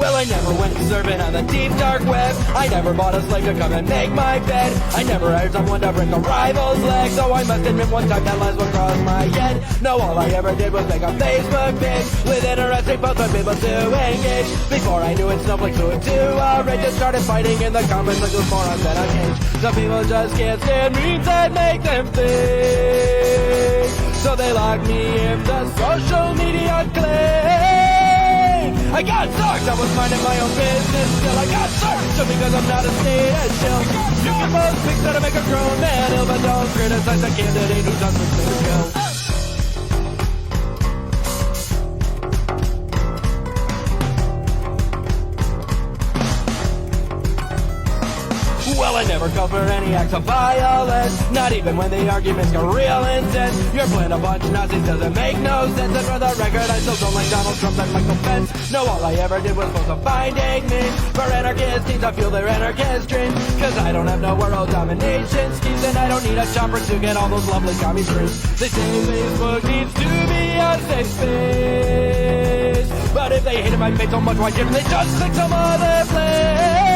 Well, I never went surfing on the deep dark web. I never bought a slave to come and make my bed. I never hired someone to break a rival's leg. So I must admit one time that lines would cross my head. No, all I ever did was make a Facebook page with interesting posts for people to engage. Before I knew it, snowflakes flew into a rage and started fighting in the comments like those morons that I've changed. Some people just can't stand memes that make them think. So they lock me into social media claim. I got sucked, I was minding my own business still. I got sucked, just because I'm not a state as chill. You can post pics that'll make a grown man ill, but don't criticize a candidate who doesn't fit the bill. Well, I never called for any acts of violence, not even when the arguments got real intense. You're playing a bunch of Nazis, doesn't make no sense. And for the record, I still don't like Donald Trump and Michael Pence. No, all I ever did was post a finding me for anarchist teams to fuel their anarchist dreams. Cause I don't have no world domination schemes, and I don't need a chopper to get all those lovely commie streams. They say Facebook needs to be a safe space, but if they hated my face so much, why didn't they just click some other place?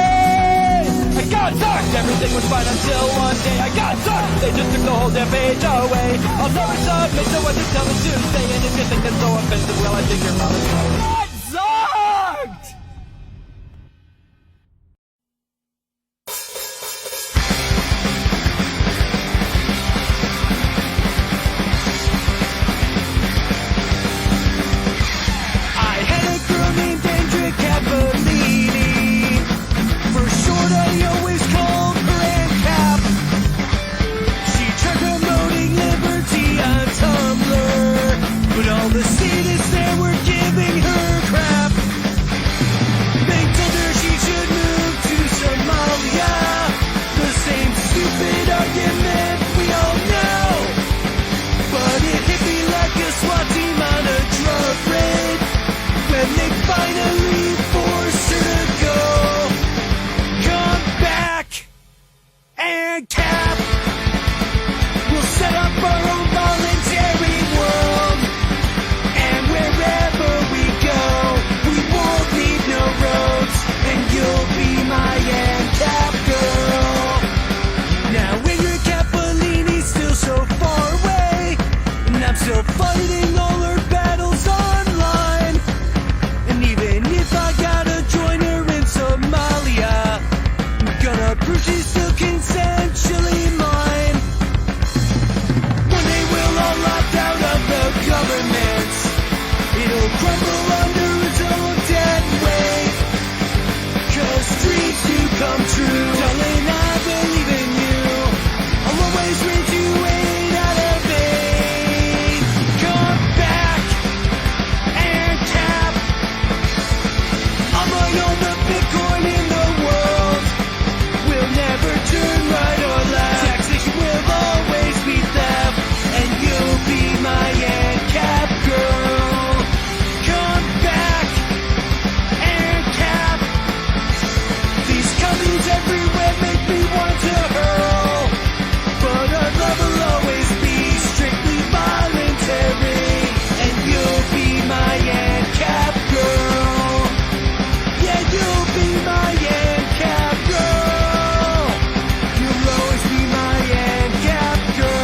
I got sucked, everything was fine until one day I got sucked, they just took the whole damn page away. I'll never submit to what they tell me to say, and if you think that's so offensive, well, I think you're probably not sucked! I had a girl named Andrea Cavallini. For short, I always called her ANCAP. She tried promoting liberty on Tumblr, but all the statists there were giving her crap. They told her she should move to Somalia. The same stupid argument we all know. But it hit me like a SWAT team on a drug raid when they finally forced her to go. And cap, we'll set up our own voluntary world, and wherever we go, we won't need no roads, and you'll be my ANCAP girl. Now Andrea Cavallini's still so far away, and I'm still fighting all her battles online. And even if I gotta join her in Somalia, I'm gonna prove she's still consensually mine. One day we'll all opt out of the government. It'll crumble under its own dead weight. Cause dreams do come true. Darling, I believe in you. I'll always raise you 8 out of 8. Come back and cap. I might own the Bitcoin in the world. We'll never turn right or left. Taxation will always be theft, and you'll be my ANCAP girl. Come back, ANCAP. These commies everywhere make me want to hurl, but our love will always be strictly voluntary, and you'll be my ANCAP girl. Yeah, you'll be my ANCAP girl. You'll always be my ANCAP girl.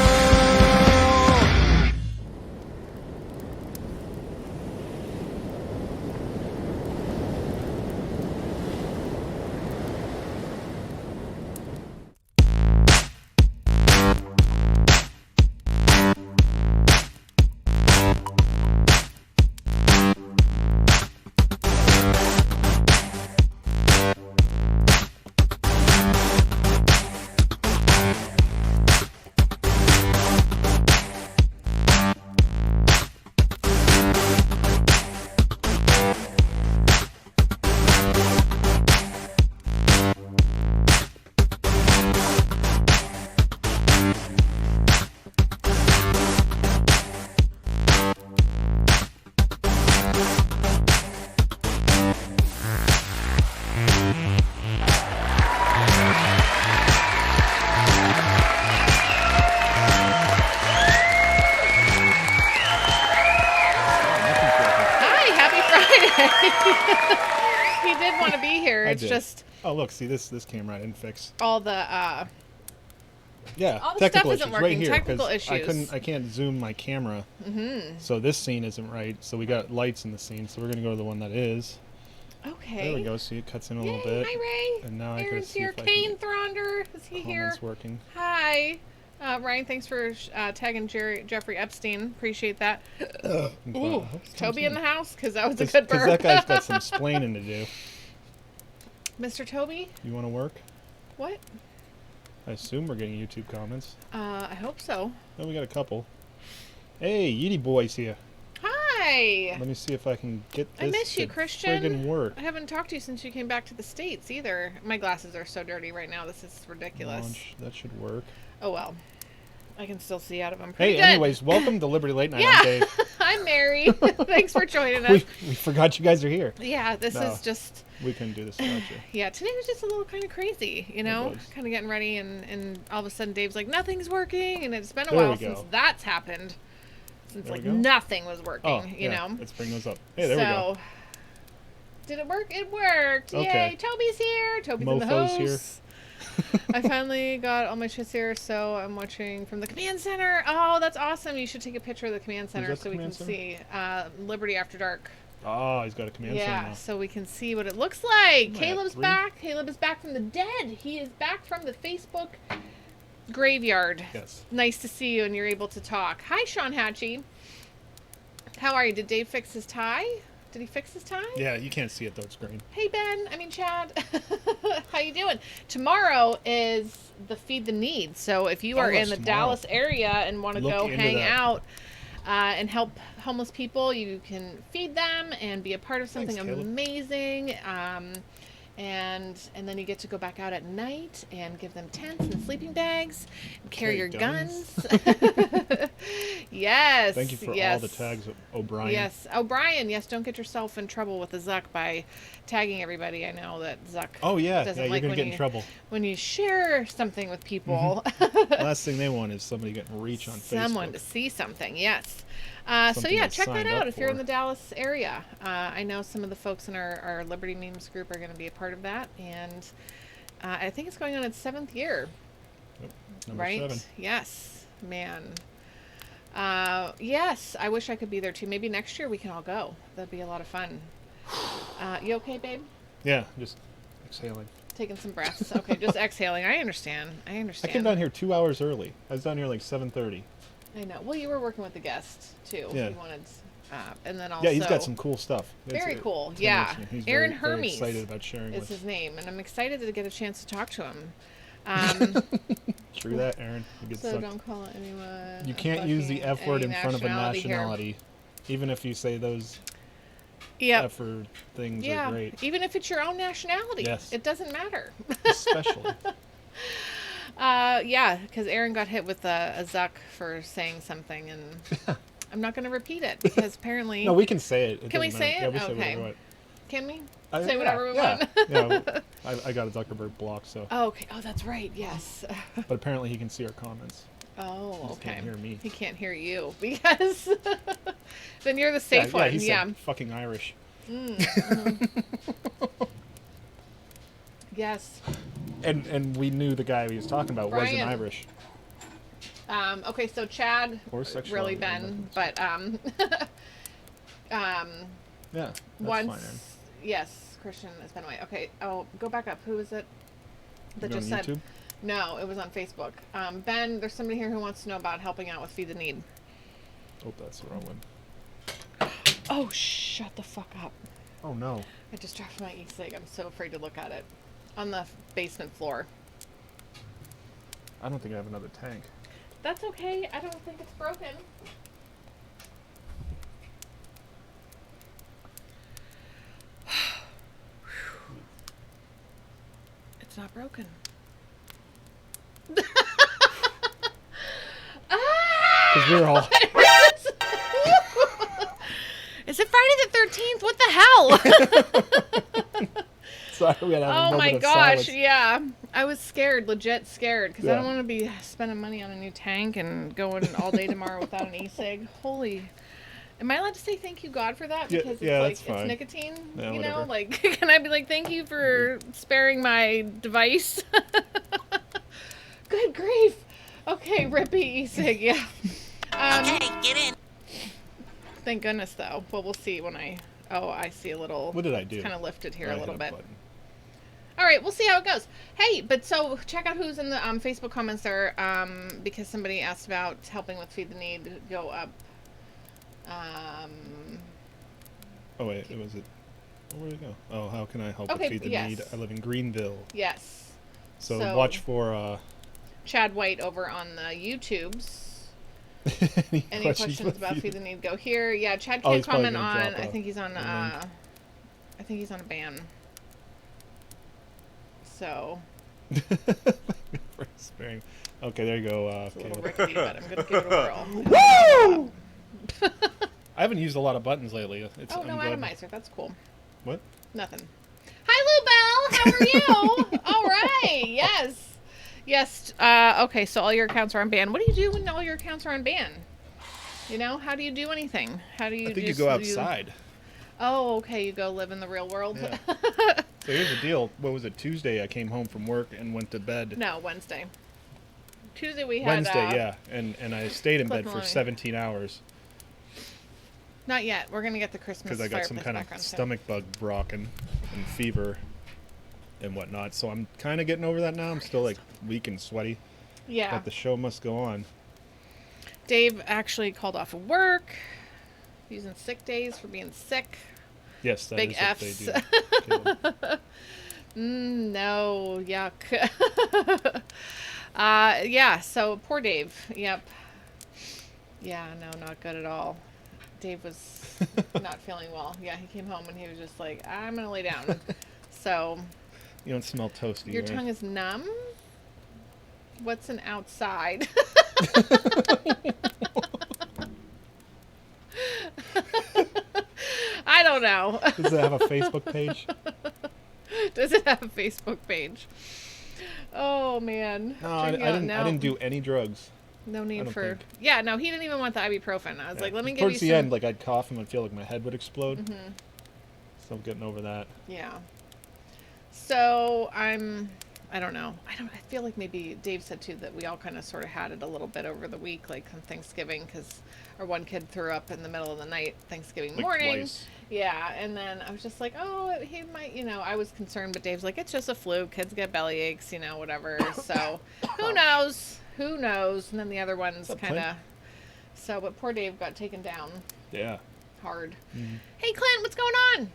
he did want to be here. It's just Oh, look, see this camera I didn't fix. all the Yeah, all the technical stuff isn't issues working. right here. Technical 'cause issues. I can't zoom my camera. So this scene isn't right. So we got lights in the scene. So we're gonna go to the one that is. Okay. There we go. See, it cuts in a Yay, little bit. hi Ray. And now I can Aaron's see here. if I Kane can Thronder. Is he here? comments working. Hi. Ryan, thanks for tagging Jeffrey Epstein. Appreciate that. Ooh, Toby in the house? Because that was a good burp. Because that guy's got some splaining to do. Mr. Toby? You want to work? What? I assume we're getting YouTube comments. I hope so. Oh, we got a couple. Hey, Yeety Boy's here. Hi. Let me see if I can get this I miss you, to Christian. friggin' work. I haven't talked to you since you came back to the States either. My glasses are so dirty right now. This is ridiculous. Launch. That should work. Oh, well. I can still see out of them pretty Hey, good. anyways, welcome to Liberty Late Night. Yeah. I'm Dave. I'm Mary. Thanks for joining us. We forgot you guys are here. Yeah, this No. is just... We couldn't do this without you. Yeah, today was just a little kind of crazy, you know? was. Kind of getting ready, and all of a sudden Dave's like, nothing's working, and it's been a There while we go. since that's happened. Since, There we like, go. nothing was working, Oh, you know? Let's bring those up. Hey, there we go. Did it work? It worked! Okay. Yay! Toby's here! Toby's in the Mofo's here. house. I finally got all my shits here, so I'm watching from the command center. Oh, that's awesome. You should take a picture of the command center that so the we can command see Liberty After Dark. Oh, he's got a command center Yeah, now. so we can see what it looks like. Am I at Caleb's 3? back. Caleb is back from the dead. He is back from the Facebook graveyard. Yes. Nice to see you, and you're able to talk. Hi, Sean Hatchie. How are you? Did Dave fix his tie? Did he fix his tie? Yeah, you can't see it though. It's green. Hey, Chad. How you doing? Tomorrow is the Feed the Need. So if you are in that's the tomorrow. Dallas area and want to Look go into hang that. out and help homeless people, you can feed them and be a part of something Thanks, Caleb. amazing. And then you get to go back out at night and give them tents and sleeping bags, and carry your guns. Yes. Thank you for yes. all the tags, O'Brien. Yes. O'Brien, yes, don't get yourself in trouble with the Zuck by tagging everybody. I know that Zuck Oh yeah, doesn't you're like gonna when get you, in trouble. when you share something with people. Last thing they want is somebody getting reach on Someone Facebook. to see something, yes. So Something yeah, they check that signed out up if you're in for. the Dallas area. I know some of the folks in our Liberty Memes group are going to be a part of that, and I think it's going on its 7th year. Number Right? 7. Yes, man. Yes, I wish I could be there too. Maybe next year we can all go. That'd be a lot of fun. You okay, babe? Yeah, just exhaling. Taking some breaths. Okay, just exhaling. I understand. I I understand. came down here 2 hours early. I was down here like 7:30. I know. Well, you were working with the guest too. Yeah. You wanted, and then also. Yeah, he's got some cool stuff. Very cool. Tim Yeah. mentioned He's Aaron very Hermes excited about sharing is with. his name, and I'm excited to get a chance to talk to him. True that, Aaron. You get So sucked. don't call anyone. You a can't use the fucking F word in any front of a here. nationality, even if you say those Yep. F word things Yeah. are great. Even if it's your own nationality. Yes. It doesn't matter. Especially. Yeah, because Aaron got hit with a Zuck for saying something, and I'm not going to repeat it because apparently. No, we can say it. Can we doesn't say matter. it? Yeah, we say Okay. whatever we want. Can we? Yeah, Say whatever we yeah. want. Yeah, I got a Zuckerberg block, so. Oh, okay. Oh, that's right. Yes. But apparently he can see our comments. Oh, He just okay. can't hear me. He can't hear you because then you're the safe Yeah, one. he Yeah. said fucking Irish. Yes. And we knew the guy he was talking about wasn't Brian. Irish. Okay, so Chad, Or sexual really orientation. Ben, but Yeah, that's once, fine, Aaron. yes, Christian has been away. Okay, oh, go back up. Who is it You that go just on said? YouTube? No, it was on Facebook. Ben, there's somebody here who wants to know about helping out with Feed the Need. Oh, that's the wrong one. Oh, shut the fuck up. Oh no. I just dropped my e-cig. I'm so afraid to look at it. On the basement floor. I don't think I have another tank. That's okay. I don't think it's broken. It's not broken. Because we're all. Is it Friday the 13th? What the hell? Sorry, we had to have a Oh moment my of gosh, silence. yeah. I was scared, legit scared, because I Yeah. don't want to be spending money on a new tank and going all day tomorrow without an e-cig. Holy Am I allowed to say thank you, God, for that? Yeah, Because yeah, it's that's like, fine. it's nicotine, Yeah, you know? whatever. Like, can I be like, thank you for sparing my device? Good grief. Okay, Rippy e-cig, yeah. Okay, get in. Thank goodness, though. Well, we'll see when I see a little... What did I do? It's kind of lifted here I a hit little bit. button. All right, we'll see how it goes. Hey, but so check out who's in the Facebook comments there, because somebody asked about helping with Feed the Need go up. Oh wait, it was it. Where did it go? Oh, how can I help Okay, with Feed the yes. Need? I live in Greenville, Yes. so watch for Chad White over on the YouTubes. Any questions with about Feed the Need? Go here. Yeah, Chad Oh, can't he's probably comment gonna on. drop I a think he's on. link. I think he's on a ban. So. For sparing. Okay, there you go. It's a little Caleb. rickety, but I'm gonna give it a whirl. Woo! I haven't used a lot of buttons lately. Oh no, I'm glad. atomizer. That's cool. What? Nothing. Hi, Lou Bell. How are you? All right. Yes. Yes. Okay. So all your accounts are on ban. What do you do when all your accounts are on ban? You know, how do you do anything? How do you? I think you go outside. Oh, okay. You go live in the real world. Yeah. So here's the deal. What was it? Tuesday, I came home from work and went to bed. No, Wednesday. Tuesday we had. Wednesday, yeah, and I stayed in Cliff bed for Maloney. 17 hours Not yet. We're gonna get the Christmas because I got some fireplace kind of background soon. stomach bug brock and fever and whatnot. So I'm kind of getting over that now. I'm still like weak and sweaty, Yeah. but the show must go on. Dave actually called off of work, using sick days for being sick. Yes, that Big is what Fs. they do. Caleb. No, yuck. Yeah, so poor Dave. Yep. Yeah, no, not good at all. Dave was not feeling well. Yeah, he came home and he was just like, I'm going to lay down. So, You don't smell toasty, your right? tongue is numb? What's an outside? I don't know. Does it have a Facebook page? Does it have a Facebook page? Oh man. No, I didn't do any drugs. No I need don't for. think. Yeah, no, he didn't even want the ibuprofen. I was Yeah. like, let me give Towards you the some. end, like I'd cough and I'd feel like my head would explode. Mhm. So I'm getting over that. Yeah. So I don't know. I feel like maybe Dave said too that we all kind of sort of had it a little bit over the week, like on Thanksgiving, because our one kid threw up in the middle of the night Thanksgiving Like morning. twice. Yeah, and then I was just like, oh, he might, I was concerned, but Dave's like, it's just a flu. Kids get belly aches, whatever. So who knows? Who knows? And then the other one's What's up, kind of. Clint? So, but poor Dave got taken down Yeah. hard. Mhm. Hey, Clint, what's going on?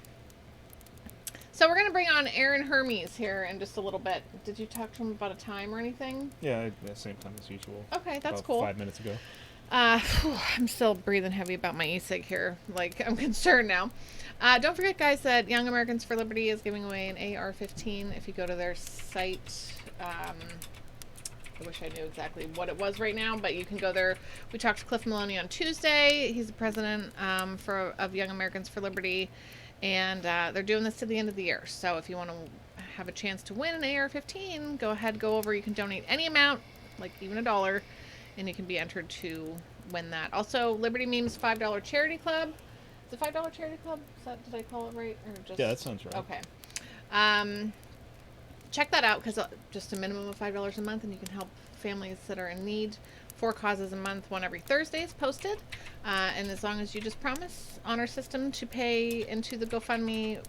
So we're going to bring on Aaron Hermes here in just a little bit. Did you talk to him about a time or anything? Yeah, same time as usual. Okay, that's About cool. 5 minutes ago. I'm still breathing heavy about my e-cig here. Like, I'm concerned now. Don't forget, guys, that Young Americans for Liberty is giving away an AR-15. If you go to their site, I wish I knew exactly what it was right now, but you can go there. We talked to Cliff Maloney on Tuesday. He's the president of Young Americans for Liberty, and they're doing this to the end of the year. So if you want to have a chance to win an AR-15, go ahead, go over. You can donate any amount, like even $1, and you can be entered to win that. Also, Liberty Memes $5 Charity Club. Is it $5 Charity Club? Did I call it right? Or just... Yeah, that sounds right. Okay. Check that out, because just a minimum of $5 a month, and you can help families that are in need. 4 causes a month, one every Thursday is posted. And as long as you just promise on our system to pay into the GoFundMe,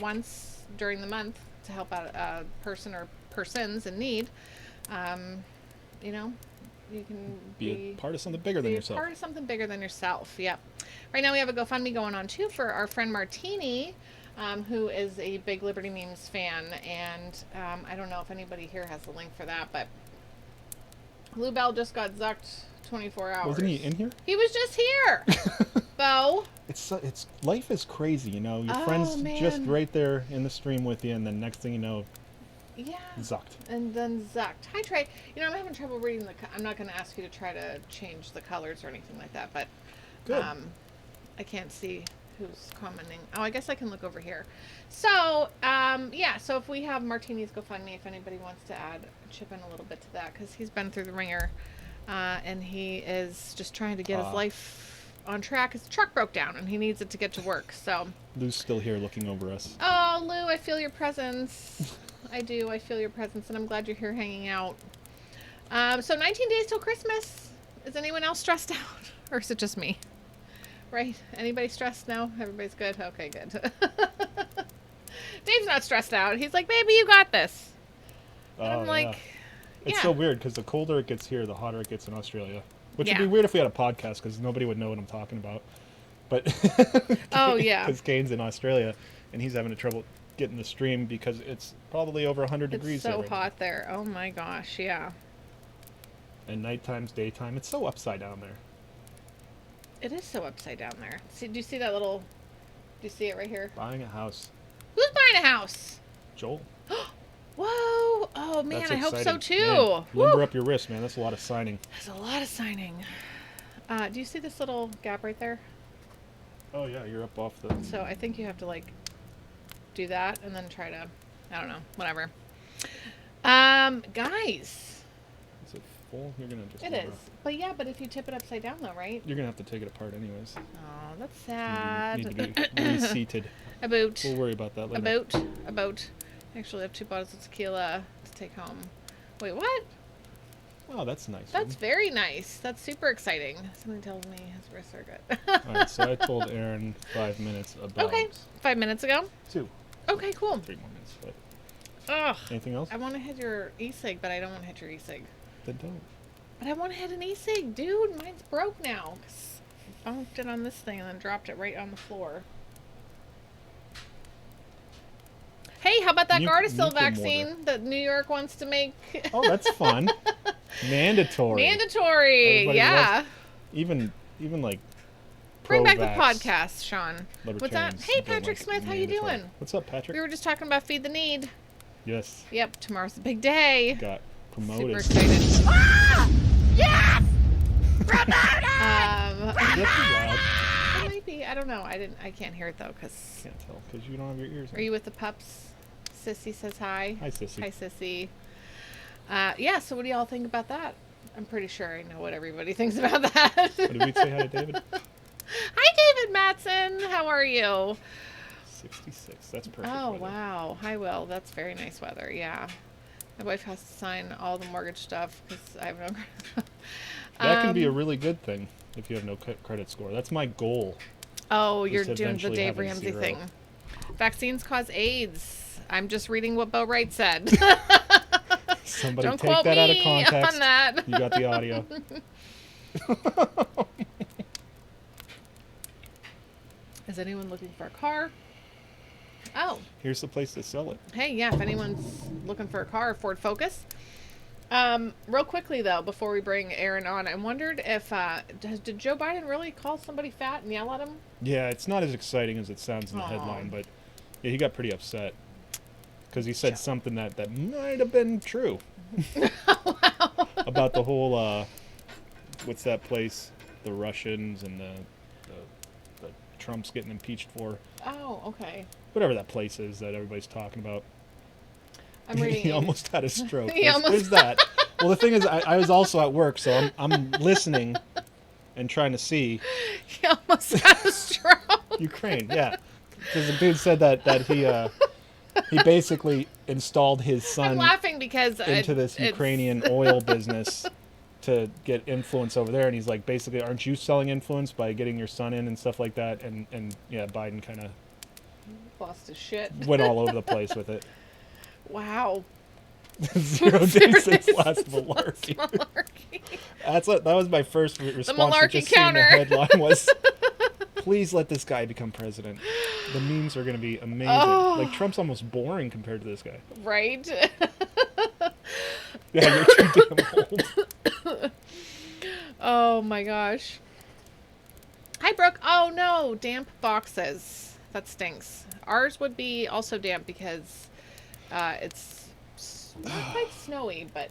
once during the month to help out a person or persons in need, you can Be a part of something bigger than yourself. Part of something bigger than yourself. Yep. Right now we have a GoFundMe going on too for our friend Martini, who is a big Liberty Memes fan, and I don't know if anybody here has the link for that, but Lou Bell just got zucked 24 hours. Wasn't he in here? He was just here. Bo. It's life is crazy, Your Oh, friend's just man. right there in the stream with you, and then next thing you know, Yeah. zucked. And then zucked. Hi, Trey. I'm having trouble reading I'm not going to ask you to try to change the colors or anything like that, but Good. I can't see who's commenting. Oh, I guess I can look over here. So, yeah, so if we have Martini's GoFundMe, if anybody wants to chip in a little bit to that, because he's been through the ringer, and he is just trying to get his life on track. His truck broke down and he needs it to get to work. So, Lou's still here looking over us. oh, Lou, I feel your presence. I do. I feel your presence, and I'm glad you're here hanging out. So 19 days till Christmas. Is anyone else stressed out? Or is it just me? Right? Anybody stressed now? Everybody's good? Okay, good. Dave's not stressed out. He's like, baby, you got this. And I'm like, It's yeah. so weird because the colder it gets here, the hotter it gets in Australia. Which would Yeah. be weird if we had a podcast because nobody would know what I'm talking about. But Oh, yeah. because Kane's in Australia and he's having trouble getting the stream because it's probably over 100 degrees It's there so right now. hot there. Oh my gosh, yeah. And nighttime's daytime. It's so upside down there. It is so upside down there. See, do you see that little... Do you see it right here? Buying a house. Who's buying a house? Joel. Whoa! Oh man, That's I hope so exciting. too. Man, limber Woo! up your wrist, man. That's a lot of signing. There's a lot of signing. Do you see this little gap right there? Oh yeah, you're up off the... So I think you have to like do that and then try to, I don't know, whatever. Guys, Is it full? You're gonna just... it is. But yeah, but if you tip it upside down though, right? You're gonna have to take it apart anyways. Oh, that's You sad. need to be reseated. About. We'll worry about that later. About. I actually have 2 bottles of tequila to take home. Wait, what? Oh, that's nice. That's very nice. That's super exciting. Something tells me his wrists are good. All right, so I told Aaron 5 minutes about... Okay. 5 minutes ago? 2. Okay, cool. 3 more minutes. But Ugh. anything else? I want to hit your e-cig, but I don't want to hit your e-cig. Then don't. But I want to hit an e-cig, dude. Mine's broke now. 'Cause I hooked it on this thing and then dropped it right on the floor. Hey, how about that Gardasil vaccine that New York wants to make? Oh, that's fun. Mandatory. Mandatory. Everybody Yeah. loves- Even like... Bring back the pro-vax podcast, Sean. What's that? libertarians Hey, don't Patrick like Smith. How you mandatory. doing? What's up, Patrick? We were just talking about Feed the Need. Yes. Yep, tomorrow's the big day. Got Super promoted. excited. Ah! Yes! Is that too loud? It might be. I don't know. I can't hear it though, cause. Can't tell because you don't have your ears in. Are you with the pups? Sissy says hi. Hi, Cissy. Hi, Sissy. Yeah. So, what do y'all think about that? I'm pretty sure I know what everybody thinks about that. What did we say hi to David? Hi, David Matson. How are you? 66. That's perfect. Oh, weather. wow. Hi, Will. That's very nice weather. Yeah. My wife has to sign all the mortgage stuff because I have no. That can be a really good thing if you have no credit score. That's my goal. Oh, you're to doing the eventually Dave have a Ramsey 0. thing. Vaccines cause AIDS. I'm just reading what Bo Wright said. Somebody Don't take quote that out of me context. on that. You got the audio. Is anyone looking for a car? Oh, Here's the place to sell it. hey, yeah, if anyone's looking for a car, Ford Focus. Real quickly, though, before we bring Aaron on, I wondered if, did Joe Biden really call somebody fat and yell at him? Yeah, it's not as exciting as it sounds in the Aw. headline, but yeah, he got pretty upset because he said something that might have been true about the whole what's that place, the Russians and the Trump's getting impeached for, Oh, okay. whatever that place is that everybody's talking about. I'm reading. He almost had a stroke. He There's almost- that. Well, the thing is, I was also at work, so I'm listening and trying to see He almost got a stroke. Ukraine. Yeah, because the dude said that he basically installed his I'm son laughing because into this it's- Ukrainian oil business to get influence over there, and he's like, basically, aren't you selling influence by getting your son in and stuff like that? And yeah, Biden kind of lost his shit. went all over the place with it. Wow. 0 days since last malarkey. Malarkey. That was my first response to malarkey just seeing counter. the headline was, please let this guy become president. The memes are going to be amazing. Oh. Like, Trump's almost boring compared to this guy. Right? Yeah, you're too damn old. Oh my gosh. Hi, Brooke. Oh no, damp boxes. That stinks. Ours would be also damp because it's not quite snowy, but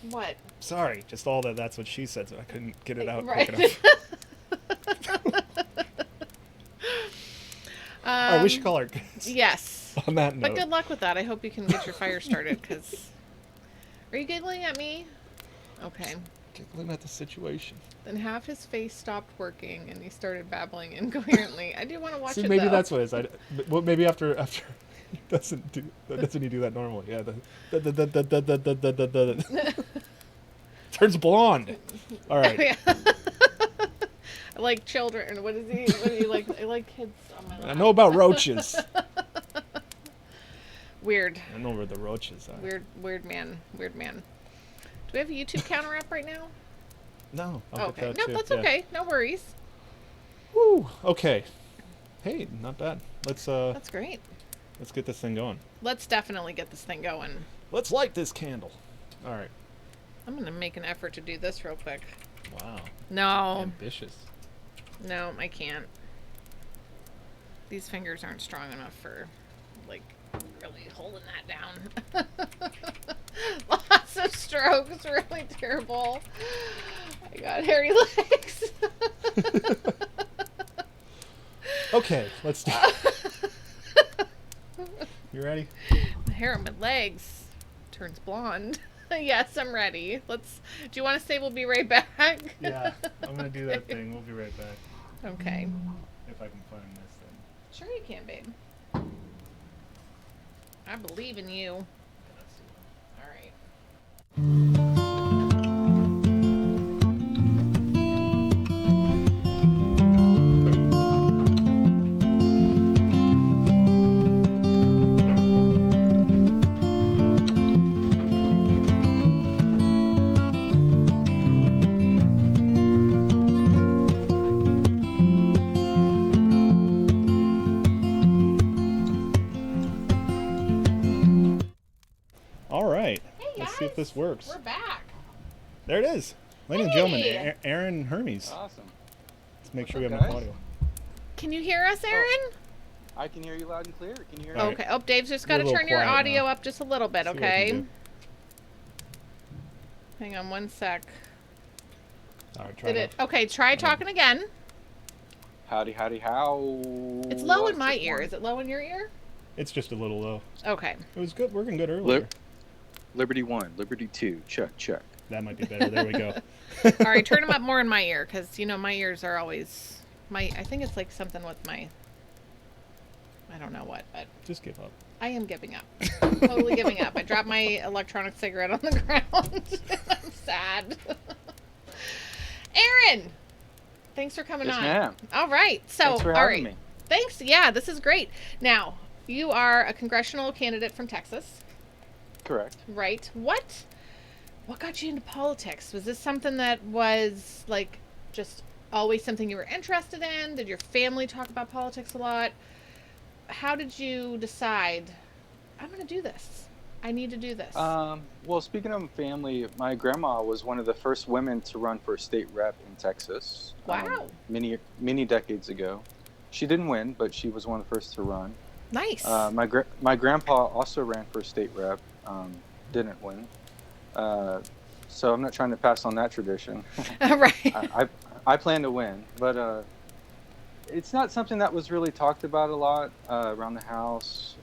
what? Sorry, just all that's what she said, so I couldn't get it out Right. quick enough. All right, we should call our guests. Yes. On that note. But good luck with that. I hope you can get your fire started because. Are you giggling at me? Okay. Giggling at the situation. Then half his face stopped working, and he started babbling incoherently. I do want to watch See, it, maybe though. that's what it is. Well, maybe after doesn't he do that normally? Yeah. Turns blonde. All right. Yeah. I like children. What is he? What do you like? I like kids on my lap. I know about roaches. Weird. I know where the roaches are. Weird man. Do we have a YouTube counter up right now? No. I'll Okay. get that No, too. that's Yeah. okay. No worries. Woo. Okay. Hey, not bad. Let's That's great. get this thing going. Let's definitely get this thing going. Let's light this candle. All right. I'm gonna make an effort to do this real quick. Wow. No, Ambitious. no, I can't. These fingers aren't strong enough for, like, really holding that down. Lots of strokes, really terrible. I got hairy legs. Okay, let's do it. You ready? The hair on my legs turns blonde. Yes, I'm ready. Do you want to say we'll be right back? Yeah, I'm gonna do that thing. We'll be right back. Okay. If I can find this thing. Sure you can, babe. I believe in you. All right. All right. Hey, Let's see if guys. this works. We're back. There it is. Ladies and gentlemen, Hey. Aaron Hermes. Awesome. Let's make What's sure we up, have enough guys? audio. Can you hear us, Aaron? I can hear you loud and clear. Can you hear All me? right. Okay. Oh, Dave's just You're got a to little turn your quiet audio now. up just a little bit, See what I can okay? do. Hang on one sec. All right, try Did it. it? Okay, try talking again. Howdy, howdy, how? It's low in What's my this ear. one? Is it low in your ear? It's just a little low. Okay. It was good, working good earlier. Liberty 1, Liberty 2, check. That might be better. There we go. All right, turn them up more in my ear, because, you know, my ears are always... I think it's like something with my... I don't know what, but Just give up. I am giving up. Totally giving up. I dropped my electronic cigarette on the ground. I'm sad. Aaron! Thanks for coming Yes, on. ma'am. All right. So, Thanks for all having right. me. Thanks. Yeah, this is great. Now, you are a congressional candidate from Texas, Correct. right? What got you into politics? Was this something that was like just always something you were interested in? Did your family talk about politics a lot? How did you decide, I'm going to do this? I need to do this. Well, speaking of family, my grandma was one of the first women to run for state rep in Texas. Wow. Many decades ago. She didn't win, but she was one of the first to run. Nice. My grandpa also ran for state rep, didn't win. So I'm not trying to pass on that tradition. Right. I plan to win, but it's not something that was really talked about a lot around the house.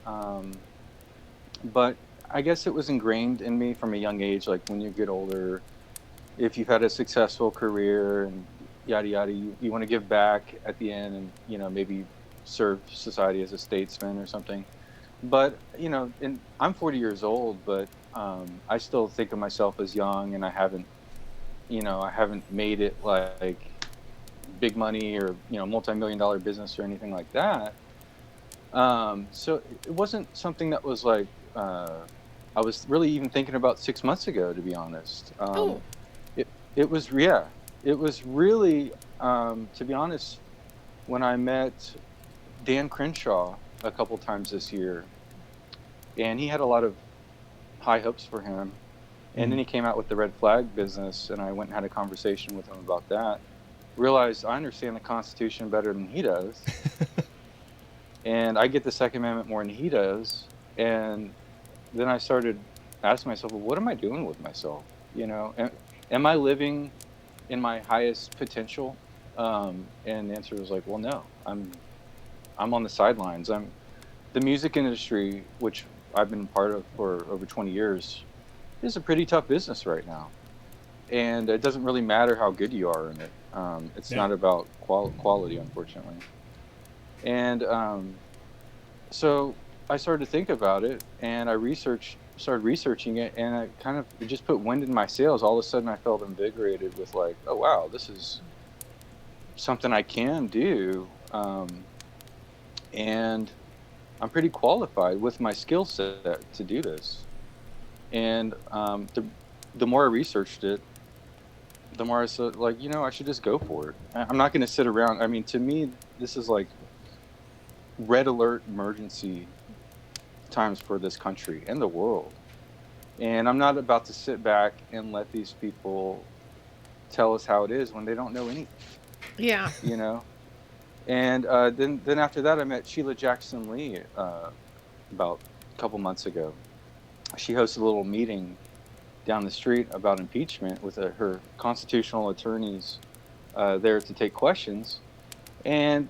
But I guess it was ingrained in me from a young age. Like when you get older, if you've had a successful career and yada yada, you want to give back at the end, and maybe serve society as a statesman or something. But I'm 40 years old, but I still think of myself as young, and I haven't made it like big money or multi-million-dollar business or anything like that. So it wasn't something that was like I was really even thinking about 6 months ago, to be honest. It was really to be honest, when I met Dan Crenshaw a couple times this year, and he had a lot of high hopes for him. And then he came out with the red flag business, and I went and had a conversation with him about that. Realized I understand the Constitution better than he does. And I get the Second Amendment more than he does. And then I started asking myself, well, what am I doing with myself? Am I living in my highest potential? And the answer was like, well, no, I'm on the sidelines. The music industry, which I've been part of for over 20 years, is a pretty tough business right now. and it doesn't really matter how good you are in it. It's Yeah. not about quality, unfortunately. And so I started to think about it, and I started researching it, and it just put wind in my sails. All of a sudden, I felt invigorated with like, oh wow, this is something I can do, and I'm pretty qualified with my skill set to do this. And the more I researched it, the more I said, like, I should just go for it. I'm not going to sit around. I mean, to me, this is like red alert emergency times for this country and the world. And I'm not about to sit back and let these people tell us how it is when they don't know anything, Yeah. you know? And then after that, I met Sheila Jackson Lee about a couple months ago. She hosted a little meeting down the street about impeachment with her constitutional attorneys there to take questions. And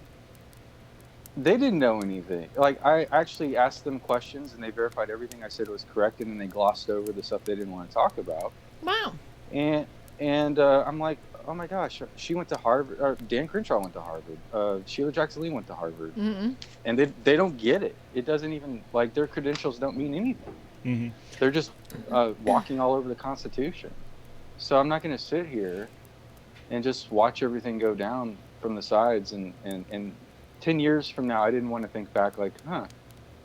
they didn't know anything. Like, I actually asked them questions, and they verified everything I said was correct, and then they glossed over the stuff they didn't want to talk about. Wow. And I'm like, oh my gosh, she went to Harvard. Or Dan Crenshaw went to Harvard. Sheila Jackson Lee went to Harvard. Mm-hmm. And they don't get it. It doesn't even, like, their credentials don't mean anything. Mm-hmm. They're just walking all over the Constitution. So I'm not going to sit here and just watch everything go down from the sides. And 10 years from now, I didn't want to think back like,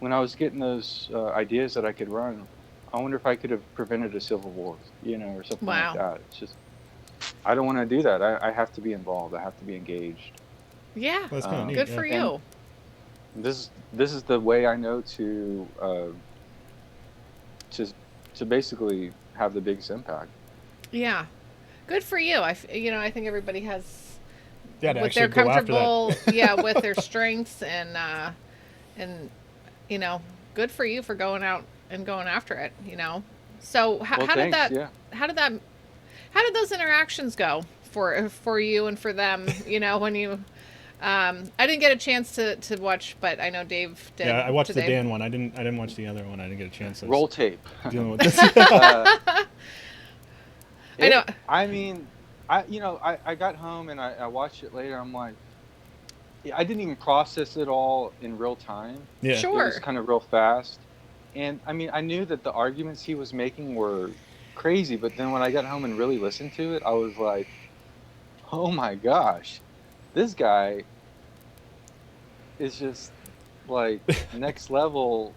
when I was getting those ideas that I could run, I wonder if I could have prevented a civil war, or something like that. It's just, I don't want to do that. I have to be involved. I have to be engaged. Yeah. Well, that's kind of neat. Good for you. This is the way I know to basically have the biggest impact. Yeah. Good for you. I think everybody has Yeah, to what they're actually go after that. with their strengths and good for you for going out and going after it, So how did thanks, that yeah. how did those interactions go for you and for them, when you I didn't get a chance to watch, but I know Dave did. Yeah, I watched today. the Dan one. I didn't watch the other one. I didn't get a chance to Roll tape. dealing with this. I know. I mean, I got home and I watched it later. I'm like, I didn't even process it all in real time. Yeah. Sure. It was kind of real fast. And I mean, I knew that the arguments he was making were crazy, but then when I got home and really listened to it, I was like, oh my gosh, this guy is just like next level.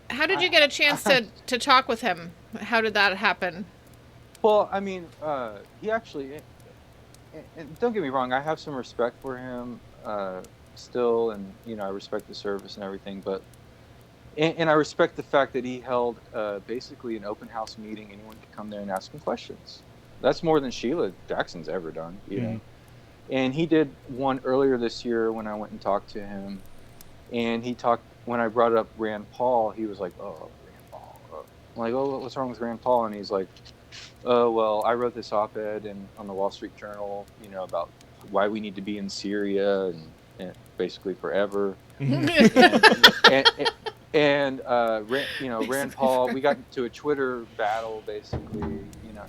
How did you get a chance to talk with him? How did that happen? Well, I mean, he actually, and don't get me wrong, I have some respect for him still, and I respect the service and everything, but and I respect the fact that he held basically an open house meeting. Anyone could come there and ask him questions. That's more than Sheila Jackson's ever done, know. And he did one earlier this year when I went and talked to him, and he talked when I brought up Rand Paul. He was like, "Oh, Rand Paul." I'm like, "Oh, what's wrong with Rand Paul?" And he's like, "Oh, well, I wrote this op-ed on the Wall Street Journal, about why we need to be in Syria and basically forever." And Rand Paul, we got into a Twitter battle basically.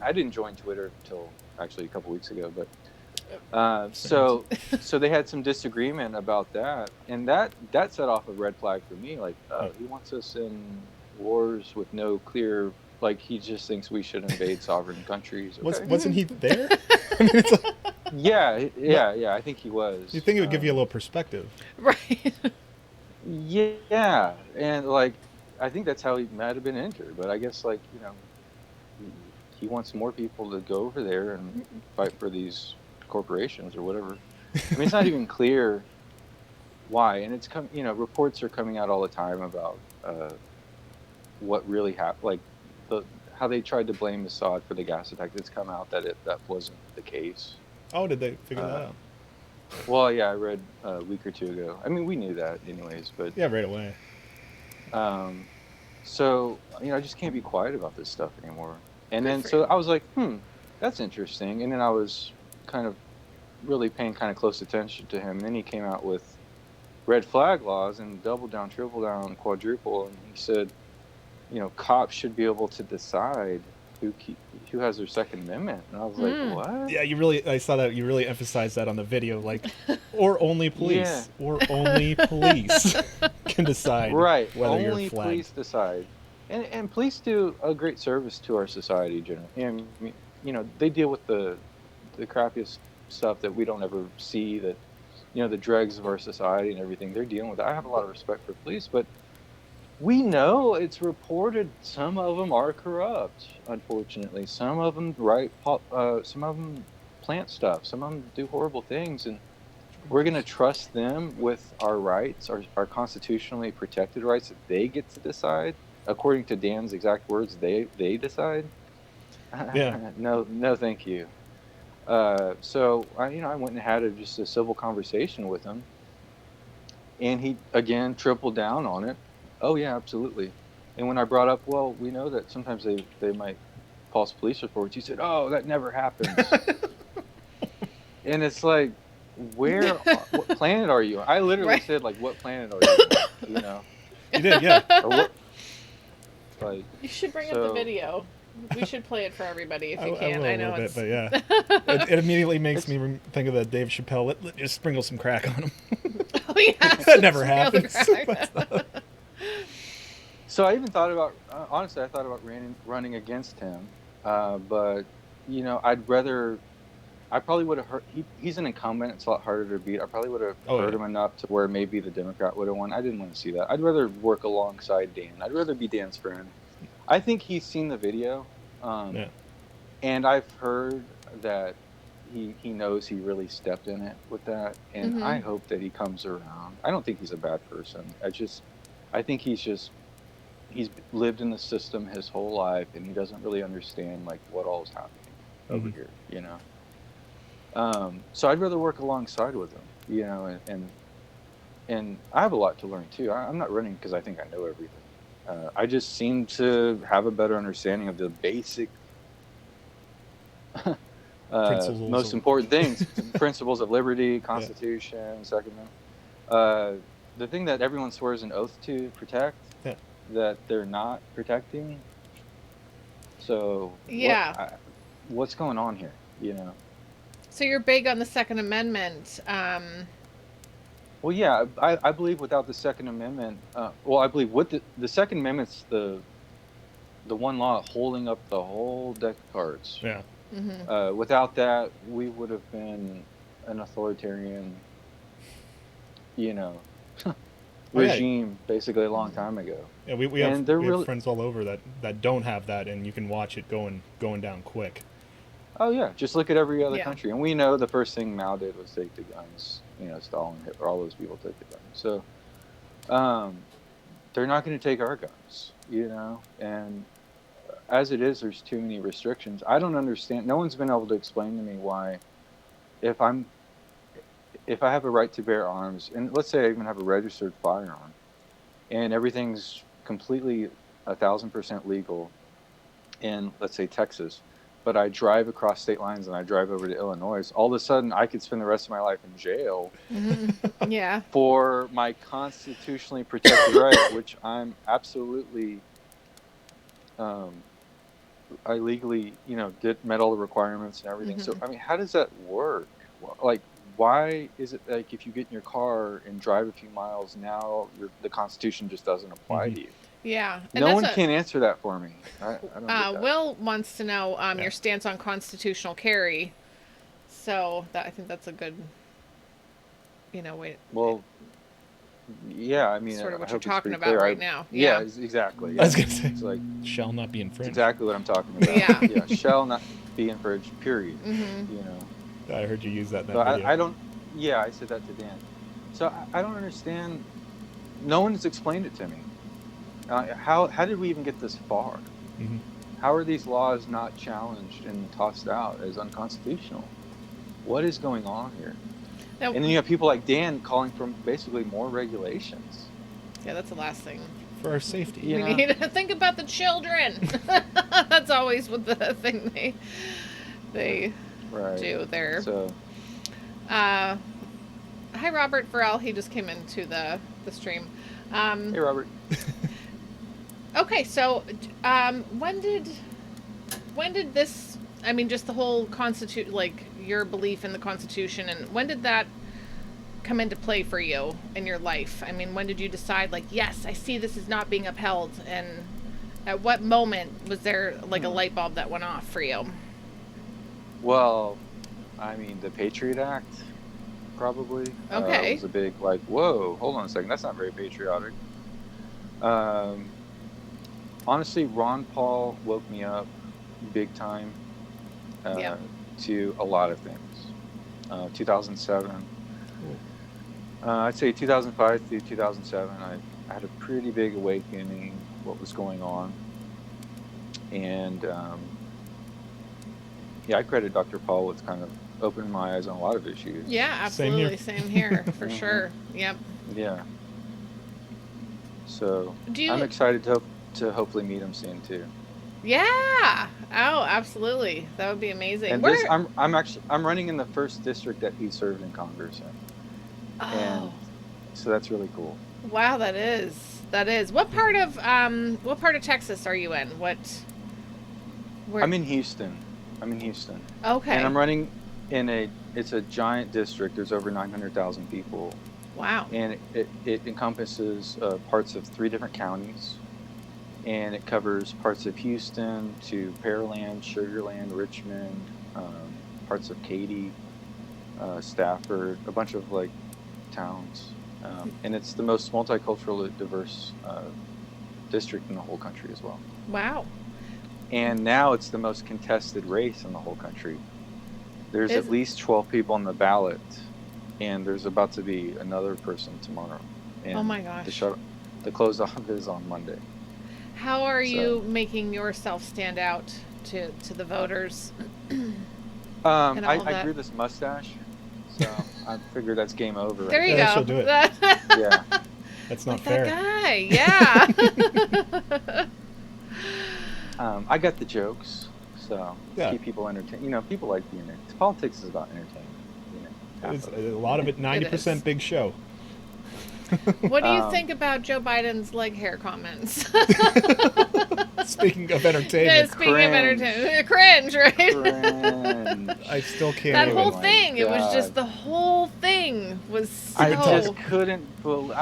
I didn't join Twitter until actually a couple weeks ago, but so they had some disagreement about that, and that set off a red flag for me. Like, he wants us in wars with no clear. Like, he just thinks we should invade sovereign countries. Okay. Wasn't he there? I mean, it's like, yeah. I think he was. you think it would give you a little perspective, Right. Yeah, and like, I think that's how he might have been injured. But I guess he wants more people to go over there and fight for these corporations or whatever. I mean, it's not even clear why, and it's reports are coming out all the time about what really happened, like how they tried to blame Assad for the gas attack. It's come out that that wasn't the case. Oh, did they figure that out? Well, yeah, I read a week or two ago. I mean, we knew that anyways, but Yeah, right away. so I just can't be quiet about this stuff anymore. And Good then for so you. I was like, that's interesting. And then I was kind of really paying kind of close attention to him. And then he came out with red flag laws and double down, triple down, quadruple. And he said, cops should be able to decide who has their Second Amendment, and I was like, what? Yeah, I saw that you really emphasized that on the video, like, or only police, or only police can decide Right, whether only you're flagged. police decide, and police do a great service to our society generally. And you know, they deal with the crappiest stuff that we don't ever see, that, you know, the dregs of our society and everything they're dealing with. I have a lot of respect for police, but we know it's reported some of them are corrupt, unfortunately. Some of them some of them plant stuff, some of them do horrible things, and we're going to trust them with our rights, our constitutionally protected rights that they get to decide according to Dan's exact words. They decide. Yeah. No, thank you. So I went and had just a civil conversation with him, and he again tripled down on it. Oh yeah, absolutely. And when I brought up, well, we know that sometimes they might false police reports, he said, oh, that never happens. And it's like, what planet are you on? I literally said, like, what planet are you on? You know? You did, yeah. Or what? Like, You should bring up the video. We should play it for everybody if you can. will I know a little it's. bit, but yeah, it immediately makes me think of the Dave Chappelle. Let just sprinkle some crack on him. Oh yeah, That never happens. So I even thought about, honestly, I thought about running against him, but you know, I probably would have heard. He's an incumbent; it's a lot harder to beat. I probably would have heard him enough to where maybe the Democrat would have won. I didn't want to see that. I'd rather work alongside Dan. I'd rather be Dan's friend. I think he's seen the video, and I've heard that he knows he really stepped in it with that, and I hope that he comes around. I don't think he's a bad person. I think he's lived in the system his whole life, and he doesn't really understand like what all is happening over here, you know. So I'd rather work alongside with him, you know, and I have a lot to learn too. I'm not running because I think I know everything. I just seem to have a better understanding of the basic, most important things: principles of liberty, Constitution, Second Amendment. The thing that everyone swears an oath to protect, that they're not protecting. So what's going on here? You know. So you're big on the Second Amendment. Well, yeah, I believe without the Second Amendment, I believe with the Second Amendment's the one law holding up the whole deck of cards. Yeah. Without that, we would have been an authoritarian, you know, regime basically a long time ago. Yeah, we have friends all over that don't have that, and you can watch it going down quick. Oh yeah, just look at every other country, and we know the first thing Mao did was take the guns. You know, Stalin, Hitler, all those people took the guns. So they're not going to take our guns, you know. And as it is, there's too many restrictions. I don't understand. No one's been able to explain to me why, if I have a right to bear arms, and let's say I even have a registered firearm, and everything's completely 1,000% legal in, let's say, Texas, but I drive across state lines and I drive over to Illinois, all of a sudden I could spend the rest of my life in jail for my constitutionally protected right, which I'm absolutely, I legally, you know, met all the requirements and everything. So, I mean, how does that work? Like, why is it like if you get in your car and drive a few miles, now the Constitution just doesn't apply to you? Yeah. And no one can answer that for me. I don't get that. Will wants to know your stance on constitutional carry. So I think that's a good, you know, way. Well, yeah, I mean, sort of what I you're hope it's talking pretty about clear. right now. Yeah, exactly. I was gonna say, it's like shall not be infringed. Exactly what I'm talking about. Yeah, shall not be infringed. Period. You know. I heard you use that in that So video. I don't. Yeah, I said that to Dan. So I don't understand. No one has explained it to me. How did we even get this far? How are these laws not challenged and tossed out as unconstitutional? What is going on here? Now, and then you have people like Dan calling for basically more regulations. Yeah, that's the last thing. For our safety. We need to think about the children. That's always what the thing they do there. So, hi Robert Farrell. He just came into the stream. Hey Robert. Okay, so when did when did this, I mean, just the whole like your belief in the Constitution, and when did that come into play for you in your life? I mean, when did you decide, like, yes, I see this is not being upheld, and at what moment was there like a light bulb that went off for you? Well, I mean, the Patriot Act, probably. Okay. Was a big, like, whoa, hold on a second, that's not very patriotic. Honestly, Ron Paul woke me up big time to a lot of things. 2007. I'd say 2005 through 2007, I had a pretty big awakening what was going on. And I credit Dr. Paul with kind of opening my eyes on a lot of issues. Yeah, absolutely. Same here, for sure. Yep. Yeah. So Do you... I'm excited to hopefully meet him soon too. Yeah. Oh, absolutely. That would be amazing. And I'm running in the first district that he served in Congress in. Oh. And so that's really cool. Wow, that is. What part of Texas are you in? Where... I'm in Houston. Okay. And I'm running in it's a giant district. There's over 900,000 people. Wow. And it encompasses parts of 3 different counties. And it covers parts of Houston to Pearland, Sugar Land, Richmond, parts of Katy, Stafford, a bunch of like towns. And it's the most multiculturally diverse district in the whole country as well. Wow. And now it's the most contested race in the whole country. There's at least 12 people on the ballot, and there's about to be another person tomorrow. And oh my gosh. The close off is on Monday. How are you making yourself stand out to the voters? I grew this mustache, so I figured that's game over. There you go. She'll do it. Yeah. That's not like fair. That guy, yeah. I got the jokes, so keep people entertained. You know, people like being entertained. Politics is about entertainment. It's a lot of it, 90% big show. What do you think about Joe Biden's leg hair comments? Speaking of entertainment. Yeah, speaking of entertainment. Cringe, right? Cringe. I still can't. That whole thing, it was just the whole thing was so... I just couldn't believe...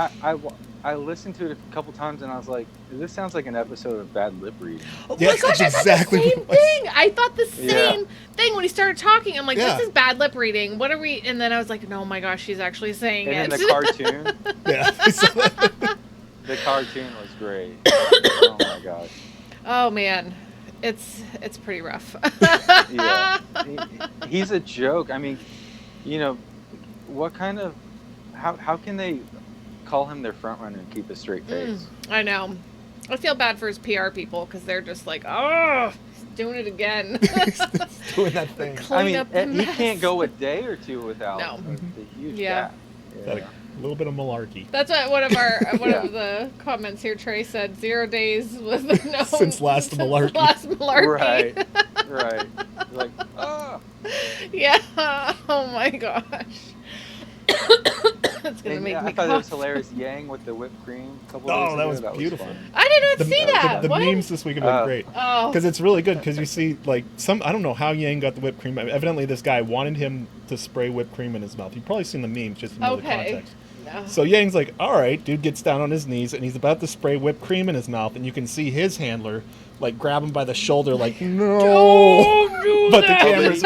I listened to it a couple times and I was like, this sounds like an episode of Bad Lip Reading. Oh yes, my gosh, that's I exactly thought the same thing. I thought the same thing when he started talking. I'm like, this is bad lip reading. What are we? And then I was like, no, my gosh, she's actually saying it. And then the cartoon. The cartoon was great. Oh my gosh. Oh man, it's pretty rough. Yeah, he's a joke. I mean, you know, what kind of how can they call him their front runner and keep a straight face? I know. I feel bad for his PR people because they're just like, oh, he's doing it again. He's doing that thing. I mean, he can't go a day or two without the huge gap. Yeah. A little bit of malarkey. That's what one of of the comments here, Trey said, 0 days with no... Since last malarkey. Right. Like, oh. Yeah. Oh my gosh. It's gonna make me I thought it was hilarious. Yang with the whipped cream. A couple days ago. That was beautiful. I did not see that. The memes this week have been great. Oh, because it's really good. Because you see, like, I don't know how Yang got the whipped cream. Evidently, this guy wanted him to spray whipped cream in his mouth. You've probably seen the memes just to know the context. No. So Yang's like, all right, dude gets down on his knees and he's about to spray whipped cream in his mouth, and you can see his handler like grab him by the shoulder, like, no. Don't do but that. the cameras.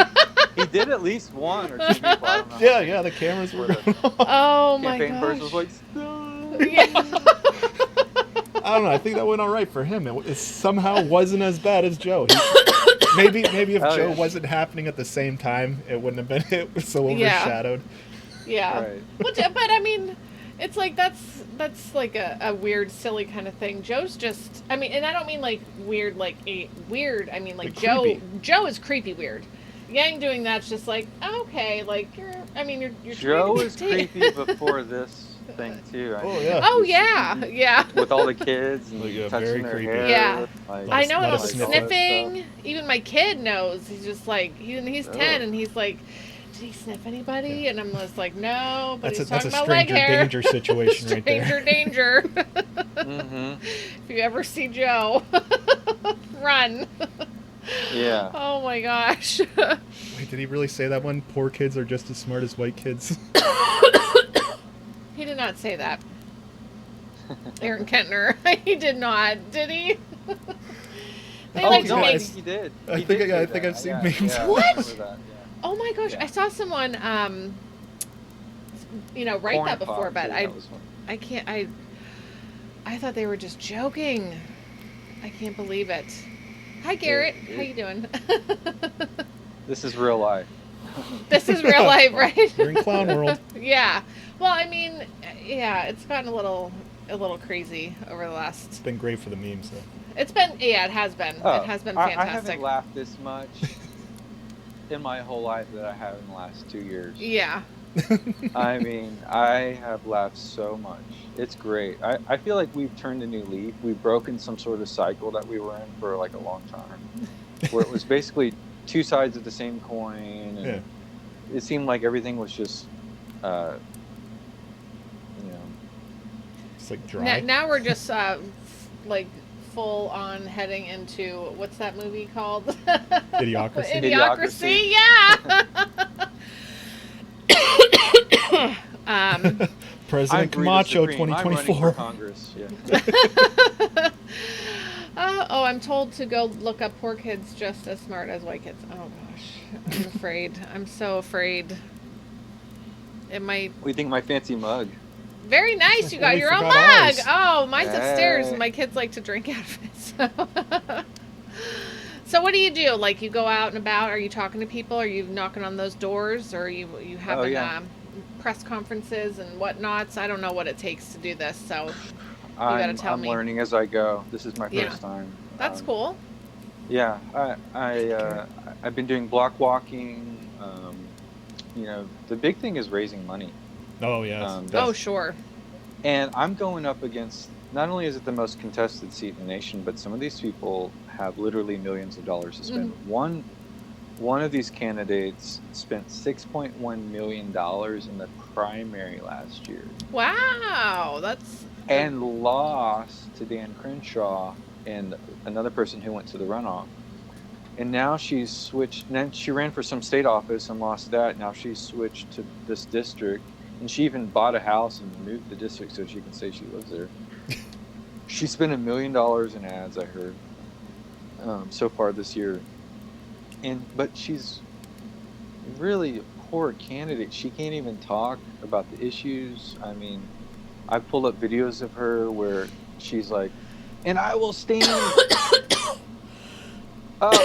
He did at least one or two people. I don't know. Yeah, the cameras were going off. Oh my Campaign gosh. person was like, stop. Yeah. I don't know. I think that went all right for him. It somehow wasn't as bad as Joe. Maybe if Joe wasn't happening at the same time, it wouldn't have been so overshadowed. Yeah. Right. But I mean, it's like that's like a weird, silly kind of thing. Joe's just, I mean, and I don't mean like weird, like weird. I mean like Joe is creepy weird. Yang doing that's just like, okay, like you're Joe is creepy before this thing too. Yeah. With all the kids and touching their hair. Yeah. Like, I know, and all the sniffing. sniffing. Even my kid knows. He's just like, he's 10 and he's like, did he sniff anybody? And I'm just like, no, but he's talking about leg hair. That's a stranger danger situation right there. Stranger danger. Mm-hmm. If you ever see Joe, run. Yeah. Oh my gosh. Wait, did he really say that one? Poor kids are just as smart as white kids? He did not say that. Aaron Kentner. He did not, did he? They Oh, like no, to I make... think he did. I He think did I say think that. I've seen Yeah, memes. yeah, I What? remember that, yeah. Oh my gosh, Yeah. I saw someone, write Corn that before, pop, but too, I that was one. can't, I thought they were just joking. I can't believe it. Hi, Garrett. How you doing? This is real life. This is real life, right? We're in clown world. Yeah. Well, I mean, yeah, it's gotten a little crazy over the last. It's been great for the memes, though. It has been. Oh, It has been I fantastic. haven't laughed this much in my whole life that I have in the last 2 years. Yeah. I mean, I have laughed so much. It's great. I feel like we've turned a new leaf. We've broken some sort of cycle that we were in for like a long time, where it was basically two sides of the same coin, and Yeah. it seemed like everything was just, It's like dry. Now we're just like full on heading into what's that movie called? Idiocracy. Idiocracy. Yeah. President Camacho 2024. Congress. Yeah. I'm told to go look up poor kids just as smart as white kids. Oh gosh, I'm afraid. I'm so afraid. It might. What do you think of my fancy mug? Very nice. You got we your own forgot mug. ours. Oh, mine's upstairs. Hey. My kids like to drink out of it. So what do you do? Like, you go out and about? Are you talking to people? Are you knocking on those doors? Or are you having yeah. press conferences and whatnots? I don't know what it takes to do this, so you gotta tell I'm me. learning as I go. This is my Yeah. first time. That's cool. Yeah, I've been doing block walking. The big thing is raising money. Oh, yes. Oh, sure. And I'm going up against, not only is it the most contested seat in the nation, but some of these people have literally millions of dollars to spend. One of these candidates spent $6.1 million in the primary last year. Wow, that's... And lost to Dan Crenshaw and another person who went to the runoff. And now she's switched. And then she ran for some state office and lost that. Now she's switched to this district. And she even bought a house and moved the district so she can say she lives there. She spent $1 million in ads, I heard, so far this year. But she's really a poor candidate. She can't even talk about the issues. I mean, I pulled up videos of her where she's like, and I will stand up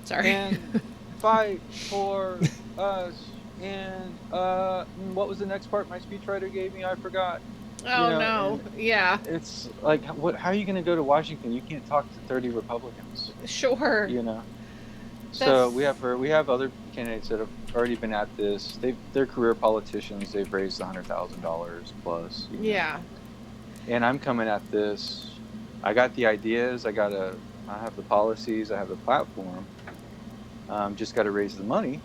Sorry. and fight for us. And what was the next part my speechwriter gave me? I forgot. Oh, no. Yeah. It's like, how are you going to go to Washington? You can't talk to 30 Republicans. Sure. So we have other candidates that have already been at this. They're career politicians. They've raised $100,000 plus. Yeah. And I'm coming at this. I got the ideas. I have the policies. I have the platform. Just got to raise the money,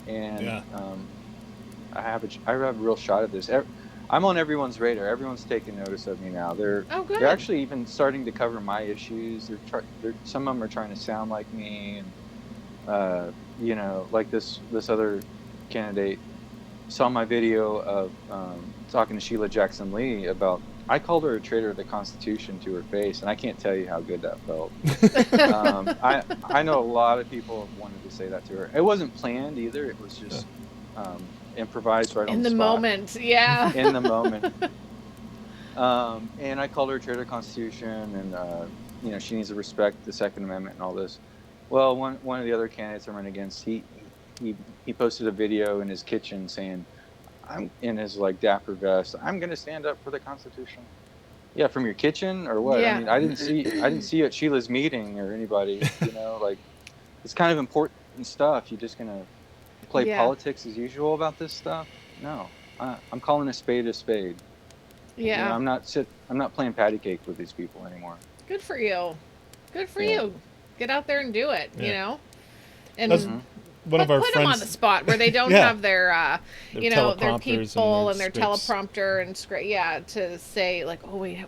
and I have a real shot at this. I'm on everyone's radar. Everyone's taking notice of me now. They're actually even starting to cover my issues. Some of them are trying to sound like me, and like this other candidate saw my video of talking to Sheila Jackson Lee about. I called her a traitor of the Constitution to her face, and I can't tell you how good that felt. I know a lot of people have wanted to say that to her. It wasn't planned either. It was just improvised right on the spot. In the moment, yeah. In the moment. And I called her a traitor of the Constitution, and she needs to respect the Second Amendment and all this. Well, one of the other candidates I ran against, he posted a video in his kitchen saying, I'm in his like dapper vest. I'm going to stand up for the Constitution. Yeah, from your kitchen or what? Yeah. I mean, I didn't see you at Sheila's meeting or anybody. Like it's kind of important stuff. You just going to play politics as usual about this stuff? No, I'm calling a spade a spade. Yeah. I'm not playing patty cake with these people anymore. Good for you. Good for you. Get out there and do it. And. That's one of our put friends them on the spot where they don't have their their teleprompters people and and their scripts. teleprompter and script, to say like, oh wait,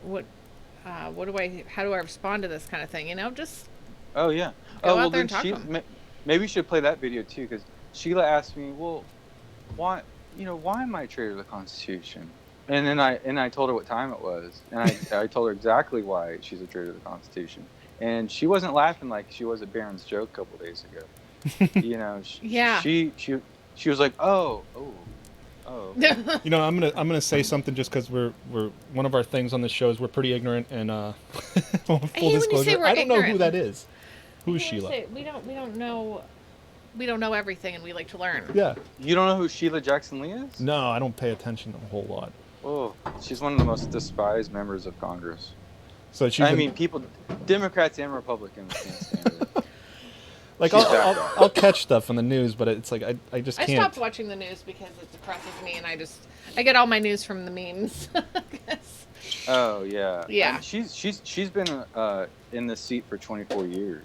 how do I respond to this kind of thing? Just Oh yeah. Go Oh out well, there then and talk to them. maybe you should play that video too, because Sheila asked me, well, why, why am I a traitor to the Constitution? And then I told her what time it was, and I told her exactly why she's a traitor to the Constitution, and she wasn't laughing like she was at Barron's joke a couple days ago. Yeah. She was like, oh, okay. I'm gonna say something just because we're one of our things on this show is we're pretty ignorant and full when you say disclosure, we're I don't know who ignorant. that is. Who's I Sheila? say, we don't know everything, and we like to learn. Yeah. You don't know who Sheila Jackson Lee is? No, I don't pay attention a whole lot. Oh, she's one of the most despised members of Congress. So she's People, Democrats and Republicans can't stand it. like she's I'll catch stuff on the news, but it's like I just can't. I stopped watching the news because it depresses me, and I get all my news from the memes. Oh yeah. Yeah. She's been in this seat for 24 years.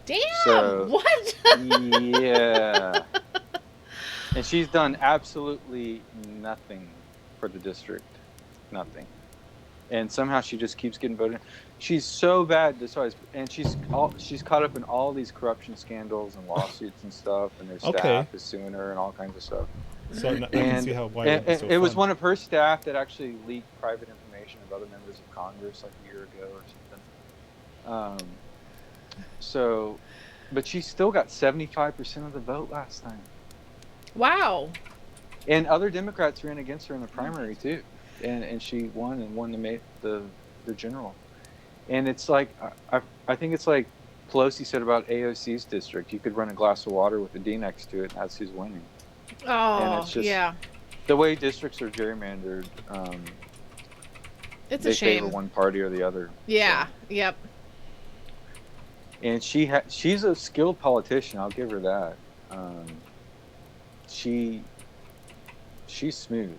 Damn. So, what? Yeah. And she's done absolutely nothing for the district. Nothing. And somehow she just keeps getting voted. She's so bad, and she's caught up in all these corruption scandals and lawsuits and stuff, and their staff is suing her and all kinds of stuff. So I can see how why it was one of her staff that actually leaked private information of other members of Congress like a year ago or something. But she still got 75% of the vote last time. Wow. And other Democrats ran against her in the primary too, and she won the general. And it's like I think it's like Pelosi said about AOC's district. You could run a glass of water with a D next to it, and that's who's winning. Oh, and it's just, yeah. The way districts are gerrymandered, it's they a shame. favor one party or the other. Yeah. So. Yep. And she's a skilled politician. I'll give her that. She's smooth.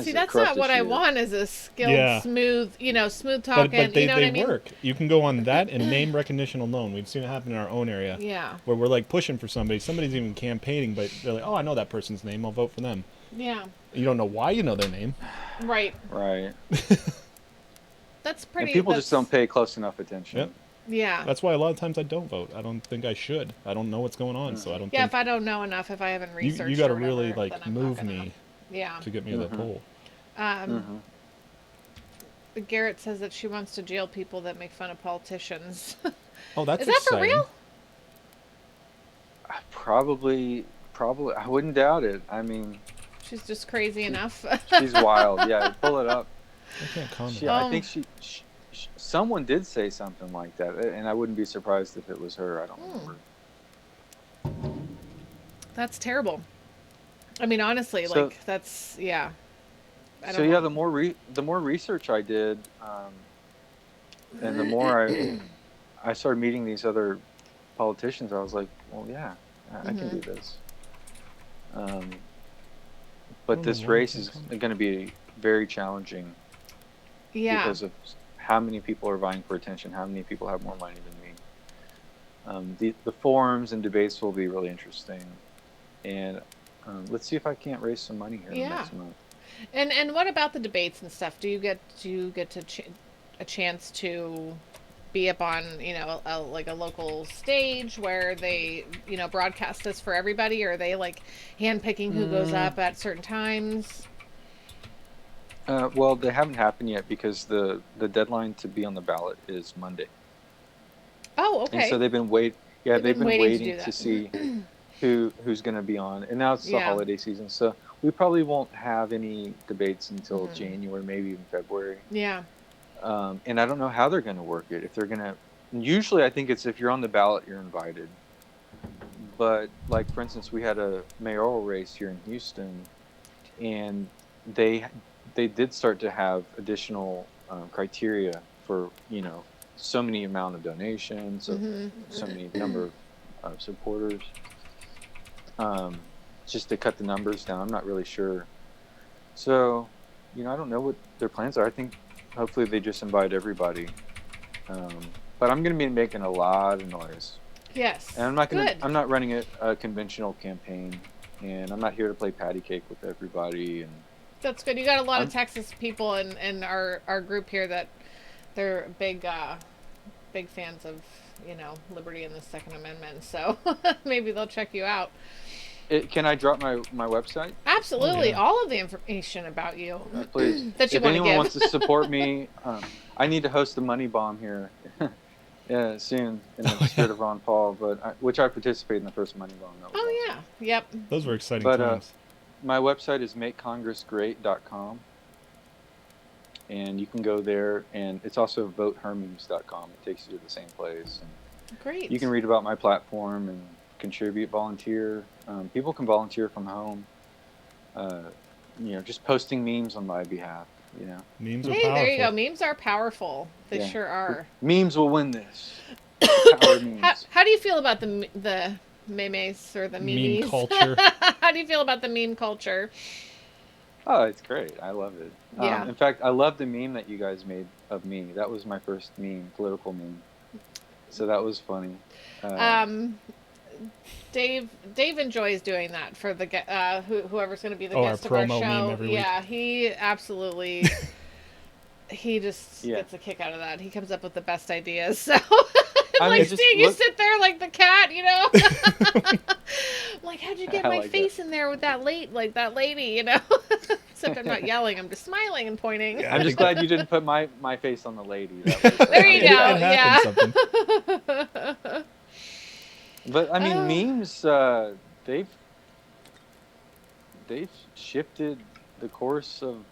See, that's not what I want. Is a skilled, smooth, smooth talking. But they, you know what I mean? work. You can go on that and name recognition alone. We've seen it happen in our own area. Yeah. Where we're like pushing for somebody. Somebody's even campaigning, but they're like, "Oh, I know that person's name. I'll vote for them." Yeah. You don't know why you know their name. Right. Right. That's pretty. And people just don't pay close enough attention. Yep. Yeah. That's why a lot of times I don't vote. I don't think I should. I don't know what's going on, so I don't. Yeah, think... if I don't know enough, if I haven't researched, you got to or whatever, really like move me. Yeah. To get me to that poll. Garrett says that she wants to jail people that make fun of politicians. Oh, that's Is that exciting. for real? Probably. I wouldn't doubt it. I mean, she's just crazy enough. She's wild. Yeah, pull it up. I can't comment. I think someone did say something like that, and I wouldn't be surprised if it was her. I don't remember. That's terrible. I mean, honestly, that's I don't know. The more research I did, and the more I started meeting these other politicians, I was like, well, yeah, I can do this. But this race is going to be very challenging. Yeah. Because of how many people are vying for attention, how many people have more money than me. The forums and debates will be really interesting, and let's see if I can't raise some money here next month. And what about the debates and stuff? Do you get a chance to be up on like a local stage where they broadcast this for everybody, or are they like handpicking who goes up at certain times? Well, they haven't happened yet because the deadline to be on the ballot is Monday. Oh, okay. And so they've been waiting to to see who's going to be on. And now it's the holiday season, so we probably won't have any debates until January, maybe even February. Yeah. And I don't know how they're going to work it. If they're going to, usually I think it's if you're on the ballot, you're invited. But like, for instance, we had a mayoral race here in Houston, and they did start to have additional criteria for, so many amount of donations, so many number of supporters, just to cut the numbers down. I'm not really sure. So, I don't know what their plans are. I think hopefully they just invite everybody. But I'm going to be making a lot of noise. Yes. And I'm not running a conventional campaign, and I'm not here to play patty cake with everybody. And that's good. You got a lot of Texas people in our group here that they're big fans of liberty and the Second Amendment. So maybe they'll check you out. Can I drop my website? Absolutely. Oh, yeah. All of the information about you Please. that you If want to anyone give. wants to support me, I need to host a money bomb here soon in the spirit of Ron Paul, which I participated in the first money bomb. That was Oh, awesome. yeah. Yep. Those were exciting But times. my website is makecongressgreat.com, and you can go there, and it's also votehermes.com. It takes you to the same place. And Great. you can read about my platform and contribute, volunteer. People can volunteer from home. Just posting memes on my behalf. Memes are Hey, powerful. there you go. Memes are powerful. They Yeah. sure are. Memes will win this. Power memes. How do you feel about the memes or the memes? Meme culture. How do you feel about the meme culture? Oh, it's great. I love it. Yeah. In fact, I love the meme that you guys made of me. That was my first meme, political meme. So that was funny. Dave enjoys doing that for the whoever's going to be the Oh, our guest of our promo show. meme every week. Yeah, he absolutely he just Yeah. gets a kick out of that. He comes up with the best ideas. So I mean, like just seeing you look- sit there like the cat, I'm like, how'd you get I my like face in there with that lady, Except I'm not yelling, I'm just smiling and pointing. Yeah. I'm just glad you didn't put my face on the lady. That was, There you It go. happened, Yeah. something. But I mean, memes. They've shifted the course of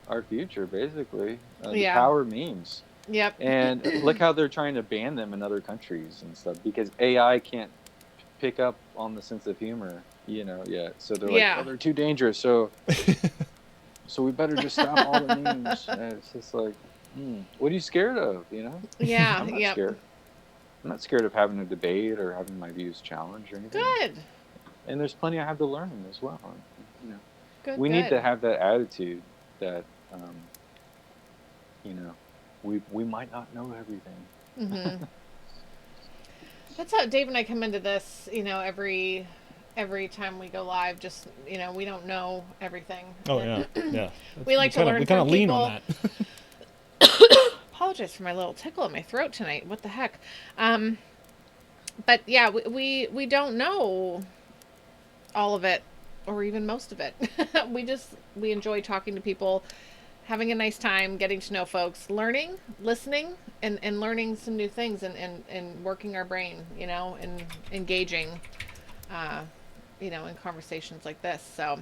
our future, basically. The power of memes. Yep. And look how they're trying to ban them in other countries and stuff because AI can't pick up on the sense of humor, yet. So they're like, oh, they're too dangerous. So we better just stop all the memes. And it's just like, what are you scared of? Yeah. I'm not Yep. scared. I'm not scared of having a debate or having my views challenged or anything. Good. And there's plenty I have to learn as well. Good. We need to have that attitude that, we might not know everything. Mm-hmm. That's how Dave and I come into this, every time we go live, just, we don't know everything. Oh, yeah. Yeah. We like to learn We kind from of lean people. on that. Apologize for my little tickle in my throat tonight. What the heck? But yeah, we don't know all of it or even most of it. we enjoy talking to people, having a nice time, getting to know folks, learning, listening, and learning some new things and working our brain, and engaging, in conversations like this. So,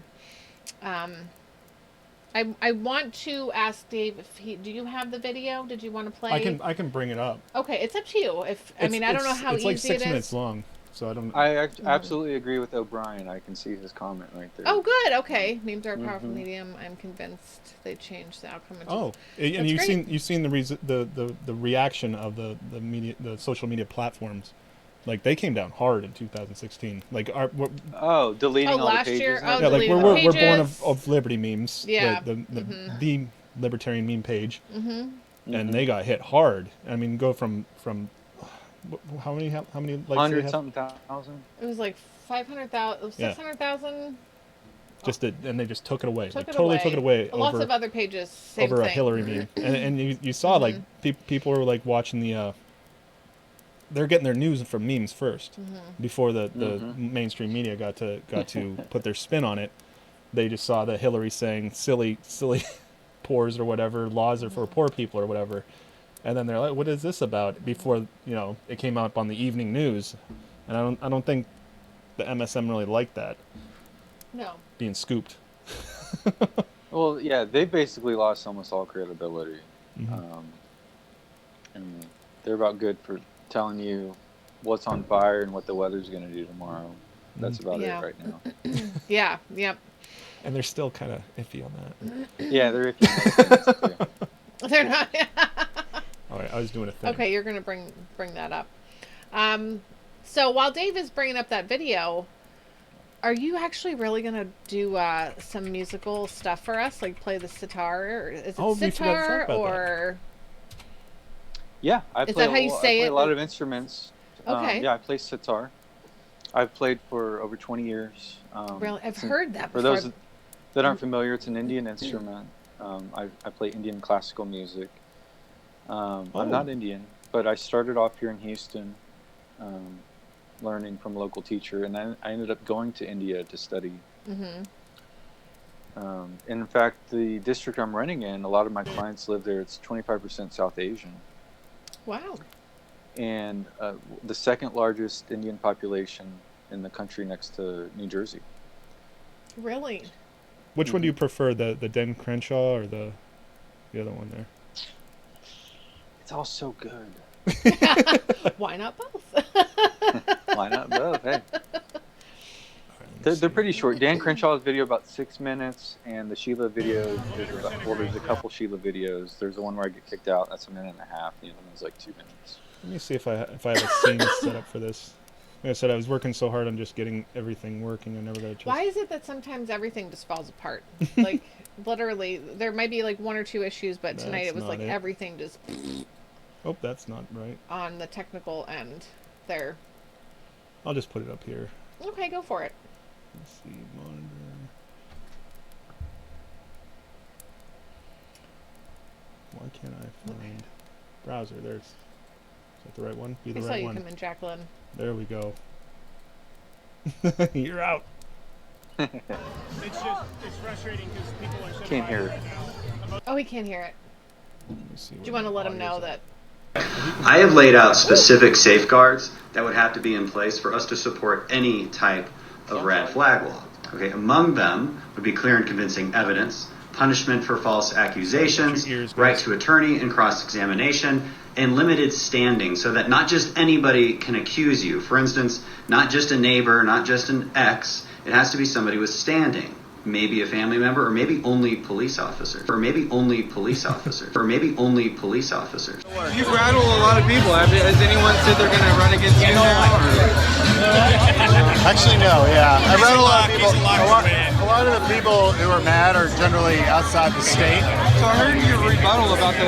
I want to ask Dave do you have the video? Did you want to play? I can bring it up. Okay, it's up to you. I don't know how it's easy like 6 it minutes is. long, so I don't. I absolutely agree with O'Brien. I can see his comment right there. Oh, good. Okay, memes are a powerful medium. I'm convinced they changed the outcome. Oh, and That's great. you've seen the reaction of the media, the social media platforms. Like they came down hard in 2016. Like deleting all the last pages. year? and Oh, yeah, like everything? we're deleting born pages. of liberty memes. Yeah. The libertarian meme page, Mm-hmm. and they got hit hard. I mean, go from how many likes do they 100 have? something thousand. It was like 500,000, Yeah. 600,000. And they just took it away. Took Took it away Lots over of other pages. Same over a thing. Hillary meme. And you saw like people were like watching the. They're getting their news from memes first, before the mainstream media got to put their spin on it. They just saw that Hillary saying silly poors or whatever, laws are for poor people or whatever, and then they're like, "What is this about?" Before it came up on the evening news, and I don't think the MSM really liked that No. being scooped. Well, yeah, they basically lost almost all credibility. Mhm. And they're about good for telling you what's on fire and what the weather's going to do tomorrow. That's about Yeah. it right now. Yeah. Yep. And they're still kind of iffy on that. Yeah, they're iffy on those things, too. They're not. All right, I was doing a thing. Okay, you're gonna bring that up. So while Dave is bringing up that video, are you actually really gonna do some musical stuff for us, like play the sitar? Or is it Oh, we forgot to sitar talk about that. or? Yeah, I Is play, that how you I say play it? a lot of instruments. Okay. Yeah, I play sitar. I've played for over 20 years. Really, I've it's an- heard that For before. those that aren't familiar, it's an Indian instrument. I play Indian classical music. I'm not Indian, but I started off here in Houston, learning from a local teacher, and then I ended up going to India to study. Mm-hmm. In fact, the district I'm running in, a lot of my clients live there. It's 25% South Asian. Wow. And the second largest Indian population in the country, next to New Jersey. Really? Which one do you prefer, the Den Crenshaw or the other one there? It's all so good. Why not both? Why not both? Hey. They're pretty short. Dan Crenshaw's video about 6 minutes, and the Sheila video is about, well, there's a couple Sheila videos. There's the one where I get kicked out. That's a minute and a half. The other one's like 2 minutes. Let me see if I have a scene set up for this. Like I said, I was working so hard on just getting everything working. I never got a chance. Why is it that sometimes everything just falls apart? Like, literally, there might be like 1 or 2 issues, but tonight it was like everything just... Oh, that's not right. On the technical end there. I'll just put it up here. Okay, go for it. Let's see, monitor. Why can't I find browser? There's... Is that the right one? Be the I saw right you one. come in, Jacqueline. There we go. You're out. It's frustrating because people are Can't hear it. Oh, he can't hear it. Let me see. Do you want to let him know that? I have laid out specific safeguards that would have to be in place for us to support any type of red flag law. Okay, among them would be clear and convincing evidence, punishment for false accusations, right to attorney and cross-examination, and limited standing so that not just anybody can accuse you. For instance, not just a neighbor, not just an ex. It has to be somebody with standing. Maybe a family member, or maybe only police officers, or maybe only police officers, or maybe only police officers. You rattle a lot of people. Has anyone said they're going to run against you now? Actually, no. Yeah, I rattle a lot of people. A lot of the people who are mad are generally outside the state. So I heard your rebuttal about the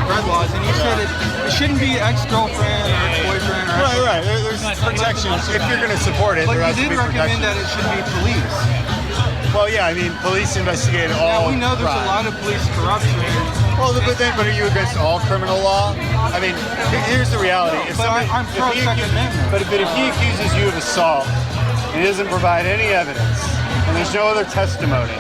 red laws, and you said it shouldn't be ex-girlfriend or ex-boyfriend. Or Right. There's protections if you're going to support it. But there has you to did be recommend protections. that it should be police. Well, yeah. I mean, police investigate all. Now we know there's crime. a lot of police corruption. Well, but are you against all criminal law? I mean, here's the reality. No, but I'm pro Second Amendment. But if he accuses you of assault and he doesn't provide any evidence and there's no other testimony,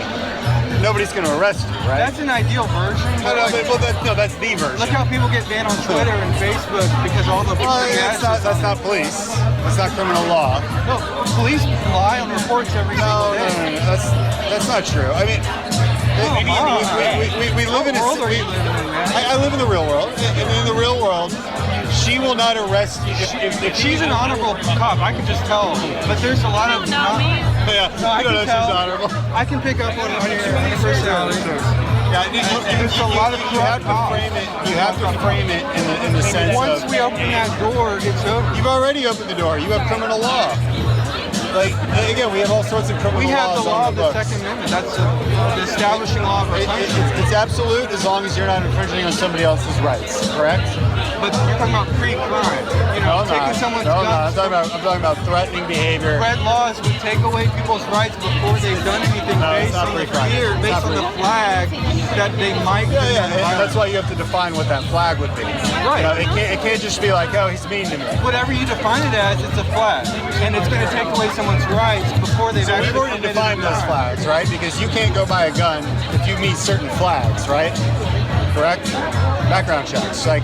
nobody's going to arrest you, right? That's an ideal version. That's the version. Look how people get banned on Twitter and Facebook because all the that's not police. That's not criminal law. No, police lie on reports every single day. No, that's not true. I mean, we live in a... What world are you living in, man? I live in the real world. And in the real world, she will not arrest you. If she's an honorable cop, I can just tell. But there's a lot of... Yeah, No, I you don't know can tell. she's honorable. I can pick up on your personality. Yeah, There's a lot of you have to cops. frame it. You have to frame it in the sense Once of... we open that door, it's over. You've already opened the door. You have criminal law. Like, again, we have all sorts of criminal We have laws the law on of the the books. Second Amendment. That's the establishing law of our country. It's absolute as long as you're not infringing on somebody else's rights, correct? But you're talking about pre-crime. You know, taking someone's guns. I'm talking about threatening behavior. Red laws would take away people's rights before they've done anything based not on the pre-crime. fear, It's based not on the flag that they might Yeah, commit and that's violence. why you have to define what that flag would be. Right. You know, it can't just be like, oh, he's mean to me. Whatever you define it as, it's a flag. And it's going to take away someone's rights before they've So actually we've already committed defined the those crime. flags, right? Because you can't go buy a gun if you meet certain flags, right? Correct? Background checks. Like,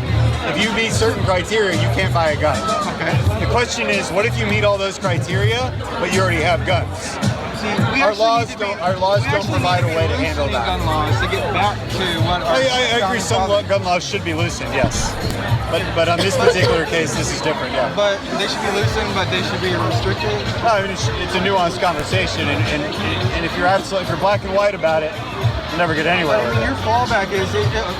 if you meet certain criteria, you can't buy a gun. Okay. The question is, what if you meet all those criteria, but you already have guns? See, we Our actually laws need to be- don't- our laws we don't actually provide need a way to be handle loosening that. gun laws to get back to what our I agree. founding Some fathers- gun laws should be loosened, yes. But on this particular case, this is different, yeah. But they should be loosened, but they should be restricted. No, I mean, it's a nuanced conversation, and if you're black and white about it, you'll never get anywhere I with mean, it. your fallback is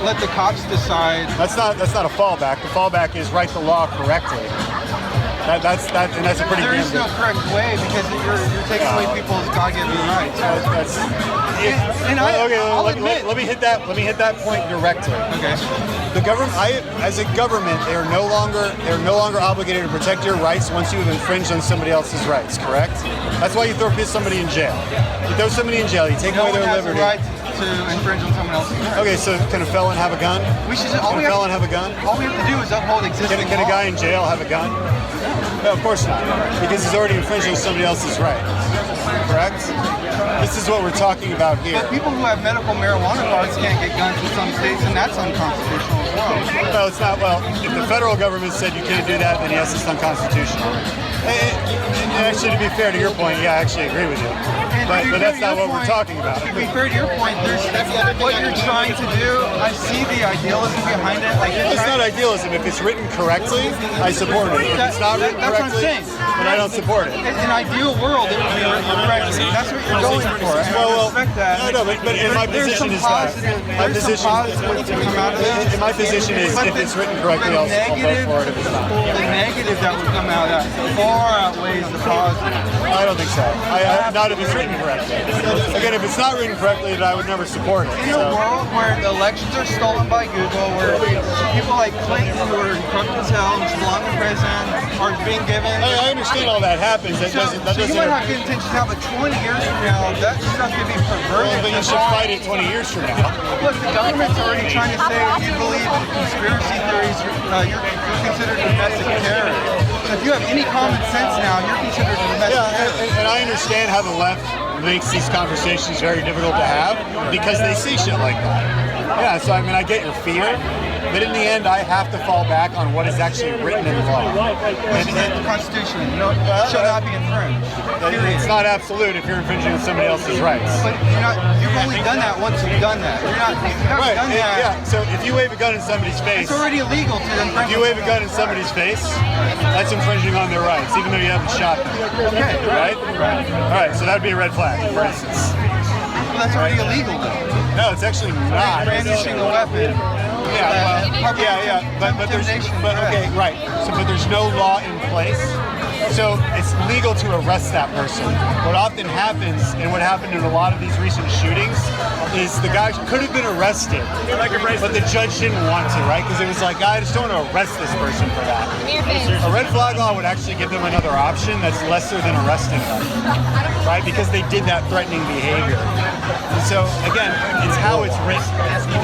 let the cops decide. That's not a fallback. The fallback is write the law correctly. That's a pretty There damn is no good. correct way because you're taking away people's God-given rights. I'll admit. Let me hit that point directly. Okay. The government, as a government, they're no longer obligated to protect your rights once you have infringed on somebody else's rights. Correct? That's why you throw somebody in jail. You throw somebody in jail. You take No away one their has the liberty. right to to infringe on someone else's rights. Okay, so can a felon have a gun? We should. Can a felon have a gun? All we have to do is uphold existing Can a law. guy in jail have a gun? No, of course not, because he's already infringing somebody else's rights. Correct? This is what we're talking about here. But people who have medical marijuana cards can't get guns in some states, and that's unconstitutional as well. No, it's not. Well, if the federal government said you can't do that, then yes, it's unconstitutional. And actually, to be fair to your point, yeah, I actually agree with you. But that's not what we're talking about. To be fair to your point, what you're trying to do, I see the idealism behind it. Like It's not idealism. If it's written correctly, I support it. If it's not written That's what I'm correctly, saying. then I don't support it. In an ideal world, it would be written correctly. That's what you're going for. And I respect that. No, but in my There's position some is that. My There's some position, positives that come out of this. my position is if it's written correctly, I'll vote for it. If it's not, The negative that would come out of that far outweighs the positive. I don't think so. Not if it's written correctly. Again, if it's not written correctly, then I would never support it. In a world where the elections are stolen by Google, where people like Clinton, who are corrupt as hell and should belong in prison, are being given. I understand all that happens. That doesn't. You might have good intentions now, but 20 years from now, that stuff could be perverted. But you should fight it 20 years from now. Look, the government's already trying to say if you believe in conspiracy theories, you're considered a domestic terrorist. So if you have any common sense now, you're considered a domestic terrorist. And I understand how the left makes these conversations very difficult to have because they see shit like that. Yeah, so I mean, I get your fear, but in the end, I have to fall back on what is actually written in the law. Which is the Constitution. Shall not be infringed. It's not absolute if you're infringing on somebody else's rights. But you've only done that once you've done that. You haven't done that. Yeah, so if you wave a gun in somebody's face, It's already illegal to infringe. if you wave a gun in somebody's face, that's infringing on their rights, even though you haven't shot them. Okay, Right? All right, so that would be a red flag, for instance. Well, that's already illegal, though. No, it's actually not. Brandishing a weapon. But there's okay, right. So but there's no law in place. So it's legal to arrest that person. What often happens, and what happened in a lot of these recent shootings, is the guy could have been arrested, but the judge didn't want to, right? Because it was like, I just don't want to arrest this person for that. A red flag law would actually give them another option that's lesser than arresting them, right? Because they did that threatening behavior. And so again, it's how it's written.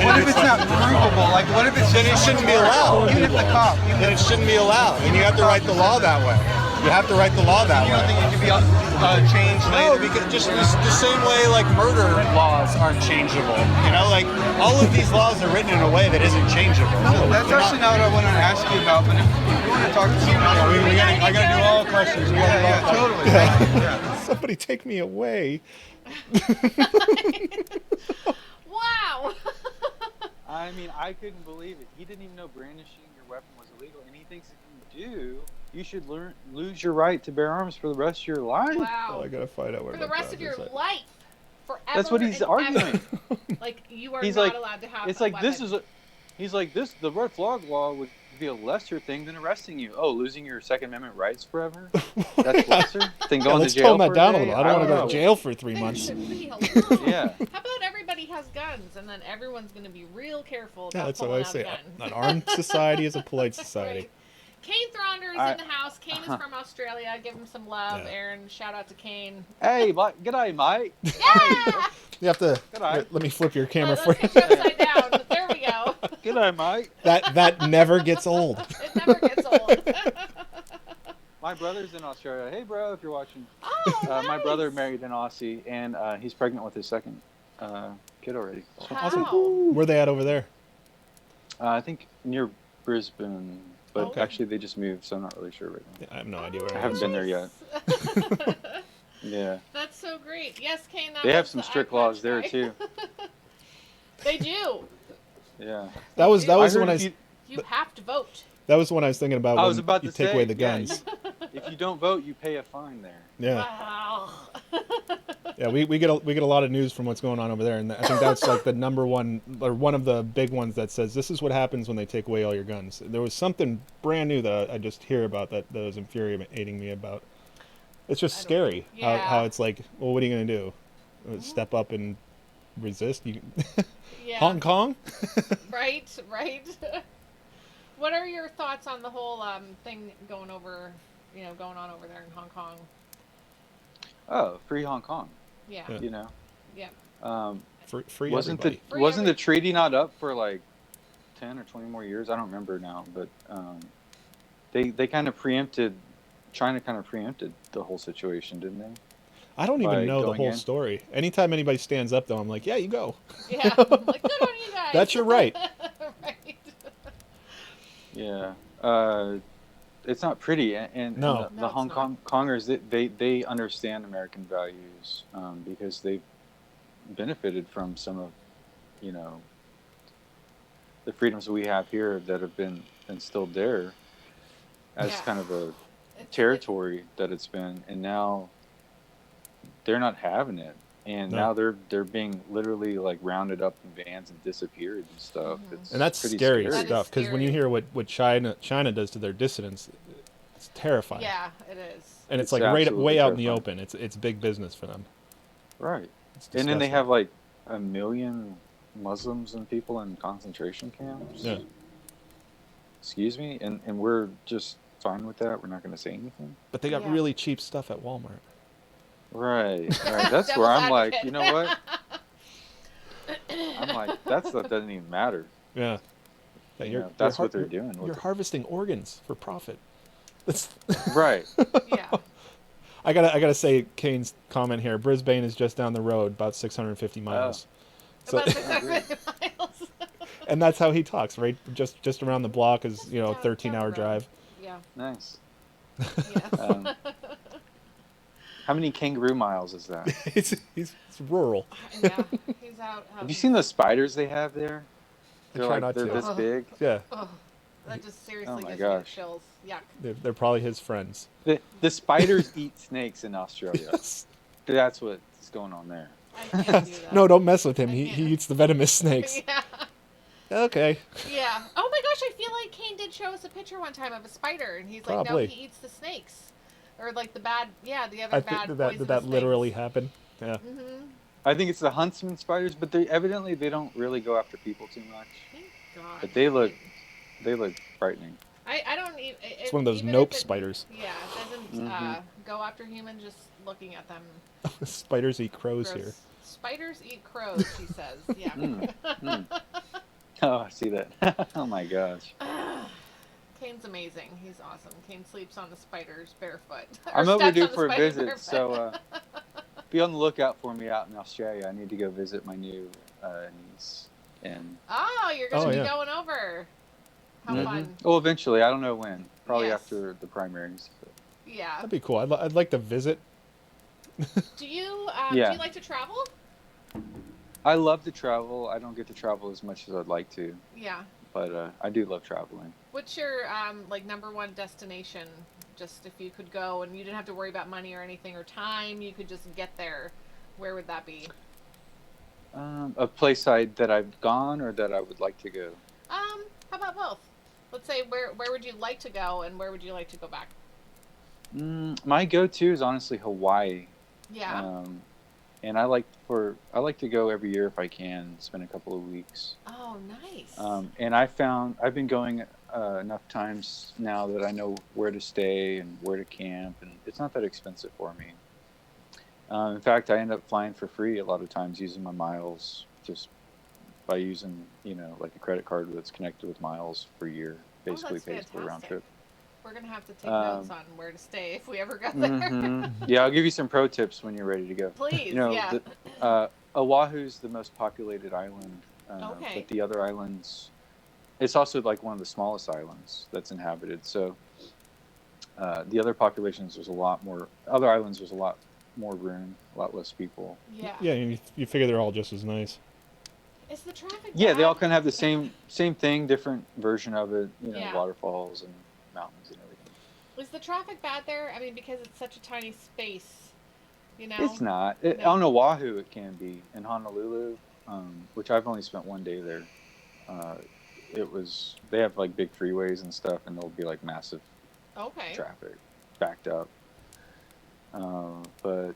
What if it's not provable? Like, what if it's Then it shouldn't be allowed. Even if the cop, Then it shouldn't be allowed. And you have to write the law that way. You have to write the law that you don't way. think it could be changed No, later? because just the same way like murder laws aren't changeable. You know, like all of these laws are written in a way that isn't changeable. That's actually not what I wanted to ask you about, but if you want to talk to somebody, I gotta do all questions. yeah, totally. Thank you. Yeah. Somebody take me away. Wow. I mean, I couldn't believe it. He didn't even know brandishing your weapon was illegal, and he thinks if you do, you should lose your right to bear arms for the rest of your life. Oh, Wow. I gotta find out where For the my rest of your browser's at. life. Forever. That's what he's and arguing. ever. Like, you are He's not like, allowed to have it's a like weapon. this is a, he's like this. The red flag law would be a lesser thing than arresting you. Oh, losing your Second Amendment rights forever? That's lesser than Yeah, going let's to jail tone that for a down a day? little. I don't want to go know. to jail for 3 months. Yeah. How about everybody has guns, and then everyone's going to be real careful about Yeah, that's what pulling I out say. guns. An armed society is a polite society. Right. Kane Thronder is in the house. Kane is from Australia. Give him some love, Yeah. Aaron. Shout out to Kane. Hey, g'day, mate. Yeah! You have to G'day. let me flip your camera Let's for get you upside down. There we go. G'day, mate. that never gets old. It never gets old. My brother's in Australia. Hey, bro, if you're watching. Oh, My nice. brother married an Aussie, and he's pregnant with his second kid already. Wow. Where they at over there? I think near Brisbane, but Okay. actually they just moved, so I'm not really sure right now. I have no idea where I it haven't is. been there yet. Yeah. That's so great. Yes, Kane. That They have was some the strict eye laws patch there guy. too. They do. Yeah. That was I heard when I if you, You have to vote. that was when I was thinking about I when was about you to take say, away the yeah, guns. if you don't vote, you pay a fine there. Yeah. Wow. Yeah, we get a lot of news from what's going on over there, and I think that's like the number one or one of the big ones that says this is what happens when they take away all your guns. There was something brand new that I just hear about that was infuriating me about. It's just scary Yeah. how it's like, well, what are you gonna do? Step up and resist? You Yeah. Hong Kong? Right. What are your thoughts on the whole thing going on over there in Hong Kong? Oh, free Hong Kong. Yeah. Yeah. You know. Yeah. Free wasn't everybody. wasn't the treaty not up for like 10 or 20 more years? I don't remember now, but they kind of preempted. China kind of preempted the whole situation, didn't they? I don't even By know the going whole in? story. Anytime anybody stands up, though, I'm like, yeah, you go. Yeah, like good on you guys. That's your right. Right. Yeah. It's not pretty, and No. No, the it's Hong not. Kong Kongers, they understand American values because they've benefited from some of, you know, the freedoms we have here that have been instilled there as Yeah. kind of a It's- territory that it's been, and now they're not having it, and No. now they're being literally like rounded up in vans and disappeared and stuff. It's And that's pretty scary That is stuff, because when you scary. hear what China does to their dissidents, it's terrifying. Yeah, it is. And it's It's like way absolutely out in the terrifying. open. It's big business for them. Right. It's And then they disgusting. have like 1 million Muslims and people in concentration camps. Yeah. Excuse me, and we're just fine with that. We're not going to say anything. But they got Yeah. really cheap stuff at Walmart. Right. Right. That's where Devil's I'm like, advocate. you know what? I'm like, that stuff doesn't even matter. Yeah. Yeah, You know, that's what they're you're- doing with You're it. harvesting organs for profit. That's Right. Yeah. I gotta say, Kane's comment here. Brisbane is just down the road, about 650 miles. So, About 650 miles. and that's how he talks, right? Just around the block is, you know, Down- 13-hour down the road. drive. Yeah. Nice. Yeah. How many kangaroo miles is that? He's rural. Yeah. He's out. Have you seen the spiders they have there? They're try like not they're to. this big. Yeah, Oh, that just seriously Oh my gives gosh. me chills. Yuck. they're probably his friends. The spiders eat snakes in Australia. Yes. That's what's going on there. I can't do that. No, don't mess with him. I He can't. eats the venomous snakes. Yeah. Okay. Yeah. Oh my gosh, I feel like Kane did show us a picture one time of a spider, and he's like, Probably. no, he eats the snakes, or like the bad, the other I bad think poisonous that literally things. happen. Yeah. Mm-hmm. I think it's the huntsman spiders, but they evidently they don't really go after people too much. Thank God. But they look frightening. I don't even. It's one of those nope spiders. Yeah, it doesn't go after humans. Just looking at them. Spiders eat crows Gross. here. Spiders eat crows, she says. Yeah. Oh, I see that. Oh my gosh. Kane's amazing. He's awesome. Kane sleeps on the spiders barefoot. Or I'm steps overdue on the for a spiders visit, barefoot. so be on the lookout for me out in Australia. I need to go visit my new niece. And Oh, you're going to Oh, be yeah. going over. How Mhm. fun. Well, eventually, I don't know when. Probably Yes. after the primaries. But Yeah. That'd be cool. I'd like to visit. Do you Yeah. do you like to travel? I love to travel. I don't get to travel as much as I'd like to, Yeah. but I do love traveling. What's your like number one destination? Just if you could go and you didn't have to worry about money or anything or time, you could just get there. Where would that be? A place that I've gone or that I would like to go. How about both? Let's say where would you like to go and where would you like to go back? My go-to is honestly Hawaii. Yeah. And I like to go every year if I can, spend a couple of weeks. Oh, nice. And I've been going enough times now that I know where to stay and where to camp, and it's not that expensive for me. In fact, I end up flying for free a lot of times using my miles, just by using, like a credit card that's connected with miles per year. Basically that's pays for the round fantastic. trip. We're gonna have to take notes on where to stay if we ever go there. Yeah, I'll give you some pro tips when you're ready to go. Please, yeah. Oahu's the most populated island, Okay. but the other islands, it's also like one of the smallest islands that's inhabited. So the other populations, there's a lot more. Other islands, there's a lot more room, a lot less people. Yeah. Yeah, you figure they're all just as nice. Is the traffic Yeah, they all bad? kind of have the same thing, different version of it. Yeah. Waterfalls and mountains and everything. Is the traffic bad there? I mean, because it's such a tiny space, It's not. No. On Oahu, it can be. In Honolulu, which I've only spent one day there, they have like big freeways and stuff, and there'll be like massive Okay. traffic backed up. But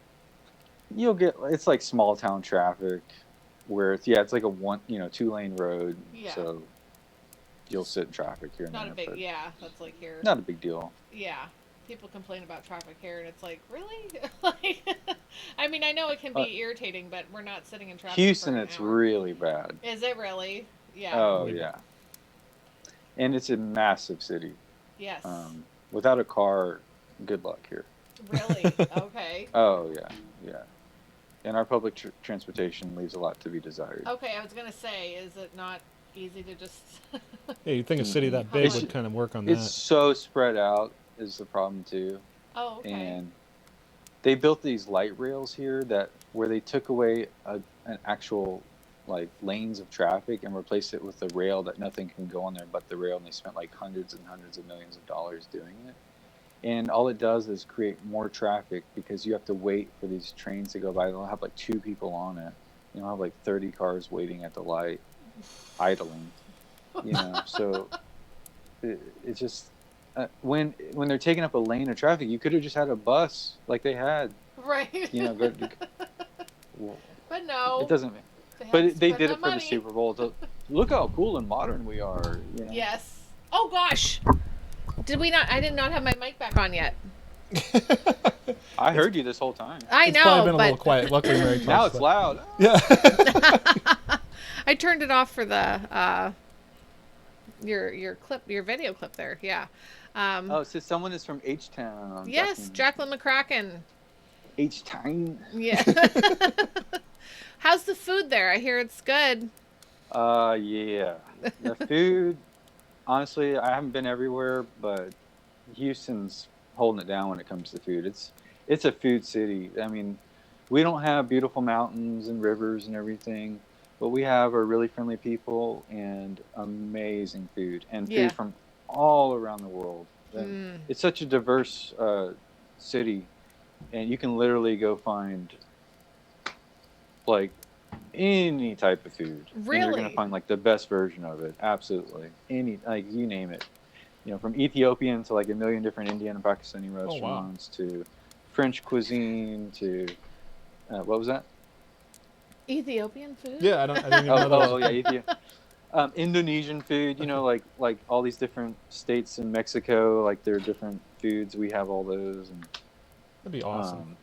it's like small town traffic where it's like a 2-lane road. Yeah. So you'll sit in traffic here and Not a there. big, but yeah, that's like here. Not a big deal. Yeah. people complain about traffic here, and it's like, really? Like, I mean, I know it can be irritating, but we're not sitting in traffic. Houston, for an it's hour. really bad. Is it really? Yeah. Oh yeah, and it's a massive city. Yes. Without a car, good luck here. Really? Okay. Oh yeah. And our public transportation leaves a lot to be desired. Okay, I was gonna say, is it not easy to just? Yeah, you'd think a city that big would kind of work on that. It's so spread out is the problem too. Oh, okay. And they built these light rails here where they took away an actual like lanes of traffic and replaced it with a rail that nothing can go on there but the rail, and they spent like hundreds and hundreds of millions of dollars doing it. And all it does is create more traffic because you have to wait for these trains to go by. They'll have like 2 people on it. You'll have like 30 cars waiting at the light, idling. So it's just when they're taking up a lane of traffic, you could have just had a bus like they had. Right. But no. It doesn't. But they did it for the Super Bowl. Look how cool and modern we are. Yes. Oh gosh. I did not have my mic back on yet. I heard you this whole time. I It's know, probably been a but little quiet. Luckily, Mary talks. Now it's loud. Yeah. I turned it off for the your video clip there. Yeah. So someone is from H-Town. Yes, Jacqueline McCracken. H-Town. Yeah. How's the food there? I hear it's good. Yeah. The food, honestly, I haven't been everywhere, but Houston's holding it down when it comes to food. It's a food city. I mean, we don't have beautiful mountains and rivers and everything. What we have are really friendly people and amazing food, and food from all around the world. It's such a diverse city, and you can literally go find like any type of food. Really? And you're going to find like the best version of it. Absolutely. Like you name it. From Ethiopian to like a million different Indian and Pakistani restaurants to French cuisine to what was that? Ethiopian food? Yeah, I didn't even know that. Oh yeah, Ethiopia. Indonesian food, like all these different states in Mexico, like their different foods. We have all those. And That'd be awesome.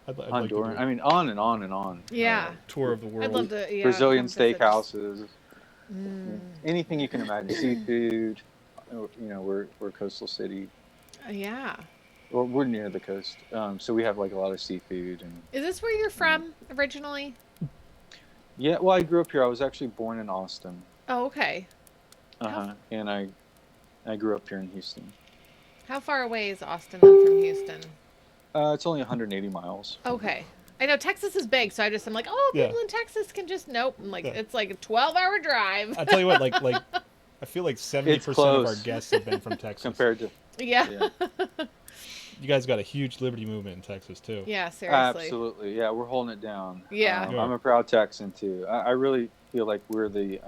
I'd like to Honduran. do I mean, on and on and on. Yeah. tour of the world. I'd love to. Yeah, Brazilian come visit. steakhouses. Anything you can imagine. Seafood. We're a coastal city. Yeah. We're near the coast, so we have like a lot of seafood. And Is this where you're from originally? yeah, well, I grew up here. I was actually born in Austin. Oh, okay. And I grew up here in Houston. How far away is Austin from Houston? It's only 180 miles. Okay. I know Texas is big, so I'm like, people in Texas can just nope. I'm like, it's like a 12-hour drive. I tell you what, like I feel like 70% of our guests have been from Texas. Compared to Yeah. You guys got a huge liberty movement in Texas too. Yeah, seriously. Absolutely, yeah, we're holding it down. Yeah. I'm a proud Texan too. I really feel like we're the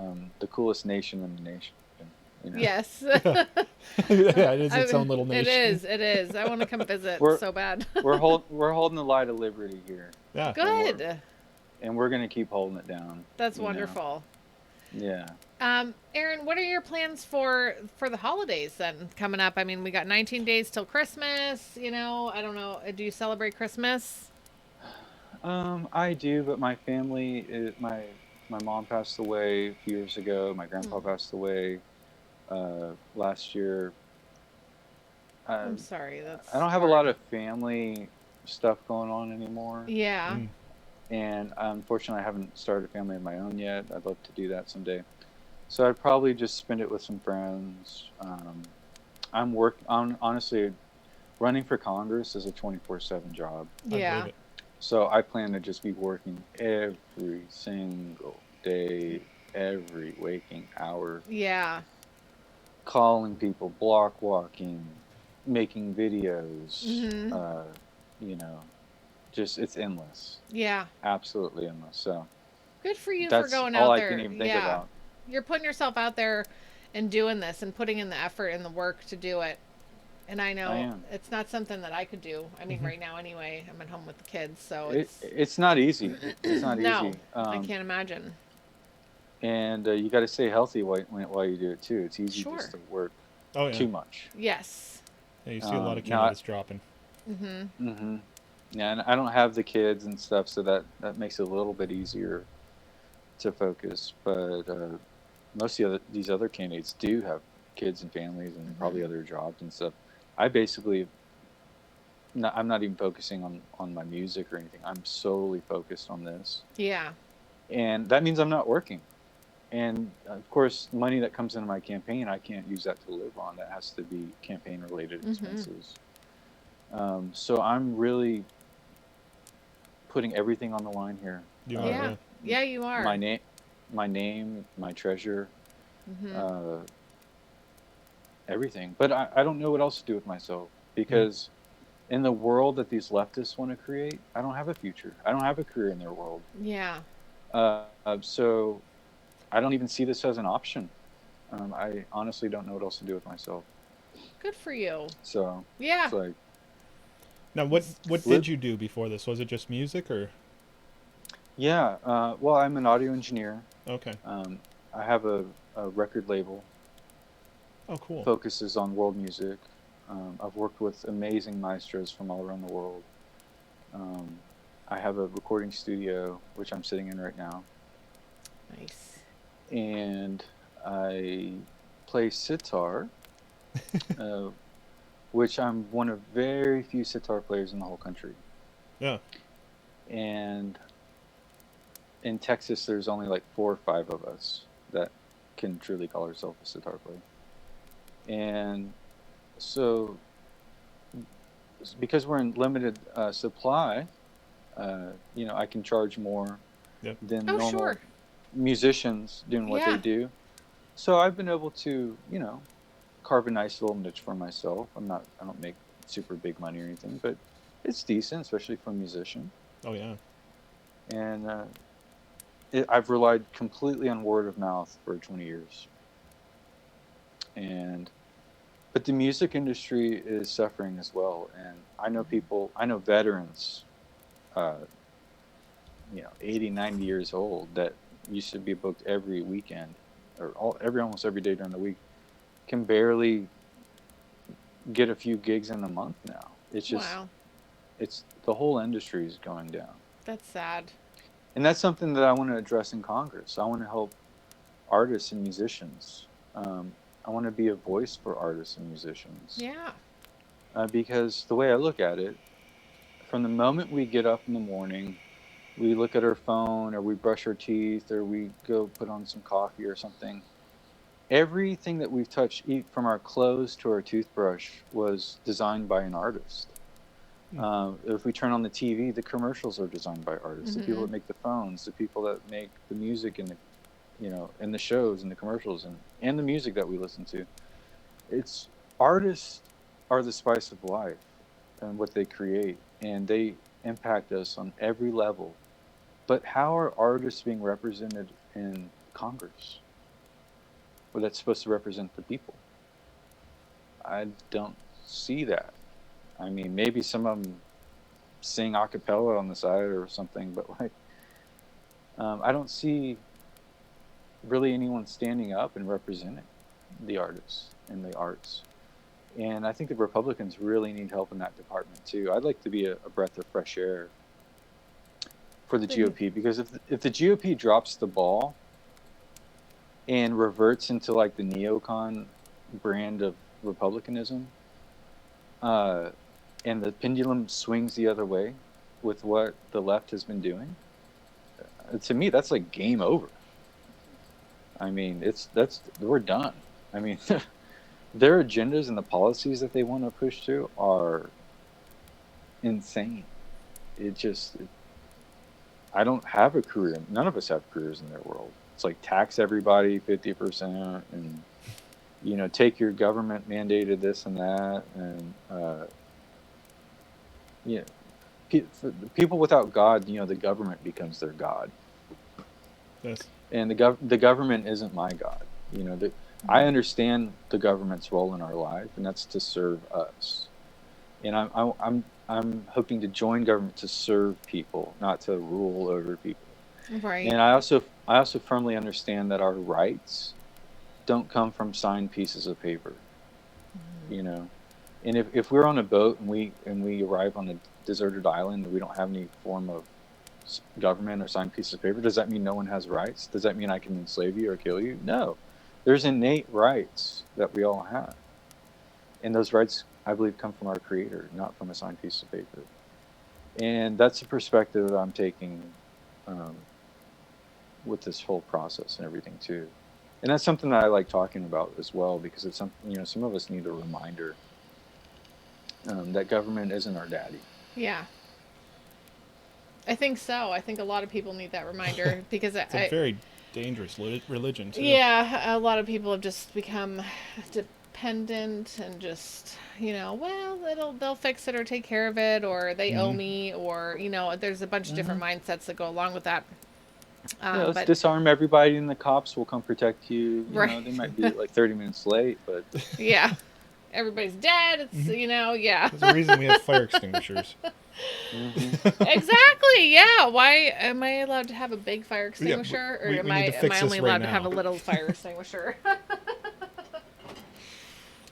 coolest nation in the nation. Yes. Yeah, it is its own little nation. It is. I want to come visit so bad. we're holding the light of liberty here. Yeah. Good. And we're gonna keep holding it down. That's wonderful. Yeah. Aaron, what are your plans for the holidays then coming up? I mean, we got 19 days till Christmas. I don't know. Do you celebrate Christmas? I do, but my family, my mom passed away a few years ago. My grandpa passed away last year. I'm sorry. I don't have a lot of family stuff going on anymore. Yeah. And unfortunately, I haven't started a family of my own yet. I'd love to do that someday. So I'd probably just spend it with some friends. Honestly, running for Congress is a 24/7 job. Yeah. So I plan to just be working every single day, every waking hour. Yeah. Calling people, block walking, making videos, just it's endless. Yeah. Absolutely endless. So good for you that's for going all out I there. can even think about. You're putting yourself out there and doing this and putting in the effort and the work to do it. And I know it's not something that I could do. I mean, right now anyway, I'm at home with the kids, so it's not easy. It's not no, easy. I can't imagine. And you got to stay healthy while you do it too. It's easy just to work too much. Yes. Yeah, you see a lot of Now, candidates dropping. yeah, and I don't have the kids and stuff, so that makes it a little bit easier to focus. But most of these other candidates do have kids and families and probably other jobs and stuff. I basically, I'm not even focusing on my music or anything. I'm solely focused on this, Yeah. and that means I'm not working. And of course, money that comes into my campaign, I can't use that to live on. That has to be campaign related expenses. So I'm really putting everything on the line here. You are, Yeah. Yeah, you are. My name, my treasure, everything. But I don't know what else to do with myself, because in the world that these leftists want to create, I don't have a future. I don't have a career in their world. Yeah. So I don't even see this as an option. I honestly don't know what else to do with myself. Good for you. So Yeah. it's like, Now, what did you do before this? Was it just music, or? yeah. Well, I'm an audio engineer. Okay. I have a record label. Oh, cool. Focuses on world music. I've worked with amazing maestros from all around the world. I have a recording studio, which I'm sitting in right now. Nice. And I play sitar, which I'm one of very few sitar players in the whole country. Yeah. And in Texas, there's only like 4 or 5 of us that can truly call ourselves a sitar player. And so, because we're in limited supply, I can charge more than normal musicians doing what they do. So I've been able to, carve a nice little niche for myself. I don't make super big money or anything, but it's decent, especially for a musician. Oh yeah. And I've relied completely on word of mouth for 20 years. But the music industry is suffering as well. And I know veterans, 80, 90 years old, that used to be booked every weekend or almost every day during the week, can barely get a few gigs in a month now. It's just, it's the whole industry is going down. That's sad. And that's something that I want to address in Congress. I want to help artists and musicians. I want to be a voice for artists and musicians. Yeah. Because the way I look at it, from the moment we get up in the morning, we look at our phone, or we brush our teeth, or we go put on some coffee or something, everything that we've touched, from our clothes to our toothbrush, was designed by an artist. If we turn on the TV, the commercials are designed by artists. The people that make the phones, the people that make the music and and the shows and the commercials and the music that we listen to. It's artists are the spice of life and what they create, and they impact us on every level. But how are artists being represented in Congress? Well, that's supposed to represent the people. I don't see that. I mean, maybe some of them sing a cappella on the side or something, but I don't see really anyone standing up and representing the artists and the arts. And I think the Republicans really need help in that department too. I'd like to be a breath of fresh air for the GOP, because if the GOP drops the ball and reverts into like the neocon brand of Republicanism, and the pendulum swings the other way with what the left has been doing, to me, that's like game over. I mean, we're done. I mean, their agendas and the policies that they want to push through are insane. I don't have a career. None of us have careers in their world. It's like tax everybody 50% and, take your government mandated this and that. And, for the people without God, the government becomes their God. Yes. And the government isn't my God. I understand the government's role in our life, and that's to serve us. And I'm hoping to join government to serve people, not to rule over people. Right. And I also firmly understand that our rights don't come from signed pieces of paper. And if we're on a boat and we arrive on a deserted island and we don't have any form of government or signed piece of paper, does that mean no one has rights? Does that mean I can enslave you or kill you? No. There's innate rights that we all have. And those rights, I believe, come from our Creator, not from a signed piece of paper. And that's the perspective that I'm taking with this whole process and everything too. And that's something that I like talking about as well, because it's something, some of us need a reminder that government isn't our daddy. Yeah. I think so. I think a lot of people need that reminder because It's a very dangerous religion too. Yeah, a lot of people have just become dependent and just, well, they'll fix it or take care of it, or they owe me, or there's a bunch of different mindsets that go along with that. Let's disarm everybody and the cops will come protect you. Right. They might be like 30 minutes late, but yeah, everybody's dead. It's yeah. There's a reason we have fire extinguishers. Exactly. Yeah. Why am I allowed to have a big fire extinguisher, or am I only allowed to have a little fire extinguisher?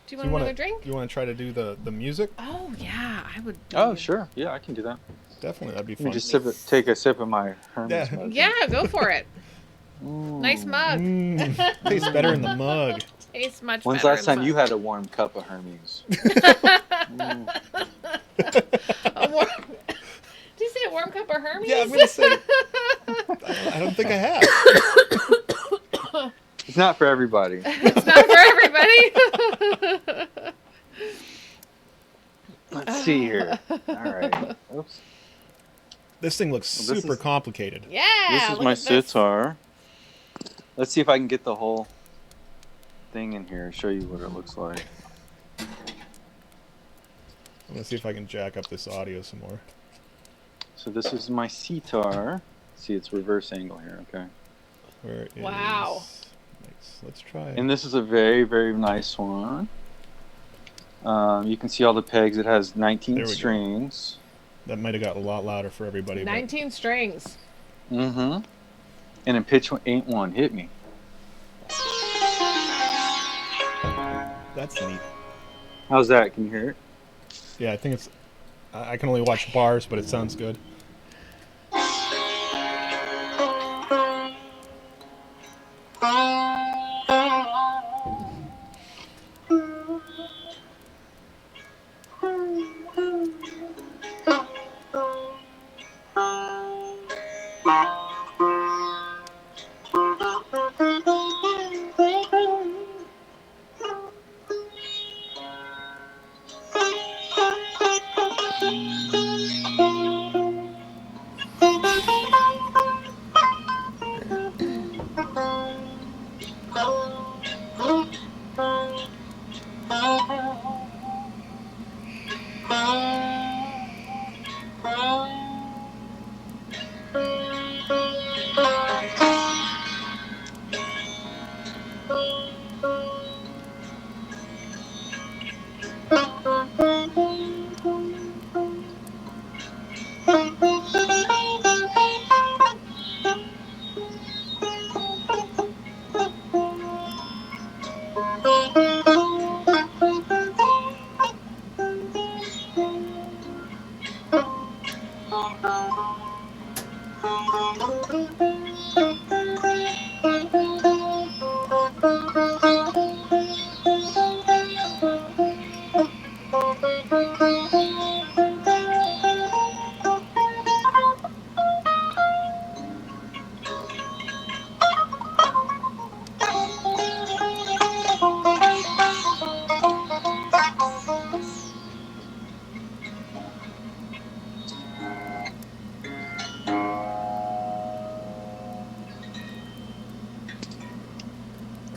Do you want another drink? You want to try to do the music? Oh yeah, I would. Oh sure, yeah, I can do that. Definitely, that'd be fun. Let me just take a sip of my Hermes mug. Yeah, go for it. Nice mug. Tastes better in the mug. Tastes much When's better. last time you had a warm cup of Hermes? Did you say a warm cup of Hermes? Yeah, I'm gonna say. I don't think I have. It's not for everybody. It's not for everybody. Let's see here. All right. Oops. This thing looks super complicated. Yeah. This is my sitar. Let's see if I can get the whole thing in here and show you what it looks like. I'm gonna see if I can jack up this audio some more. So this is my sitar. See, it's reverse angle here. Okay. Where is... Wow. Nice. Let's try it. And this is a very, very nice one. You can see all the pegs. It has 19 strings. That might have got a lot louder for everybody. 19 strings. Mm-hmm. And in pitch ain't one. Hit me. That's neat. How's that? Can you hear it? Yeah, I think it's... I can only watch bars, but it sounds good.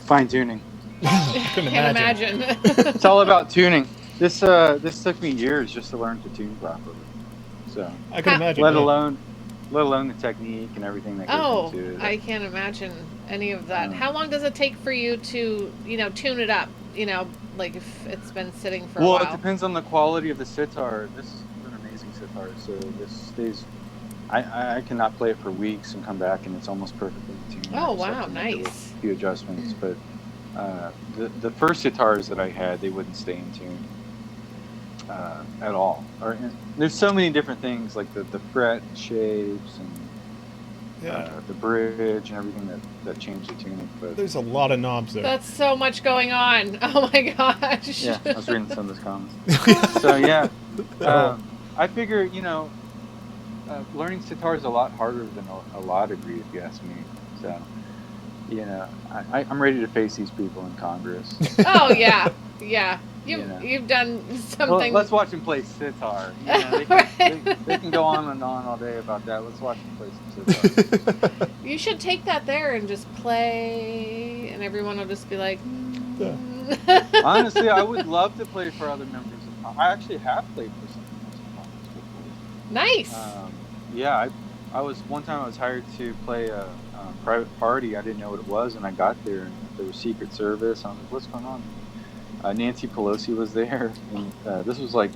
Fine tuning. Can't imagine. It's all about tuning. This took me years just to learn to tune properly. So I can imagine. Let alone the technique and everything that goes into it. I can't imagine any of that. How long does it take for you to, tune it up? Like if it's been sitting for a while. Well, it depends on the quality of the sitar. This is an amazing sitar, so this stays. I cannot play it for weeks and come back and it's almost perfectly tuned. Oh wow, nice. A few adjustments, but the first sitars that I had, they wouldn't stay in tune. at all. There's so many different things, like the fret shapes and the bridge and everything that changed the tunic. But There's a lot of knobs there. That's so much going on. Oh my gosh. yeah, I was reading some of those comments. So yeah, I figure, learning sitar is a lot harder than a law degree, if you ask me. So, I'm ready to face these people in Congress. Oh yeah, yeah. You've done something. Well, let's watch them play sitar. They can go on and on all day about that. Let's watch them play some sitar. You should take that there and just play, and everyone will just be like. Honestly, I would love to play for other members. I actually have played for some members of Congress before. Nice. Yeah, I was one time I was hired to play a private party. I didn't know what it was, and I got there, and there was Secret Service. I was like, "What's going on?" Nancy Pelosi was there, and this was like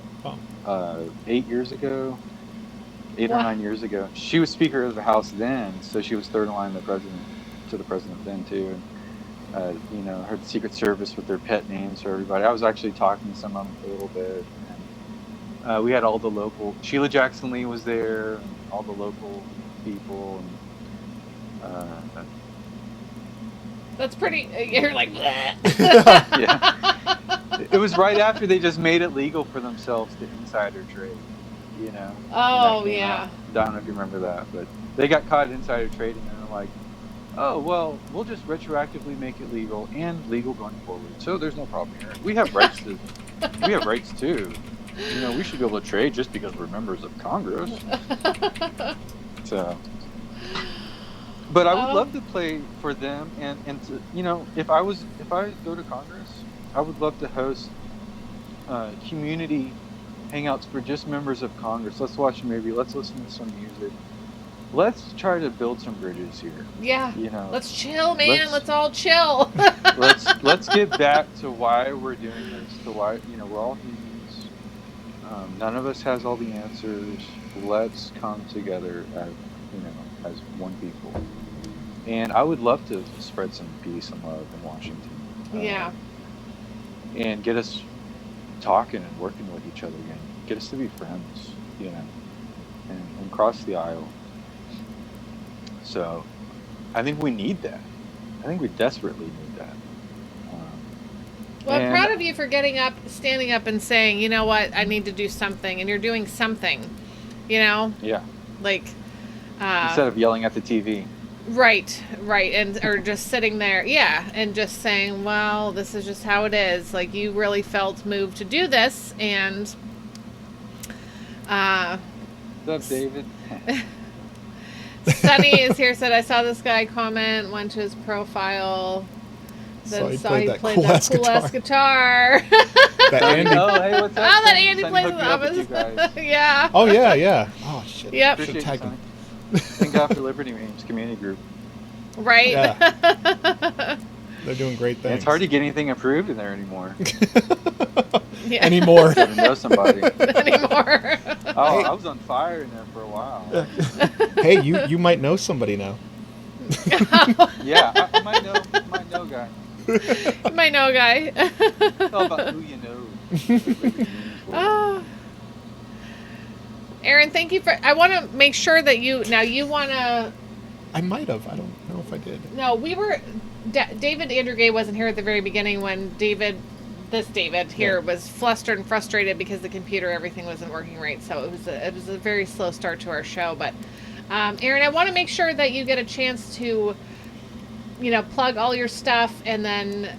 8 years ago, 8 or 9 years ago. She was Speaker of the House then, so she was third in line to the president then too. And her Secret Service with their pet names for everybody. I was actually talking to some of them for a little bit. And, we had all the local. Sheila Jackson Lee was there, and all the local people. And, that's pretty. You're like. yeah. It was right after they just made it legal for themselves to insider trade. Oh yeah. I don't know if you remember that, but they got caught insider trading, and they're like, "Oh well, we'll just retroactively make it legal and legal going forward. So there's no problem here. We have rights to. We have rights too. We should be able to trade just because we're members of Congress." So. But I would love to play for them, and to, if I go to Congress, I would love to host community hangouts for just members of Congress. Let's watch a movie. Let's listen to some music. Let's try to build some bridges here. Yeah. Let's chill, man. Let's all chill. let's get back to why we're doing this. To why we're all humans. None of us has all the answers. Let's come together as one people. And I would love to spread some peace and love in Washington. Yeah. And get us talking and working with each other again. Get us to be friends, and cross the aisle. So, I think we need that. I think we desperately need that. Well, I'm proud of you for standing up and saying, you know what, I need to do something, and you're doing something, Yeah. Like. Instead of yelling at the TV. Right, or just sitting there, and just saying, well, this is just how it is. Like, you really felt moved to do this, and What's up, David? Sunny is here, said, I saw this guy comment, went to his profile, then saw he played that cool ass guitar. That Andy. Oh, hey, what's up? Oh, that Andy Sunny plays in the office. Yeah. Oh, yeah. Oh, shit. Yep. Appreciate you, Sunny. Thank God for Liberty Memes community group. Right. Yeah. They're doing great things. And it's hard to get anything approved in there anymore. Yeah. Anymore. You gotta know somebody. Anymore. Oh, I was on fire in there for a while. Hey, you might know somebody now. Yeah, I might know a guy. You might know a guy. It's all about who you know. Oh. Aaron, thank you for. I want to make sure that you want to. I might have. I don't know if I did. No, we were. David Andrew Gay wasn't here at the very beginning when David here was flustered and frustrated because the computer, everything wasn't working right. So it was a very slow start to our show. But Aaron, I want to make sure that you get a chance to, plug all your stuff, and then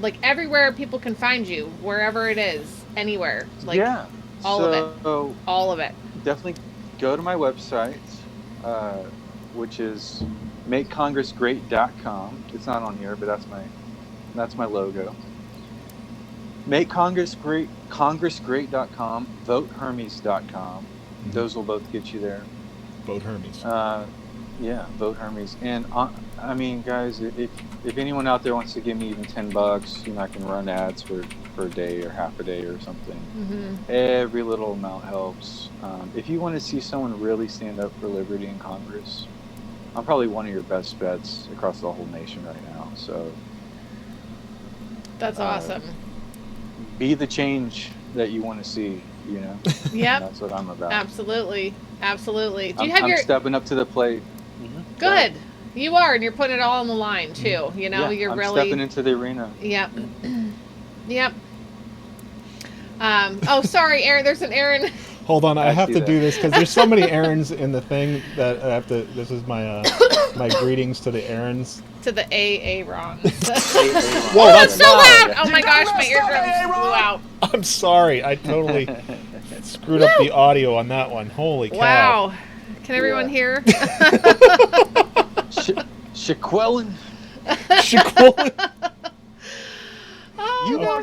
like everywhere people can find you, wherever it is, anywhere, like all of it. Definitely go to my website, which is makecongressgreat.com. It's not on here, but that's my logo. Congressgreat.com, votehermes.com. Those will both get you there. Vote Hermes. Yeah, vote Hermes. And I mean, guys, if anyone out there wants to give me even $10, I can run ads for a day or half a day or something. Mm-hmm. Every little amount helps. If you want to see someone really stand up for liberty in Congress, I'm probably one of your best bets across the whole nation right now. So that's awesome. Be the change that you want to see, you know. Yep. That's what I'm about. Absolutely. Absolutely. Do you I'm, have your... I'm stepping up to the plate. Good. You are, and you're putting it all on the line, too. You know, Yeah, you're I'm really... stepping into the arena. Yep. Yep. Oh, sorry, Aaron. There's an Aaron. Hold on, I have see to that. do this because there's so many errands in the thing that I have to. This is my my greetings to the errands. To the Aaron. Whoa, That's that's so loud! Oh my gosh, my eardrums blew out. I'm sorry, I totally screwed up the audio on that one. Holy cow! Wow. Can everyone hear? Shaquellin. Shaquillin. Oh,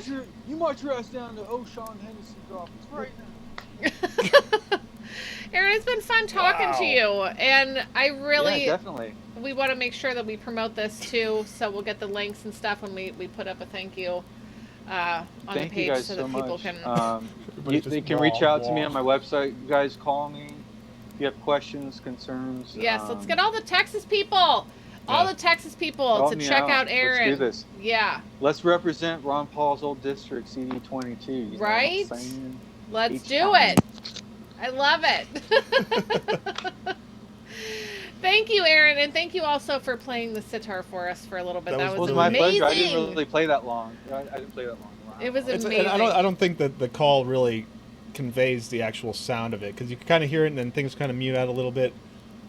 You march your ass down to O'Shawn Hennessy's office right now. Aaron, it's been fun talking to you, and I really, Yeah, definitely. we want to make sure that we promote this too, so we'll get the links and stuff when we put up a thank you on Thank the page you guys so so that people much. can. They can reach out to me on my website. You guys call me if you have questions, concerns. Yes, let's get all the Texas people, all the Texas people Help to me check out out. Aaron. Let's do this. Yeah. Let's represent Ron Paul's old district, CD 22. You know what I'm Right? saying? Let's do H-Town. it. I love it. Thank you, Aaron, and thank you also for playing the sitar for us for a little bit. That It was was my amazing. pleasure. I didn't really play that long. I didn't play that long. Wow. It was It's, amazing. and I don't think that the call really conveys the actual sound of it because you can kind of hear it and then things kind of mute out a little bit.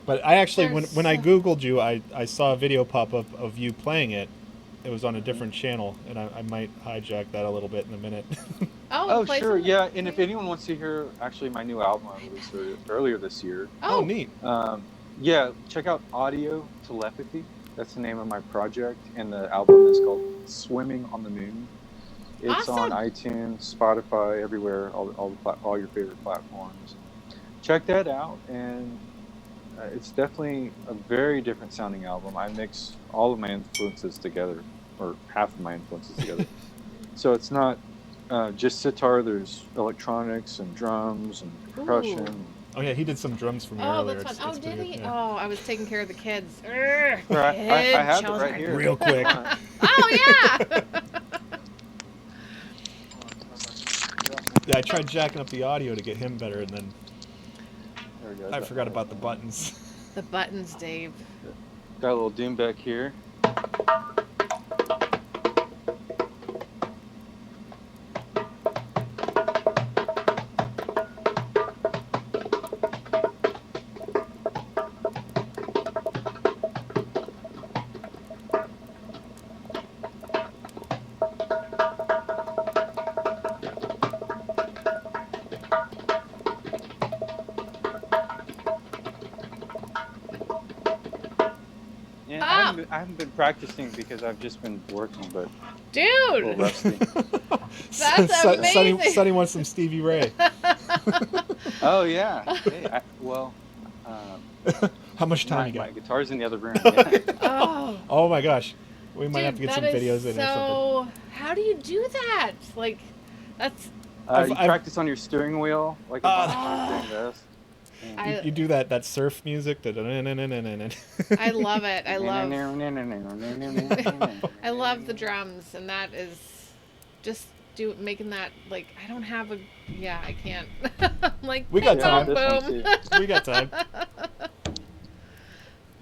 But I actually, when I Googled you, I saw a video pop up of you playing it. It was on a different channel, and I might hijack that a little bit in a minute. Oh, play sure, some- yeah. And if anyone wants to hear actually my new album I released earlier this year, Oh, neat. yeah, check out Audio Telepathy. That's the name of my project, and the album is called Swimming on the Moon. It's on iTunes, Spotify, everywhere, all your favorite platforms. Check that out, and it's definitely a very different sounding album. I mix all of my influences together, or half of my influences together. So it's not just sitar. There's electronics and drums and percussion. Ooh. Oh yeah, he did some drums for me Oh, earlier. that's fun. It's Oh, did pretty he? good, yeah. Oh, I was taking care of the kids. I have it right here. Real quick. Oh, yeah. Yeah, I tried jacking up the audio to get him better, and then There we go. I forgot about the buttons. The buttons, Dave. Got a little doom back here. Yeah, I haven't been practicing because I've just been working, but a little Dude, rusty. that's amazing. Sonny wants some Stevie Ray. Oh yeah. Hey, How much time my, you my got? guitar's in the other room. Yeah. Oh, Oh my gosh, we might have to dude, get some that is videos in or something. so. How do you do that? Like, that's. You practice on your steering wheel, like a boxer doing this. You do that surf music. I love it. I love the drums, and that is just making that like I don't have a I can't like We got boom, time. boom. We got time.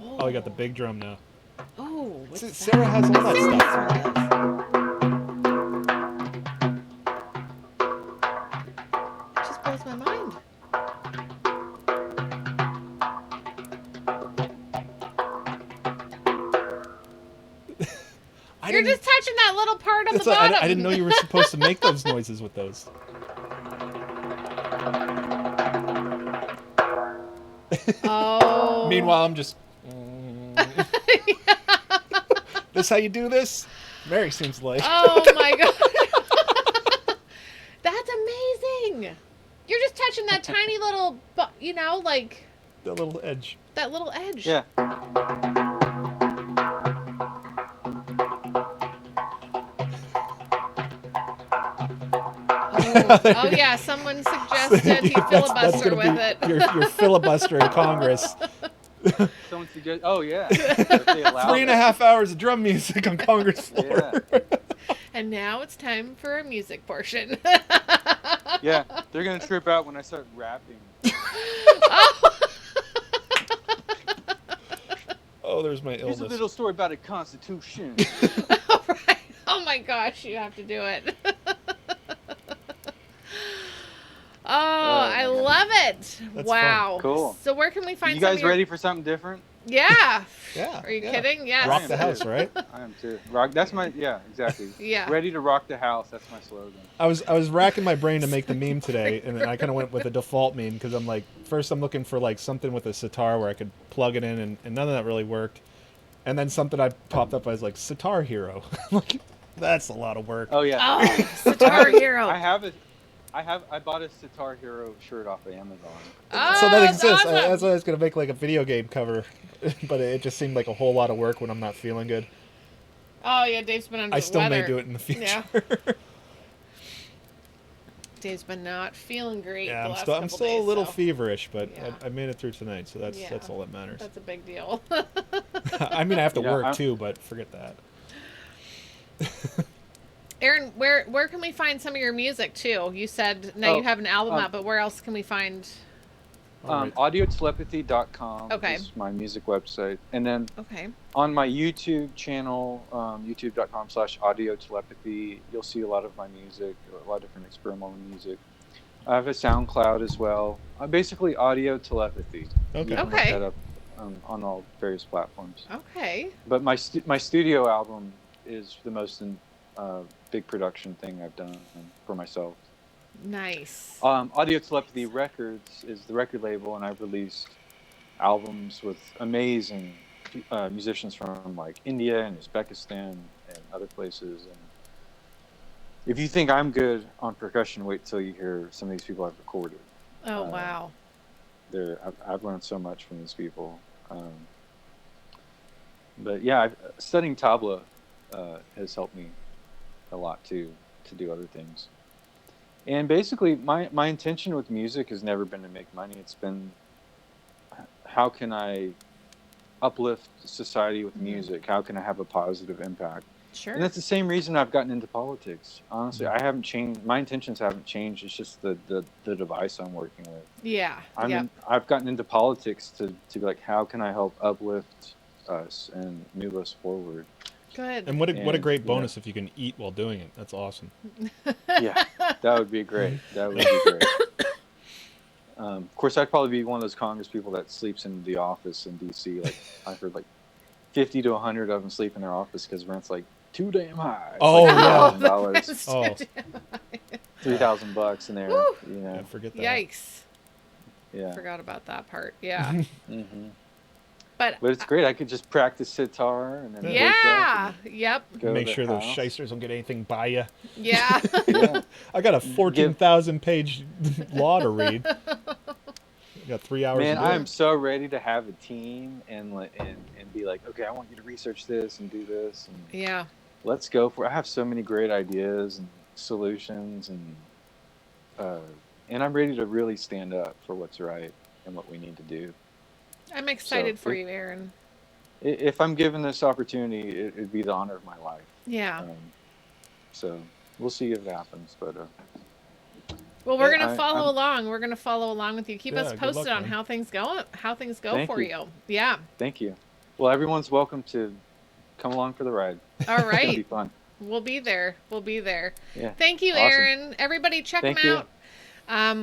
Oh, we got the big drum now. Oh, what's that? Sarah has all that stuff. It just blows my mind. You're just touching that little part on the bottom. I didn't know you were supposed to make those noises with those. Oh. Meanwhile, I'm just. This how you do this? Mary seems like. Oh my god. That's amazing. You're just touching that tiny little, like The little edge. that little edge. Yeah. Oh yeah, someone suggested he filibuster with gonna it. be your filibuster in Congress. Someone suggests. Oh yeah. If they allow 3.5 hours of drum music on Congress floor. Yeah. And now it's time for a music portion. Yeah, they're gonna trip out when I start rapping. Oh, there's my Here's a illness. little story about a constitution. All right. Oh my gosh, you have to do it. Oh, I my God. love it. That's Wow. fun. Cool. So where can we find You some guys of your... ready for something different? Yeah. Yeah. Are you yeah. kidding? Yes. Rock the house, right? I am too. Rock. That's my. Yeah, exactly. Yeah. Ready to rock the house. That's my slogan. I was racking my brain to make the meme today, and I kind of went with a default meme because I'm like, first I'm looking for like something with a sitar where I could plug it in, and none of that really worked. And then something I popped up as like sitar hero. Like, that's a lot of work. Oh yeah. Oh, Sitar Hero. I bought a Sitar Hero shirt off of Amazon. Oh, So that that's exists. awesome. That's why I was gonna make like a video game cover, but it just seemed like a whole lot of work when I'm not feeling good. Oh yeah, Dave's been under I the still weather. may do it in the future. Yeah. Dave's been not feeling great. Yeah, the I'm last still couple a days, little so feverish, but Yeah. I made it through tonight, so that's Yeah. all that matters. That's a big deal. I mean, I have to Yeah, work too, but forget that. Aaron, where can we find some of your music too? You said now you have an album out, but where else can we find? Audiotelepathy.com Okay. is my music website, and then Okay. on my YouTube channel, youtube.com/audiotelepathy, you'll see a lot of my music, a lot of different experimental music. I have a SoundCloud as well. Basically, Audio Telepathy. Okay. You can look Okay. that up on all various platforms. Okay. But my studio album is the most big production thing I've done for myself. Nice. Audio Telepathy Records is the record label, and I've released albums with amazing musicians from like India and Uzbekistan and other places. And if you think I'm good on percussion, wait till you hear some of these people I've recorded. Oh wow. I've learned so much from these people. But yeah, studying tabla has helped me a lot too, to do other things. And basically, my intention with music has never been to make money. It's been, how can I uplift society with music? How can I have a positive impact? Sure. And that's the same reason I've gotten into politics. Honestly, I haven't changed. My intentions haven't changed. It's just the device I'm working with. Yeah. I've gotten into politics to be like, how can I help uplift us and move us forward? Good. And what a great yeah. bonus if you can eat while doing it. That's awesome. Yeah, that would be great. That would be great. Of course, I'd probably be one of those Congress people that sleeps in the office in D.C. Like I heard, like 50 to 100 of them sleep in their office because rent's like too damn high. Oh, like yeah. That's Oh. $3,000 in there. Woo. You know. Yeah, forget that. Yikes. Yeah. Forgot about that part. Yeah. Mm-hmm. But it's great. I could just practice sitar and then yeah. wake up Yep. and go Make to sure the those house. shysters don't get anything by you. Yeah. Yeah. I got a 14,000-page law to read. I got 3 hours. Man, to do I'm it. so ready to have a team and be like, okay, I want you to research this and do this and Yeah. let's go for it. I have so many great ideas and solutions and I'm ready to really stand up for what's right and what we need to do. I'm excited So, for you, Aaron. If I'm given this opportunity, it'd be the honor of my life. Yeah. So we'll see if it happens, but Well, we're Yeah, gonna follow I'm- along. We're gonna follow along with you. Keep Yeah, us good posted luck, on man. how things go. How things go Thank for you. you. Yeah. thank you. Well, everyone's welcome to come along for the ride. All It's gonna be right. fun. We'll be there. We'll be there. Yeah. Thank you, Awesome. Aaron. Everybody, check Thank him you. out.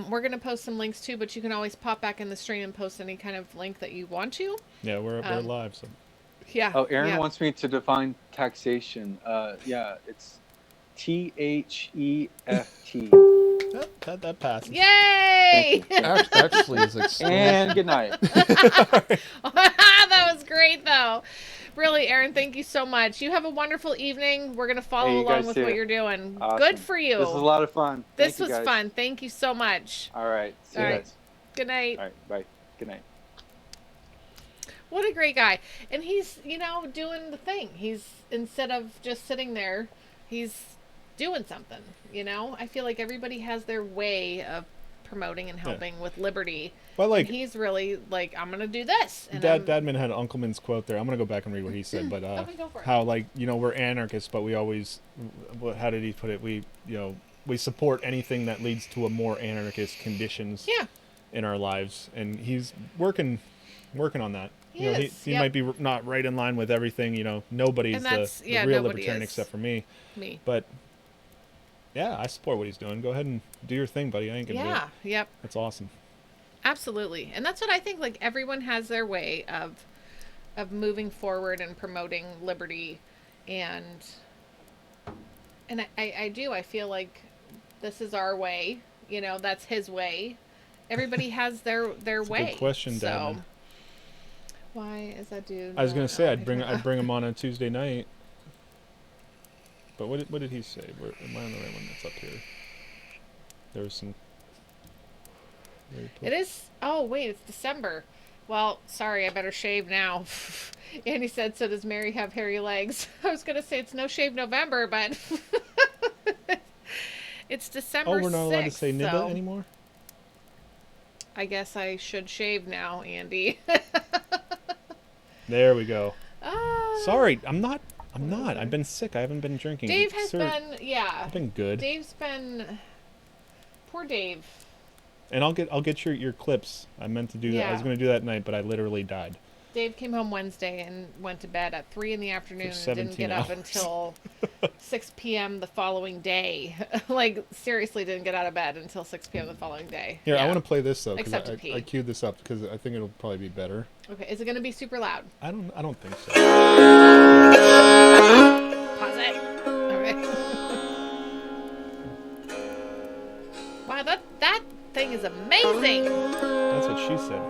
We're gonna post some links too, but you can always pop back in the stream and post any kind of link that you want to. Yeah, we're live. So Yeah. Oh, Aaron yeah. wants me to define taxation. Yeah, it's THEFT. that passes. Yay! Actually, is extreme. And good night. That was great, though. Really, Aaron, thank you so much. You have a wonderful evening. We're going to follow Hey, you along guys with too. what you're doing. Awesome. Good for you. This was a lot of fun. This Thank you, was guys. fun. Thank you so much. All right. See All you right. guys. Good night. All right. Bye. Good night. What a great guy. And he's, doing the thing. He's, instead of just sitting there, he's doing something, I feel like everybody has their way of promoting and helping with liberty. Well, And he's really like, I'm going to do this. And Dadman had Uncleman's quote there. I'm gonna go back and read what he said, but Okay, go for it. how we're anarchists, but we always, how did he put it? We we support anything that leads to a more anarchist conditions Yeah. in our lives, and he's working on that. You know, Yes, he yep. might be not right in line with everything. You know, nobody's And the that's- yeah, real nobody libertarian is. except for me. Me. But yeah, I support what he's doing. Go ahead and do your thing, buddy. I ain't gonna do it. Yeah. Yep. That's awesome. Absolutely. And that's what I think, like, everyone has their way of moving forward and promoting liberty, and I do. I feel like this is our way, you know, that's his way. Everybody has their That's way. a good question, so Dadman. why is that dude? I was gonna say oh, I'd bring him on Tuesday night. But what did he say? Am I on the right one? That's up here. There was some. It is. Oh wait, it's December. Well, sorry, I better shave now. And he said, "So does Mary have hairy legs?" I was gonna say it's No Shave November, but it's December. Oh, we're not allowed to 6th, say nibba so anymore? I guess I should shave now, Andy. There we go. Ah. Sorry, I'm not. I've been sick. I haven't been drinking. Dave has Sir, been, yeah. I've been good. Dave's been. Poor Dave. And I'll get your clips. I meant to do that. I was Yeah. going to do that tonight, but I literally died. Dave came home Wednesday and went to bed at 3 in the afternoon For and didn't 17 get up hours. until 6 p.m. the following day. Like, seriously, didn't get out of bed until 6 p.m. the following day. Here, I Yeah. want to play this though because Except to pee. I queued this up because I think it'll probably be better. Okay, is it going to be super loud? I don't think so. Pause it. Okay. Wow, that thing is amazing. That's what she said.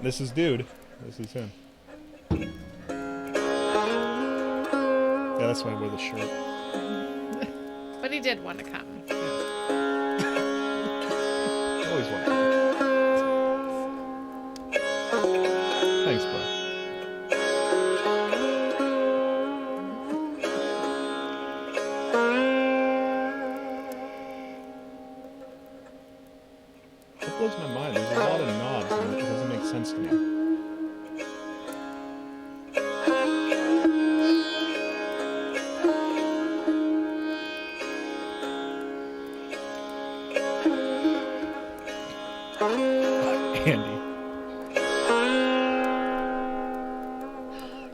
This is dude. This is him. Yeah, that's why I wear the shirt. But he did want to come. Always want to. Thanks, bro. That blows my mind. There's a lot of knobs and it doesn't make sense to me. Andy.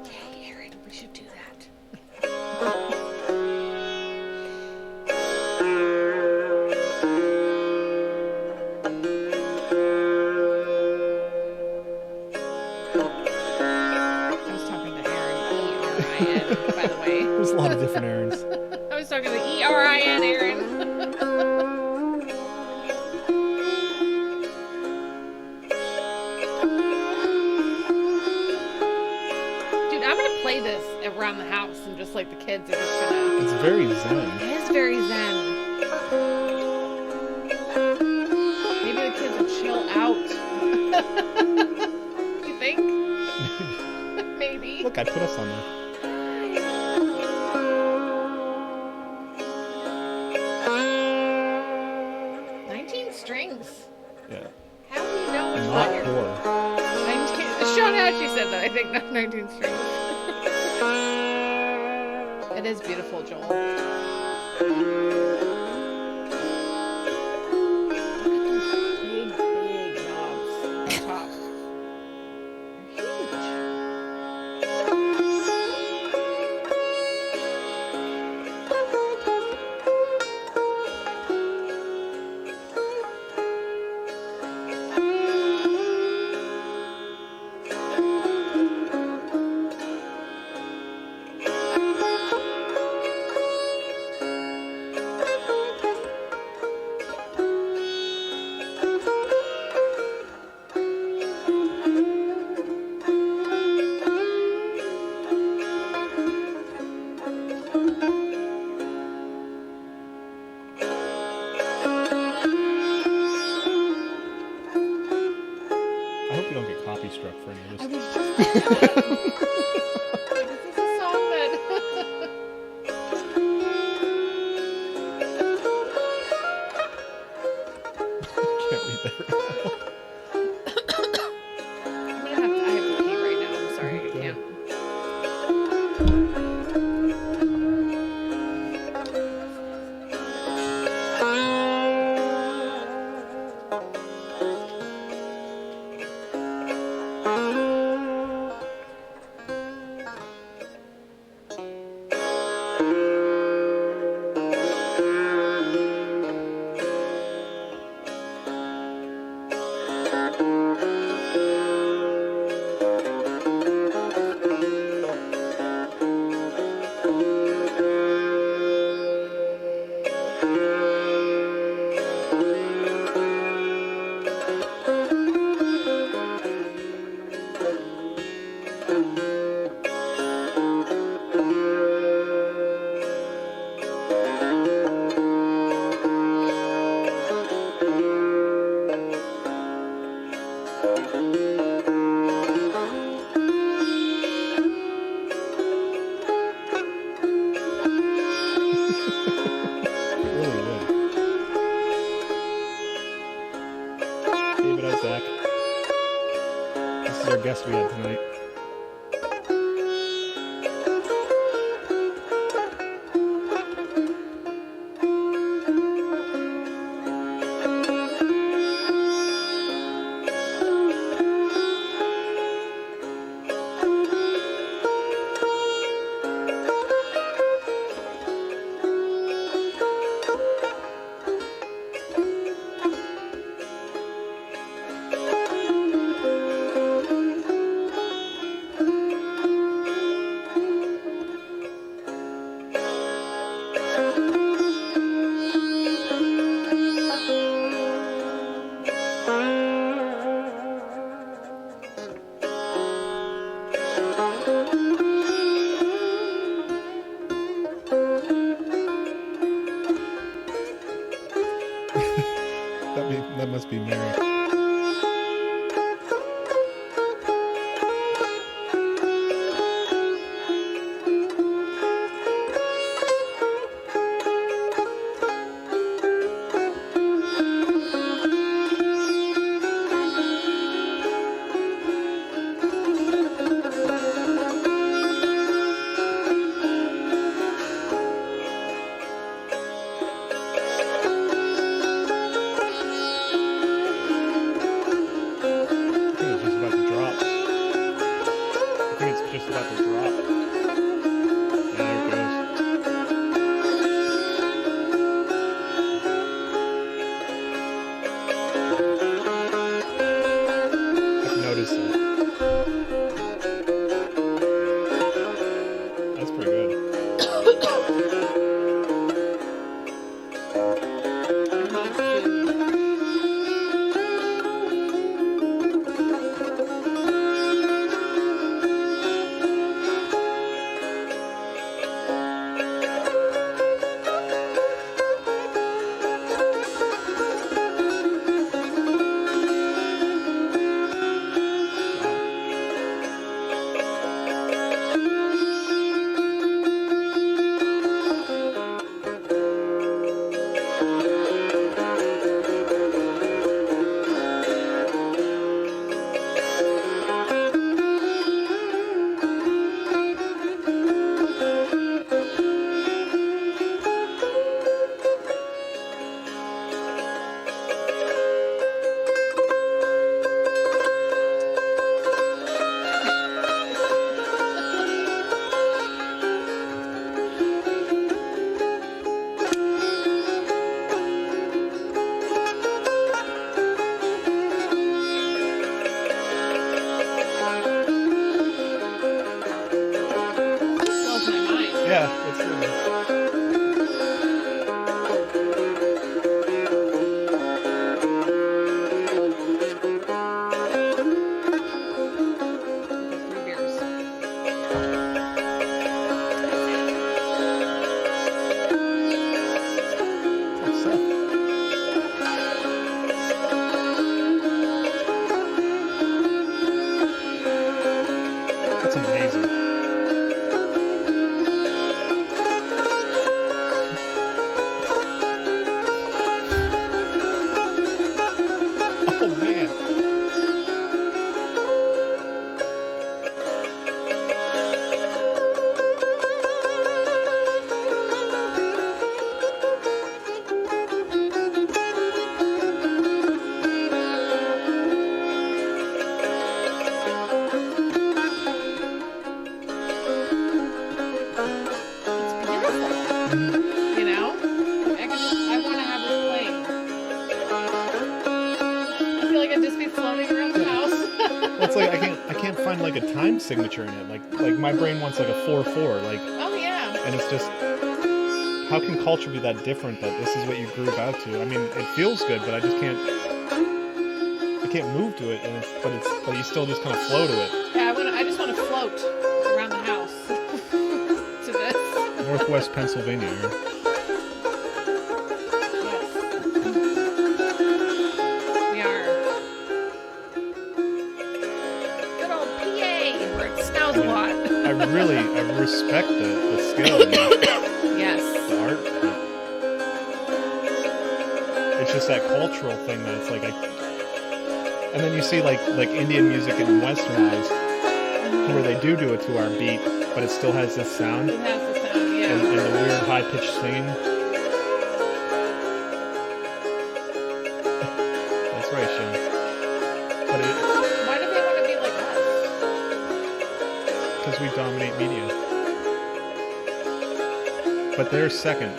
Yay, Aaron, we should do that. I was talking to Aaron, E-R-I-N, by the way. There's a lot of different errands. I was talking to E-R-I-N, Aaron. Dude, I'm gonna play this around the house and just like the kids are just gonna. It's very zen. It is very zen. Maybe the kids will chill out. You think? Maybe. Look, I put us on there. 19 strings. Yeah. How do you know which Not one you're... poor. 19... Sean actually said that, I think, not 19 strings. It is beautiful, Joel. Look at those big, big knobs on top. They're huge. Really would. David Isaac. This is our guest we had tonight. That must be Mary. You know? I want to have this playing. I feel like I'd just be floating around the house. Well, it's like I can't find like a time signature in it. Like my brain wants like a 4/4. Like, Oh, yeah. and it's just, how can culture be that different that this is what you grew out to? I mean, it feels good, but I just can't. I can't move to it, and but you still just kind of flow to it. Yeah, I just want to float around the house to this. Northwest Pennsylvania. Here. We are. Good old PA, where it smells a lot. I respect the skill, and Yes. the art. It's just that cultural thing that it's like and then you see like Indian music and Westernized, where they do it to our beat, but it still has this sound. It has the sound, yeah. And the weird high-pitched singing. That's right, Sean. But Why do they want to be like us? because we dominate media. But they're second.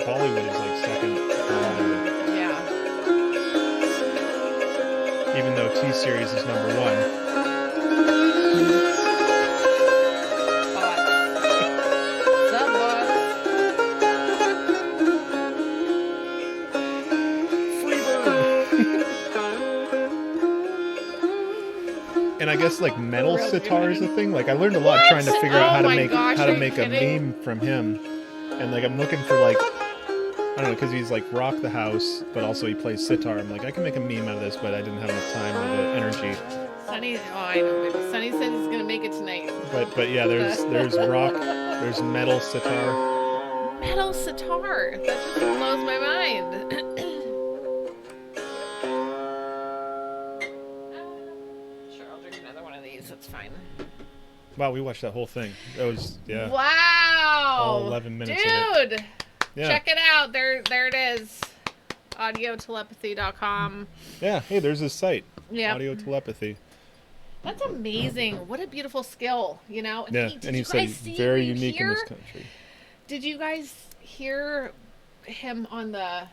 Bollywood is like second to Hollywood. Yeah. Even though T-Series is number one. And I guess like metal sitar is a thing. Like I learned a lot trying to figure out how to make a meme from him. And like I'm looking for like, I don't know, because he's like rock the house, but also he plays sitar. I'm like, I can make a meme out of this, but I didn't have enough time or the energy. Sunny, I know, baby. Sunny said he's gonna make it tonight. But yeah, there's rock, there's metal sitar. Metal sitar. That just blows my mind. Sure, I'll drink another one of these. That's fine. Wow, we watched that whole thing. That was Wow. all 11 minutes Dude. of it. Yeah. Check it out. There it is. Audiotelepathy.com. Yeah, hey, there's his site. Yeah. Audio telepathy. That's amazing. What a beautiful skill, you know? And Yeah, did and he you said guys see very him unique in here? this country. Did you guys hear him on the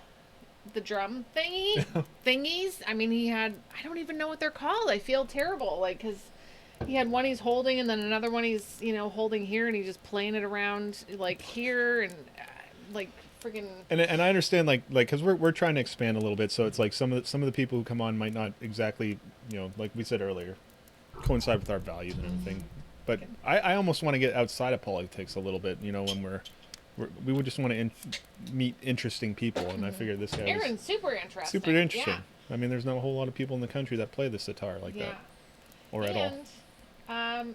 drum thingies? I mean, he had, I don't even know what they're called. I feel terrible, like, because he had one he's holding and then another one he's, holding here, and he's just playing it around, like, here, and, like, freaking... And I understand, like, because we're trying to expand a little bit, so it's like some of the people who come on might not exactly, like we said earlier, coincide with our values and everything. But I almost want to get outside of politics a little bit, when we would just want to meet interesting people, and I figured this guy Aaron's super interesting. super interesting. Yeah. I mean, there's not a whole lot of people in the country that play the sitar like that, or at all.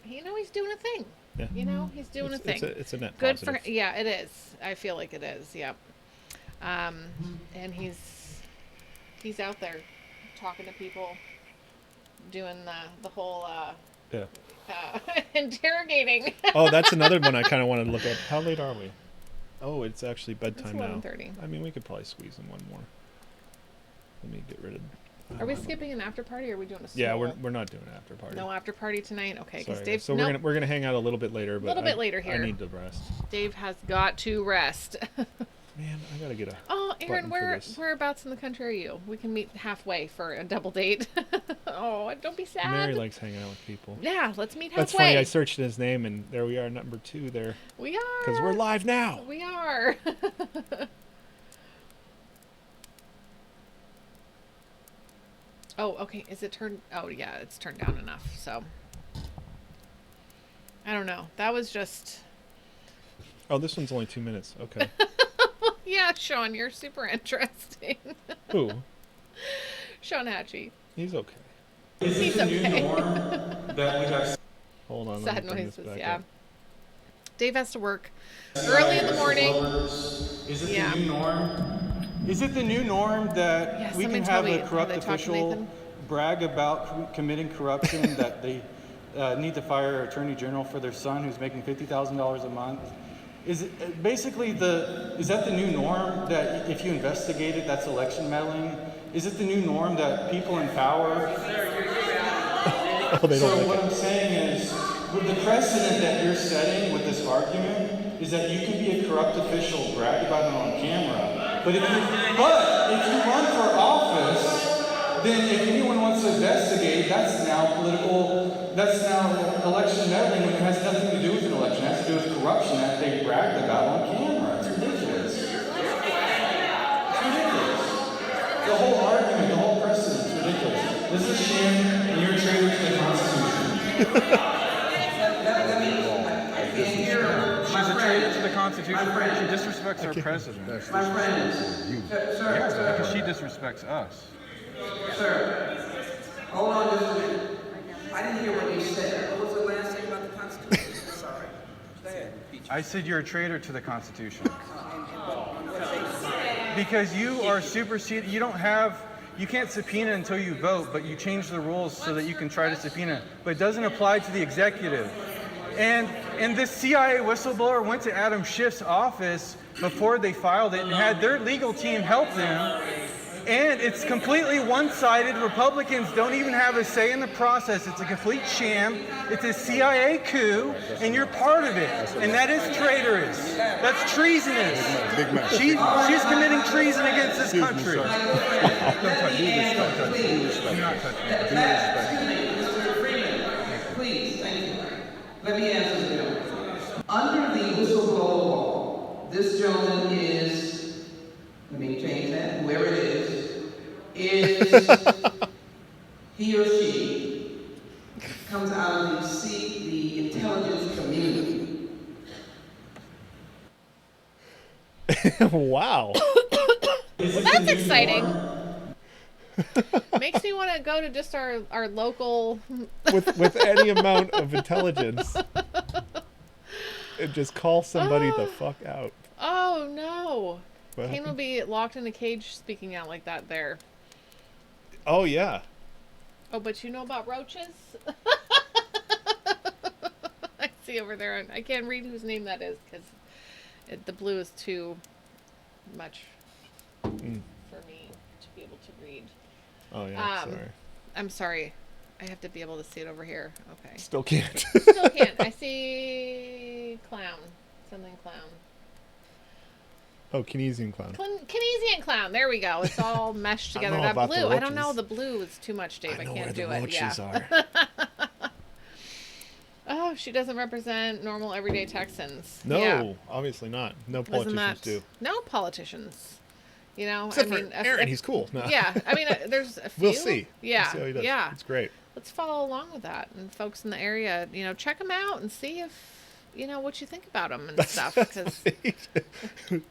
He's doing a thing. Yeah. He's doing a thing. It's a net Good positive. for yeah, it is. I feel like it is. Yep. And he's out there talking to people, doing the whole interrogating. Oh, that's another one I kind of wanted to look at. How late are we? Oh, it's actually bedtime now. 11:30. I mean, we could probably squeeze in one more. Let me get rid of. Are we skipping an after party, or are we doing a Yeah, small... we're not doing an after party. No after party tonight. Okay, because Sorry, Dave. so we're gonna hang out a little bit later. But a little bit later here. I need to rest. Dave has got to rest. Man, I gotta get a. Oh, Aaron, button for this. whereabouts in the country are you? We can meet halfway for a double date. Oh, don't be sad. Mary likes hanging out with people. Yeah, let's meet halfway. That's funny. I searched his name, and there we are, number 2 there. We are. Because we're live now. We are. Oh, okay. Is it turned? Oh, yeah, it's turned down enough. So, I don't know. That was just. Oh, this one's only 2 minutes. Okay. Yeah, Sean, you're super interesting. Who? Sean Hatchie. He's okay. He's okay. Hold on. let me Sad bring this noises, back yeah. up. Dave has to work early in the morning. Is it Yeah. the new norm? Is it the new norm that Yeah, we can somebody tell have me, a corrupt have they talked to official Nathan? brag about committing corruption, that they need to fire Attorney General for their son who's making $50,000 a month? Is it basically is that the new norm, that if you investigate it, that's election meddling? Is it the new norm that people in power? Oh, they don't So like what it. I'm saying is, with the precedent that you're setting with this argument, is that you can be a corrupt official, brag about it on camera, but if you run for office, then if anyone wants to investigate, that's now election meddling when it has nothing to do with an election. It has to do with corruption that they bragged about on camera. It's ridiculous. It's ridiculous. The whole argument, the whole precedent is ridiculous. This is a sham, and you're a traitor to the Constitution. She's a traitor to the Constitution. She disrespects our president. My friend, sir, Because she disrespects us. Sir, hold on just a minute. I didn't hear what you said. What was the last thing about the Constitution? Sorry. Go ahead. I said you're a traitor to the Constitution. Because you are superseded. You can't subpoena until you vote, but you change the rules so that you can try to subpoena. But it doesn't apply to the executive. And this CIA whistleblower went to Adam Schiff's office before they filed it and had their legal team help them. And it's completely one-sided. Republicans don't even have a say in the process. It's a complete sham. It's a CIA coup, and you're part of it. And that is traitorous. That's treasonous. She's committing treason against this country. Don't touch me. Don't touch me. Do not touch me. Mr. Freeman, please, thank you. Let me answer this gentleman. Under the whistleblower law, this gentleman is, let me change that, whoever it is he or she comes out of the intelligence community. Wow. Well, that's exciting. Makes me want to go to just our local with any amount of intelligence and just call somebody the fuck out. Oh no. What Kane will happened? be locked in a cage speaking out like that there. Oh yeah. Oh, but you know about roaches? I see over there. I can't read whose name that is because the blue is too much for me to be able to read. Oh yeah. Sorry. I'm sorry. I have to be able to see it over here. Okay. Still can't. Still can't. I see clown. Something clown. Oh, Keynesian clown. Keynesian clown. There we go. It's all meshed together. know That about the blue. I don't know. roaches. The blue is too much, Dave. I know can't where do the it. roaches Yeah. are. Oh, she doesn't represent normal everyday Texans. No, Yeah. obviously not. No Isn't politicians that, do. No politicians. You know, Except I mean, for Aaron, he's cool. No. Yeah, I mean, there's a few. We'll see. Yeah, We'll see how he does. yeah. It's great. Let's follow along with that, and folks in the area, you know, check them out and see if you know what you think about them and stuff. Because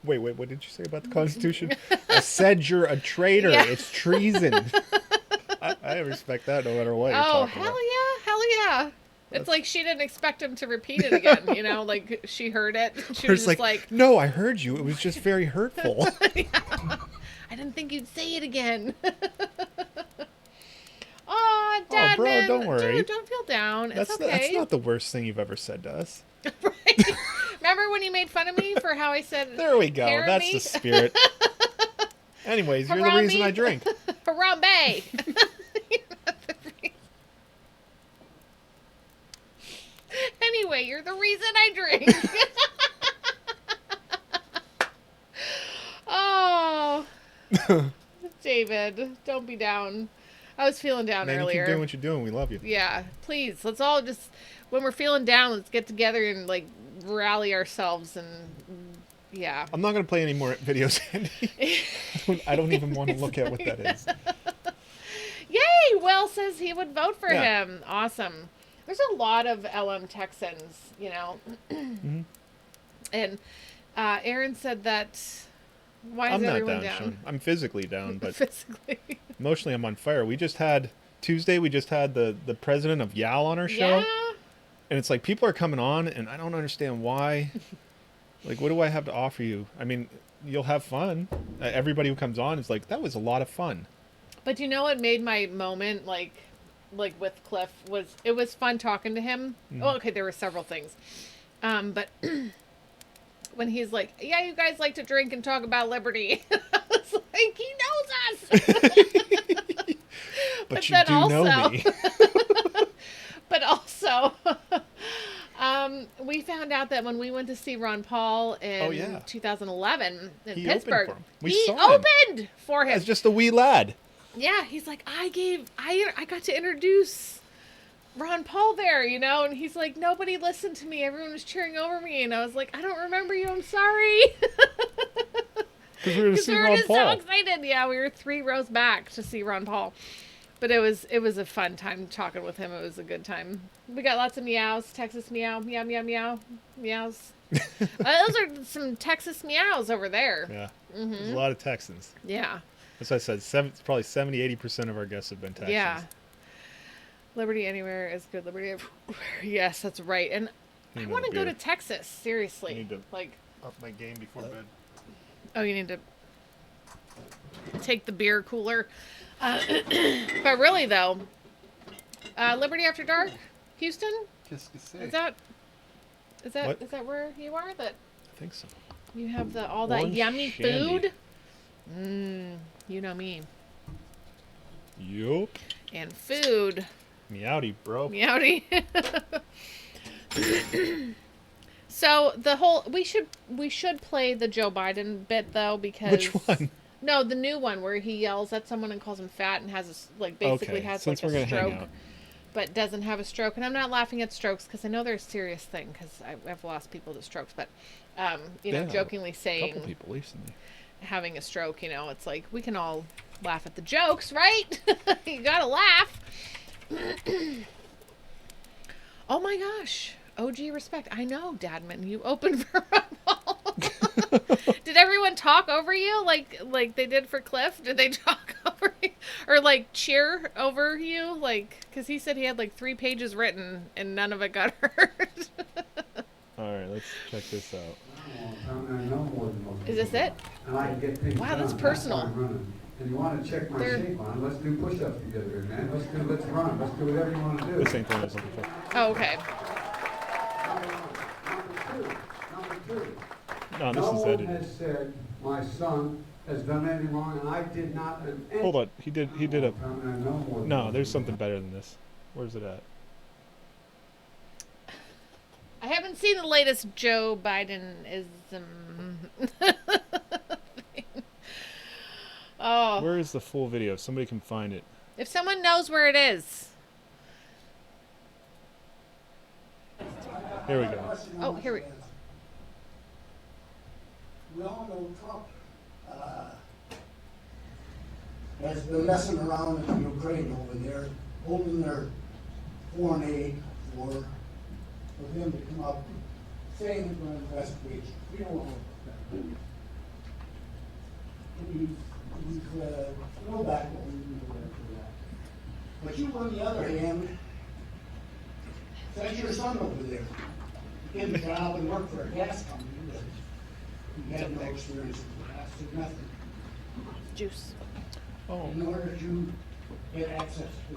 wait, what did you say about the Constitution? I said you're a traitor. Yeah. It's treason. I respect that no matter what you're oh talking hell about. yeah, hell yeah. It's like she didn't expect him to repeat it again, you know, like she heard it. She was just like, no, I heard you. It was just very hurtful. I didn't think you'd say it again. Oh, Dad, bro, man. don't worry. Dude, don't feel down. That's It's okay. that's not the worst thing you've ever said to us. Right? Remember when you made fun of me for how I said There we go. hair That's me? the spirit. Anyways, you're the Harambe. reason I drink. Harambe. Anyway, you're the reason I drink. Oh, David, don't be down. I was feeling down Man, earlier. you keep doing what you're doing. We love you. Yeah, please. Let's all just, when we're feeling down, let's get together and like rally ourselves and yeah. I'm not going to play any more videos, Andy. I don't even want to look at what that is. Yay! Will says he would vote for Yeah. him. Awesome. There's a lot of LM Texans, you know. Mm-hmm. And Aaron said that. Why is I'm not everyone down, Sean. I'm physically down, but physically. emotionally I'm on fire. We just had Tuesday. We just had the president of YAL on our show, Yeah. and it's like people are coming on, and I don't understand why. Like, what do I have to offer you? I mean, you'll have fun. Everybody who comes on is like, that was a lot of fun. But you know what made my moment like with Cliff was it was fun talking to him. Mm-hmm. Oh, okay, there were several things. But when he's like, yeah, you guys like to drink and talk about liberty. I was like, he knows us. But you then do know me. But also, We found out that when we went to see Ron Paul in 2011 in He Pittsburgh, opened for him. We he saw him. opened for him. As just a wee lad. Yeah, he's like, I got to introduce Ron Paul there, you know, and he's like, nobody listened to me. Everyone was cheering over me, and I was like, I don't remember you. I'm sorry. Because we were to see we were Ron just Paul. so excited. Yeah, we were 3 rows back to see Ron Paul. But it was a fun time talking with him. It was a good time. We got lots of meows. Texas meow, meow, meow, meow, meows. Those are some Texas meows over there. Yeah. There's a lot of Texans. Yeah. As I said, probably 70-80% of our guests have been Texans. Yeah. Liberty anywhere is good. Liberty everywhere. Yes, that's right. And I want to go to Texas. Seriously. I need to like up my game before bed. Oh, you need to take the beer cooler. But really, though, Liberty After Dark, Houston. Is that where you are? That I think so. You have all that Orange yummy shandy. food. You know me. Yup. And food. Meowdy, bro. Meowdy. So we should play the Joe Biden bit though, because Which one? No, the new one where he yells at someone and calls him fat and has basically has Since like we're a gonna hang stroke, out. but doesn't have a stroke. And I'm not laughing at strokes because I know they're a serious thing because I've lost people to strokes, but jokingly A saying couple people recently. having a stroke, it's like we can all laugh at the jokes, right? You gotta laugh. Oh my gosh. OG respect. I know, Dadman. You opened for Paul. Did everyone talk over you like they did for Cliff? Did they talk over you? Or cheer over you? Because he said he had 3 pages written and none of it got heard. All right, let's check this out. Is this it? Wow, that's personal. And you want to check my shape on, let's do push-ups together here, man. Let's run. Let's do whatever you want to do. This ain't the one I was looking for. Oh, okay. Number two. No, this is one edited. has said my son has done anything wrong, and I did not. Hold on, he did a. No, No, there's something better than this. Where's it at? I haven't seen the latest Joe Biden-ism. Oh. Where is the full video? If somebody can find it. If someone knows where it is. Here we go. Oh, here we We all know Trump has been messing around in Ukraine over there, holding their foreign aid for them to come up saying they're going to investigate. We don't know that. He's go back what we do for that. But you, on the other hand, that's your son over there. He get a job and work for a gas company. He had no experience in the past, did nothing. Juice. Oh. In order to get access to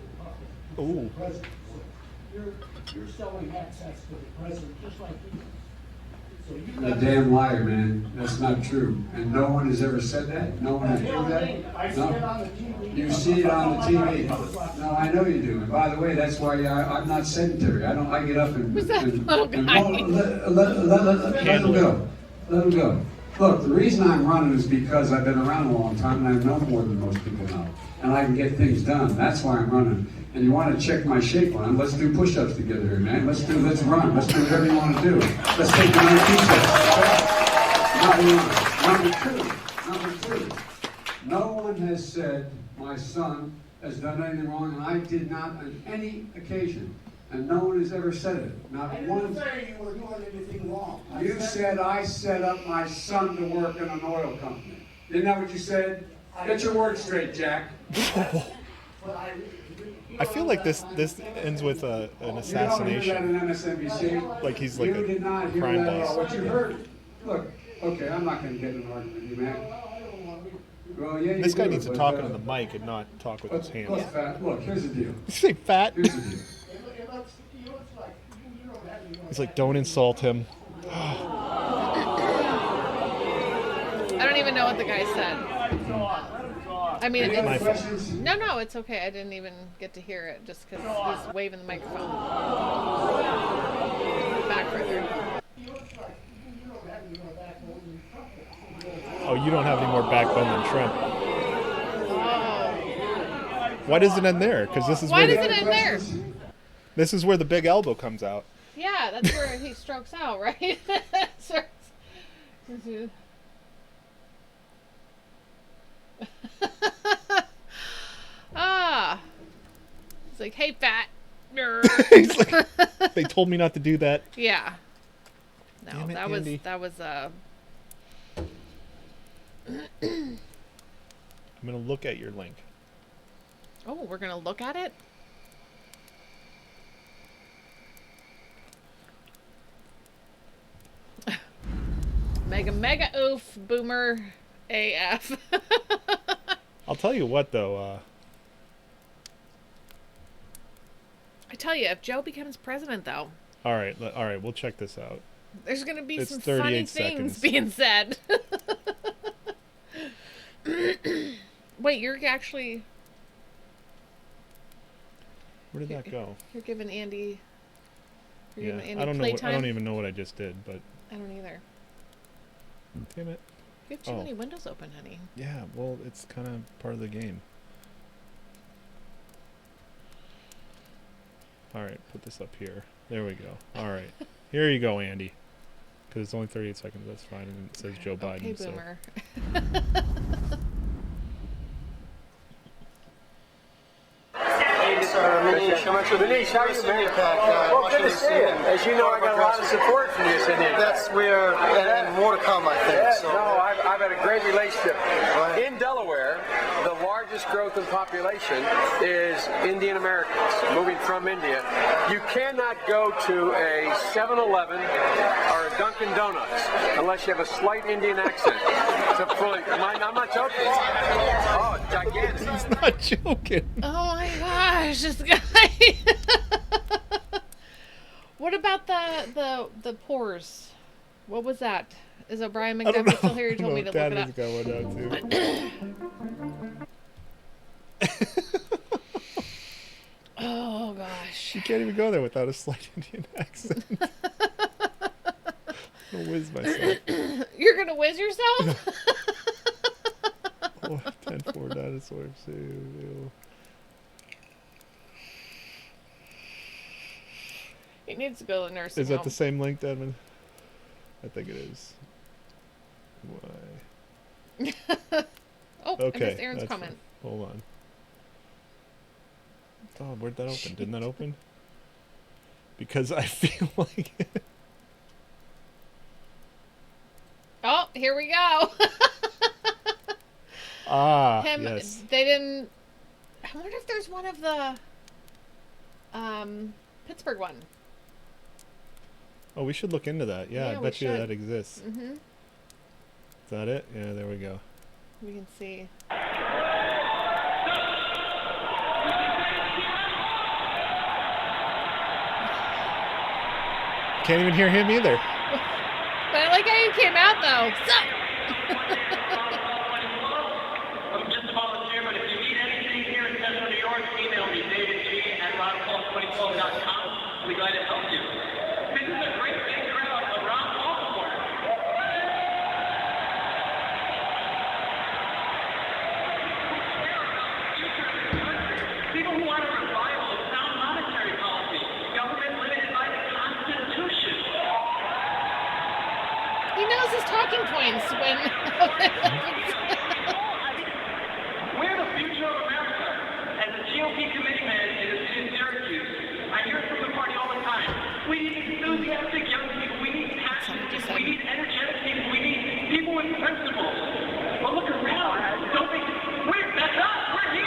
the president. So you're selling access to the president just like he is. So you You're a damn liar, man. That's not true. And no one has ever said that. No one has proved that. I see it on the TV. You see it on the TV. No, I know you do. And by the way, that's why I'm not sedentary. I get up and let him go. Let him go. Look, the reason I'm running is because I've been around a long time and I know more than most people know. And I can get things done. That's why I'm running. And you want to check my shape on, let's do push-ups together here, man. Let's run. Let's do whatever you want to do. Let's take the 19 steps. Number two. No one has said my son has done anything wrong, and I did not on any occasion. And no one has ever said it. Not I one. didn't say you were doing anything wrong. You said I set up my son to work in an oil company. Isn't that what you said? Get your words straight, Jack. I feel like this ends with an assassination. You don't hear that in MSNBC. Like he's like you did not a hear crime that at boss. all. What you heard? Look, okay, I'm not going to get in an argument with you, man. Well, yeah, This guy do, needs to but, talk into the mic and not talk with his hands. Look, here's the deal. Did you say fat? Here's the deal. He's like, don't insult him. I don't even know what the guy said. I mean, Any other questions? no, it's okay. I didn't even get to hear it just because he's waving the microphone. back further. Oh, you don't have any more backbone than Trump. Oh. Why does it end there? Because this is Why where does it end there? This is where the big elbow comes out. Yeah, that's where he strokes out, right? Ah. He's like, hey, fat. He's like, they told me not to do that. Yeah. No, Damn it, that Andy. was I'm gonna look at your link. Oh, we're gonna look at it? Mega oof, boomer AF. I'll tell you what, though. I tell you, if Joe becomes president, though, All right, we'll check this out. there's gonna be It's some 38 funny seconds. things being said. Wait, you're actually... Where did that go? You're giving Andy... You're Yeah, giving Andy I don't know. playtime? I don't even know what I just did, but I don't either. damn it. You have too many windows open, honey. Yeah, well, it's kind of part of the game. All right, put this up here. There we go. All right, here you go, Andy. Because it's only 38 seconds. That's fine, and it says Joe Biden. Okay, so. boomer. Manish, how are you, man? Well, good to see you. As you know, I got a lot of support from you, Cindy. That's where, and more to come, I think. Yeah, So. no, I've had a great relationship. In Delaware, the largest growth in population is Indian Americans moving from India. You cannot go to a 7-Eleven or a Dunkin' Donuts unless you have a slight Indian accent. I'm not joking. Oh, it's gigantic. He's not joking. Oh my gosh, this guy. What about the pores? What was that? Is O'Brien McDuffie still here? You told me to look it up. Got one too. Oh gosh. You can't even go there without a slight Indian accent. I'll whiz myself. You're gonna whiz yourself? 10-4 dinosaurs. He needs to go to the nursing Is that home. the same link, Edmund? I think it is. Why? Oh, Okay, I missed Aaron's that's comment. fine. Hold on. Oh, where'd that open? Didn't that open? Because I feel like... Oh, here we go. Yes. They didn't... I wonder if there's one of the Pittsburgh one. Oh, we should look into that. Yeah, I bet you that exists. Mm-hmm. Is that it? Yeah, there we go. We can see. Can't even hear him either. But I like how you came out, though. I'm just a volunteer, but if you need anything here in Central New York, email me, davidg@roundcall2012.com. I'll be glad to help you. This is a great big crowd around Baltimore. People who want a revival of sound monetary policy, government limited by the Constitution. He knows his talking points when... We're the future of America. As a GOP committee man in the city of Syracuse, I hear it from the party all the time. We need enthusiastic young people. We need passionate people. We need energetic people. We need people with principles. But look around. Don't think that's us. We're here.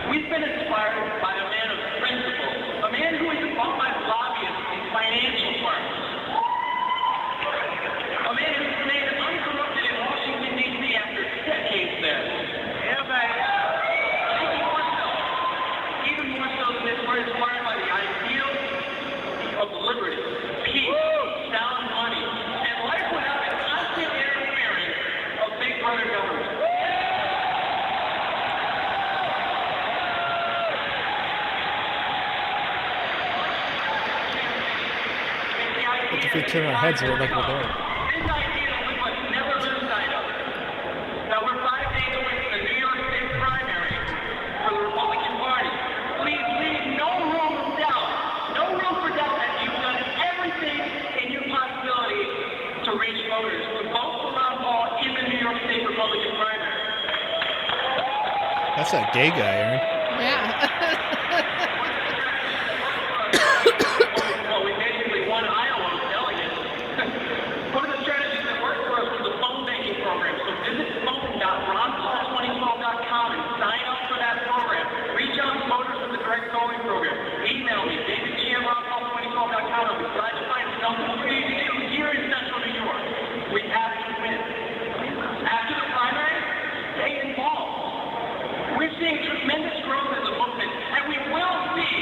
We've been inspired by a man of principle, a man who is we turn our heads, we're like we're there. This idea we must never lose sight of. Now we're 5 days away from the New York State primary for the Republican Party. Please leave no room for doubt. No room for doubt that you've done everything in your possibility to reach voters, to vote for Ron Paul in the New York State Republican primary. That's that gay guy, Aaron. Well, we basically won Iowa with delegates. One of the strategies that worked for us was the phone banking program. So visit phone.ronpaul2012.com and sign up for that program. Reach out to voters with the direct calling program. Email me, davidg@ronpaul2012.com. I'll be glad to find something for you to do here in Central New York. We have to win. After the primary, stay involved. We're seeing tremendous growth as a movement, and we will see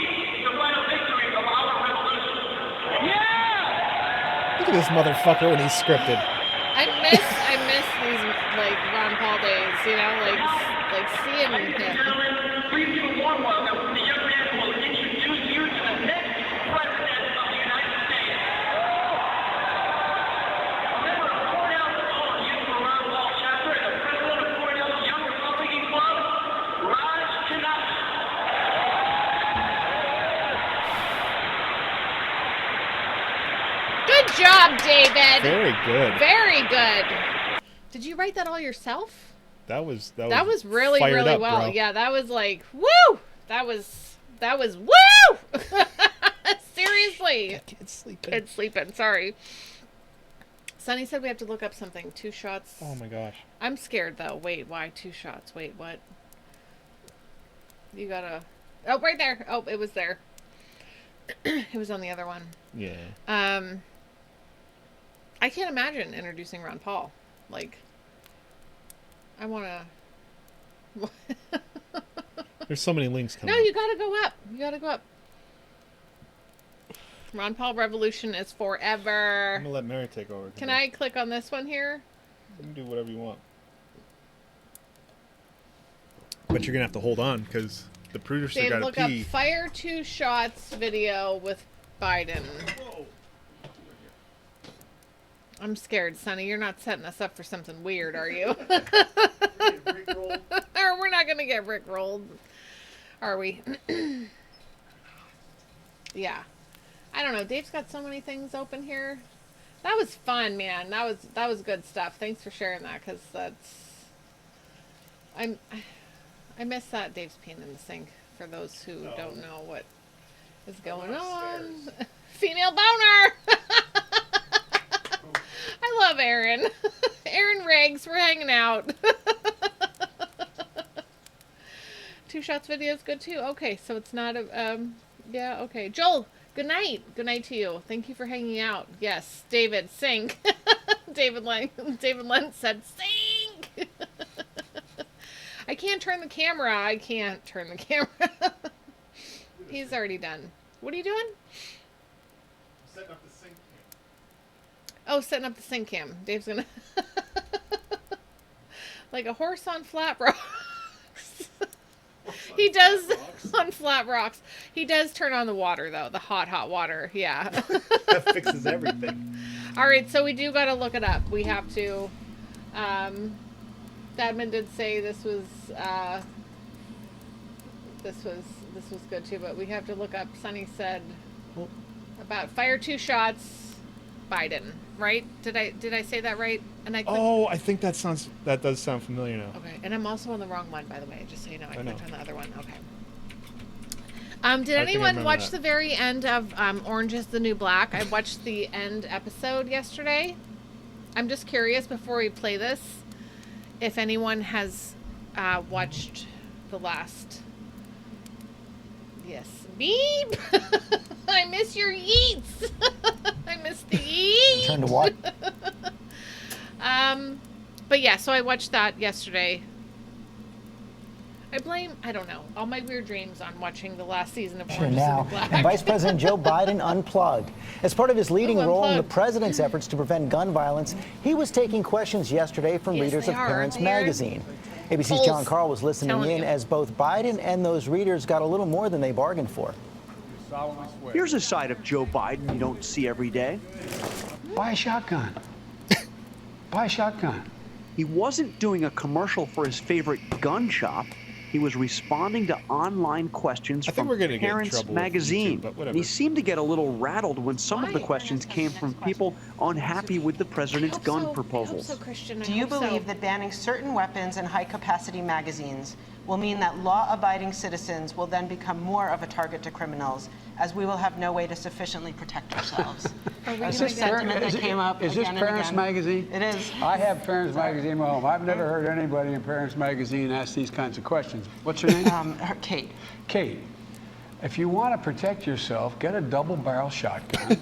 the final victory of our revolution. Yeah! Look at this motherfucker when he's scripted. I miss these like Ron Paul days, you know, like seeing him. Please give a warm welcome to the young man who will introduce you to the next president of the United States. A member of Cornell's own Youth for Ron Paul chapter and the president of Cornell's Young Republican Club, Raj Kanat. Good job, David. Very good. Very good. Did you write that all yourself? That was really fired really up, well. bro. Yeah, that was like woo. That was woo. Seriously. Kid's sleeping. Kid's sleeping. Sorry. Sonny said we have to look up something. 2 shots. Oh my gosh. I'm scared though. Wait, why 2 shots? Wait, what? You gotta. Oh, right there. Oh, it was there. It was on the other one. Yeah. I can't imagine introducing Ron Paul. Like, I want to. There's so many links coming. No, you gotta go up. You gotta go up. Ron Paul Revolution is forever. I'm gonna let Mary take over. Can I click on this one here? You can do whatever you want. But you're gonna have to hold on because the producer Dave, gotta look pee. up fire 2 shots video with Biden. I'm scared, Sonny. You're not setting us up for something weird, are you? Or we're not gonna get rickrolled, are we? Yeah. I don't know. Dave's got so many things open here. That was fun, man. That was good stuff. Thanks for sharing that, because that's. I miss that Dave's peeing in the sink. For those who don't know what is going on, female boner. I love Aaron. Aaron Riggs, we're hanging out. 2 shots video is good too. Okay, so it's not a yeah. Okay, Joel. Good night. Good night to you. Thank you for hanging out. Yes, David, sink. David Len said sink. I can't turn the camera. I can't turn the camera. He's already done. What are you doing? Setting up the sink cam. Oh, setting up the sink cam. Dave's gonna like a horse on flat rocks. He does on flat rocks. He does turn on the water though, the hot water. Yeah. That fixes everything. All right, so we do got to look it up. We have to. Dadman did say this was good too, but we have to look up. Sonny said about fire 2 shots, Biden. Right? Did I say that right? And I think that does sound familiar now. Okay, and I'm also on the wrong one, by the way, just so you know. I clicked on the other one. Okay. Did I anyone watch that. the very end of Orange is the New Black? I watched the end episode yesterday. I'm just curious before we play this if anyone has watched the last. Yes. Beep! I miss your yeets! I miss the yeets! Turn to what? But yeah, so I watched that yesterday. I blame, I don't know, all my weird dreams on watching the last season of Orange is the New Black. And Vice President Joe Biden unplugged. As part of his leading role in the Unplugged. president's efforts to prevent gun violence, he was taking questions yesterday from readers of Parents Magazine. ABC's Polls John Carl was listening telling in you. as both Biden and those readers got a little more than they bargained for. solemnly swear. Here's a side of Joe Biden you don't see every day. Buy a shotgun. Buy a shotgun. He wasn't doing a commercial for his favorite gun shop. He was responding to online questions from Parents Magazine. And he seemed to get a little rattled when some of the questions came from people unhappy with the president's gun proposals. Do you believe that banning certain weapons and high-capacity magazines will mean that law-abiding citizens will then become more of a target to criminals, as we will have no way to sufficiently protect ourselves? Is this Parents Magazine? It is. I have Parents Magazine at home. I've never heard anybody in Parents Magazine ask these kinds of questions. What's her name? Kate. Kate, if you want to protect yourself, get a double-barrel shotgun.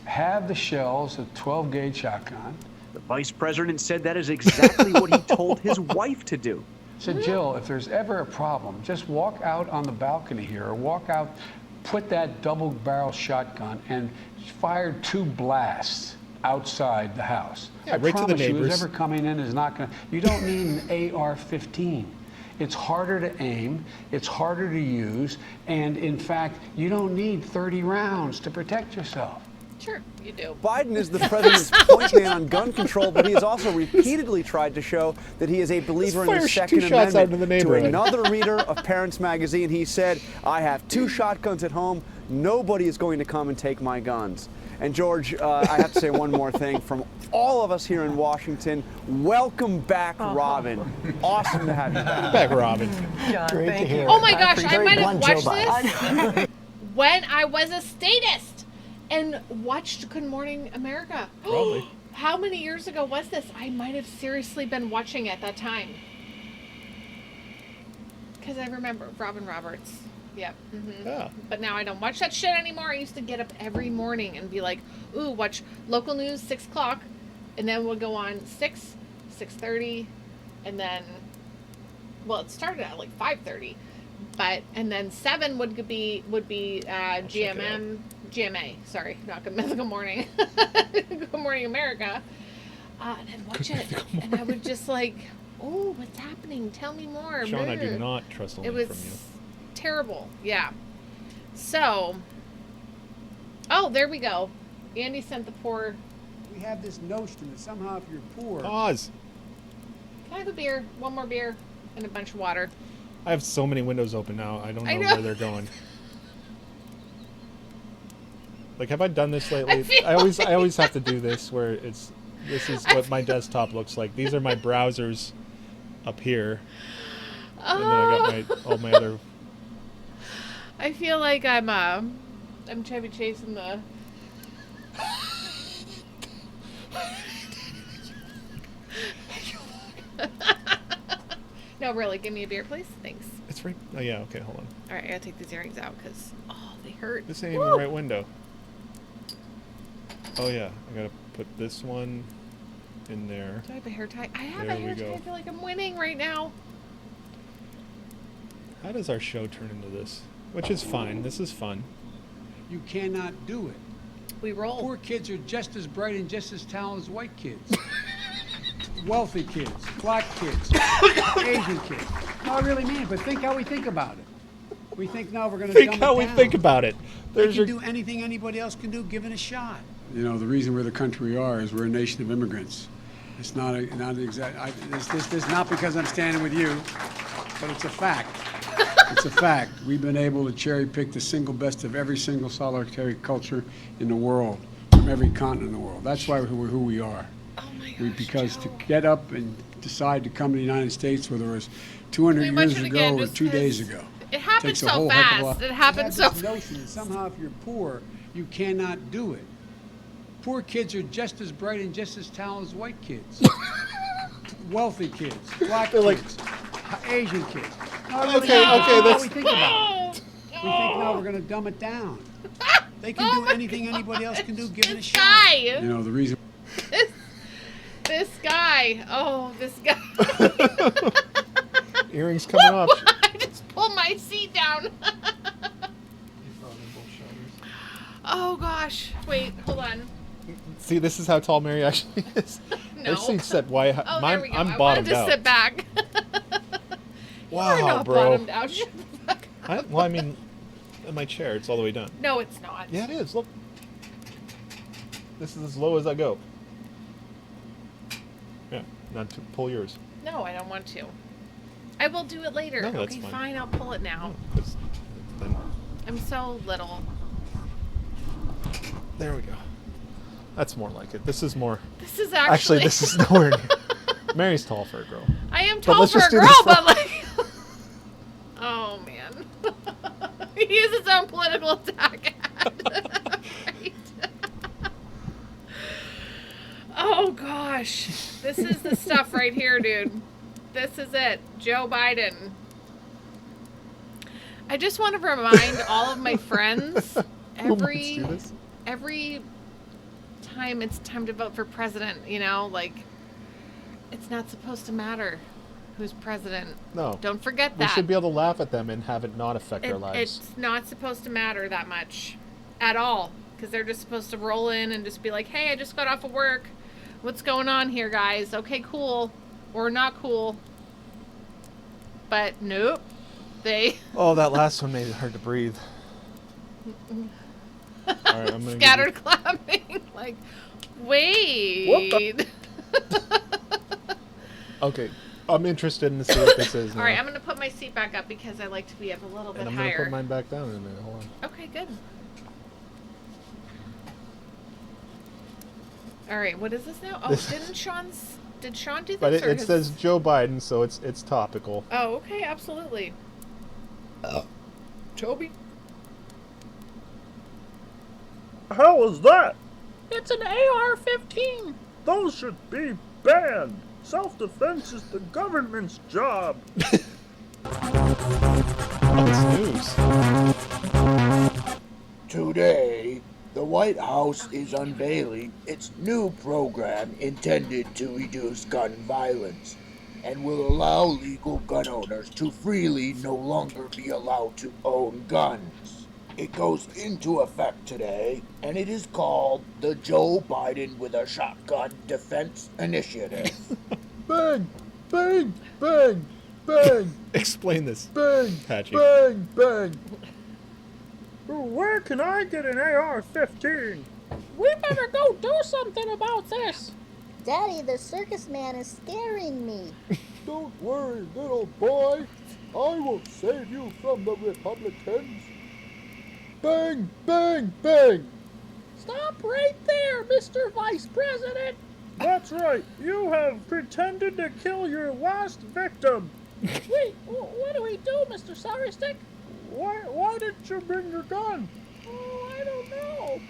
Have the shells, a 12-gauge shotgun. The vice president said that is exactly what he told his wife to do. Said, Jill, if there's ever a problem, just walk out on the balcony here or walk out, put that double-barrel shotgun and fire 2 blasts outside the house. Yeah, I right to the promise you, neighbors. whoever coming in is not going to, you don't need an AR-15. It's harder to aim, it's harder to use, and in fact, you don't need 30 rounds to protect yourself. Sure, you do. Biden is the president's point man on gun control, but he has also repeatedly tried to show that he is a believer in the Second Amendment. To another reader of Parents Magazine, he said, I have 2 shotguns at home. Nobody is going to come and take my guns. And George, I have to say one more thing from all of us here in Washington. Welcome back, Robin. Awesome to have you back. Back, Robin. Great to hear. Oh my gosh, I might have watched this when I was a statist and watched Good Morning America. Probably. How many years ago was this? I might have seriously been watching at that time. Because I remember Robin Roberts. Yep. Mm-hmm. Yeah. But now I don't watch that shit anymore. I used to get up every morning and be like, ooh, watch local news 6 o'clock. And then we'll go on 6, 6:30. And then, well, it started at like 5:30. But, and then 7 would be GMA, sorry, not Good Morning. Good Morning America. And then watch it. And I would just like, oh, what's happening? Tell me more. Sean, I do not trust a link from you. Terrible. Yeah. So, oh, there we go. Andy sent the poor. We have this notion that somehow if you're poor. Pause. Can I have a beer? One more beer and a bunch of water. I have so many windows open now. I don't know where they're going. Like, have I done this lately? I always have to do this where this is what my desktop looks like. These are my browsers up here. And then I got all my other. I feel like I'm Chevy chasing the. No, really, give me a beer, please. Thanks. It's right. Oh yeah. Okay, hold on. All right, I gotta take these earrings out because they hurt. This ain't even the right window. Oh yeah, I gotta put this one in there. Do I have a hair tie? I have a hair tie. I feel like I'm winning right now. How does our show turn into this? Which is fine. This is fun. You cannot do it. We roll. Poor kids are just as bright and just as talented as white kids. Wealthy kids, black kids, Asian kids. No, I really mean it, but think how we think about it. We think now we're going to think how we think about it. They can do anything anybody else can do, given a shot. You know, the reason we're the country we are is we're a nation of immigrants. It's not exact. This is not because I'm standing with you, but it's a fact. It's a fact. We've been able to cherry pick the single best of every single solitary culture in the world, from every continent in the world. That's why we're who we are. Oh my gosh, because to get up and decide to come to the United States, whether it was 200 years ago or 2 days ago. It happened so fast. It happened so fast. Notion that somehow if you're poor, you cannot do it. Poor kids are just as bright and just as talented as white kids. Wealthy kids, black kids, Asian kids. No, okay, that's... we think about it. We think now we're going to dumb it down. They can do anything anybody else can do, given a shot. Guy. You know, the reason... This guy. Oh, this guy. Earrings coming off. I just pulled my seat down. Oh, gosh. Wait, hold on. See, this is how tall Mary actually is. No. Her seat's set wide. Oh, there we go. I'm I bottomed wanted to out. sit back. Wow, You're not bro. bottomed out. Shut the fuck up. Well, I mean, at my chair. It's all the way done. No, it's not. Yeah, it is. Look. This is as low as I go. Yeah, not to pull yours. No, I don't want to. I will do it later. No, that's okay, fine. fine. I'll pull it now. I'm so little. There we go. That's more like it. This is more. This is actually. This is nowhere near. Mary's tall for a girl. I am But tall let's for a just do girl, this but like. Oh man. He used his own political attack ad. Right. Oh gosh. This is the stuff right here, dude. This is it. Joe Biden. I just want to remind all of my friends every time it's time to vote for president, you know, like it's not supposed to matter who's president. No. Don't forget We that. should be able to laugh at them and have it not affect our lives. It's not supposed to matter that much at all, because they're just supposed to roll in and just be like, hey, I just got off of work. What's going on here, guys? Okay, cool. Or not cool. But nope. They... Oh, that last one made it hard to breathe. All right, I'm gonna scattered clapping. Like, wait. Okay, I'm interested in to see what this is now. All right, I'm going to put my seat back up because I like to be up a little bit and I'm higher. going to put mine back down in a minute. Hold on. Okay, good. All right, what is this now? Oh, did Sean do this? But or it says Joe Biden, so it's topical. Oh, okay, absolutely. Toby? How was that? It's an AR-15. Those should be banned. Self-defense is the government's job. Oh, it's news. Today, the White House is unveiling its new program intended to reduce gun violence and will allow legal gun owners to freely no longer be allowed to own guns. It goes into effect today, and it is called the Joe Biden with a Shotgun Defense Initiative. Bang, bang, bang, bang. Explain this. Bang, Patchy. bang, bang. Where can I get an AR-15? We better go do something about this. Daddy, the circus man is scaring me. Don't worry, little boy. I will save you from the Republicans. Bang, bang, bang. Stop right there, Mr. Vice President. That's right. You have pretended to kill your last victim. Wait, what do we do, Mr. Sorry Stick? Why didn't you bring your gun? Oh, I don't know.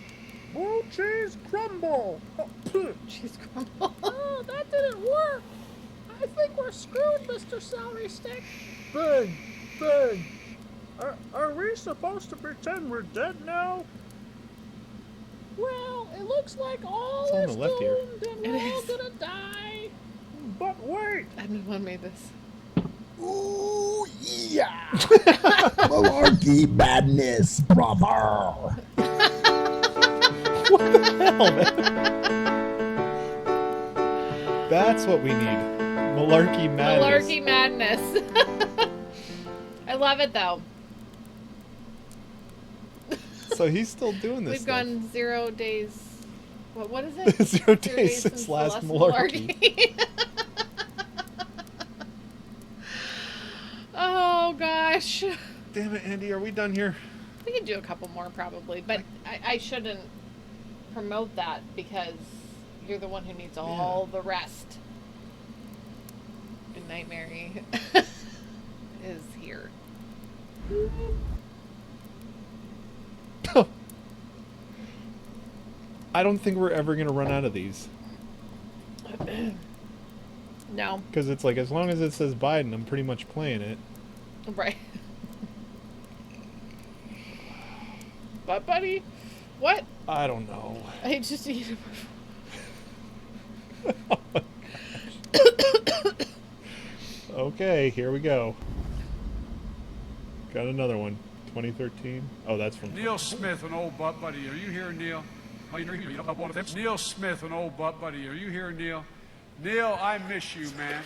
Blue cheese crumble. Cheese crumble. Oh, that didn't work. I think we're screwed, Mr. Celery Stick. Bang, bang. Are we supposed to pretend we're dead now? Well, it looks like all It's on is the left here. doomed and we're all gonna die. But wait. Anyone made this? Ooh, yeah. Malarkey madness, brother. What the hell, man? That's what we need. Malarkey madness. Malarkey madness. I love it, though. So he's still doing this. We've gone 0 days. What is it? 0 days since last malarkey. Oh gosh. Damn it, Andy, are we done here? We could do a couple more probably, but I shouldn't promote that because you're the one who needs all the rest. Good night, Mary. Is here. I don't think we're ever going to run out of these. No. Because it's like, as long as it says Biden, I'm pretty much playing it. Right. But, buddy, what? I don't know. I just eat Okay, here we go. Got another one. 2013. Oh, that's from Neil Smith, an old butt buddy. Are you here, Neil? Neil Smith, an old butt buddy. Are you here, Neil? Neil, I miss you, man.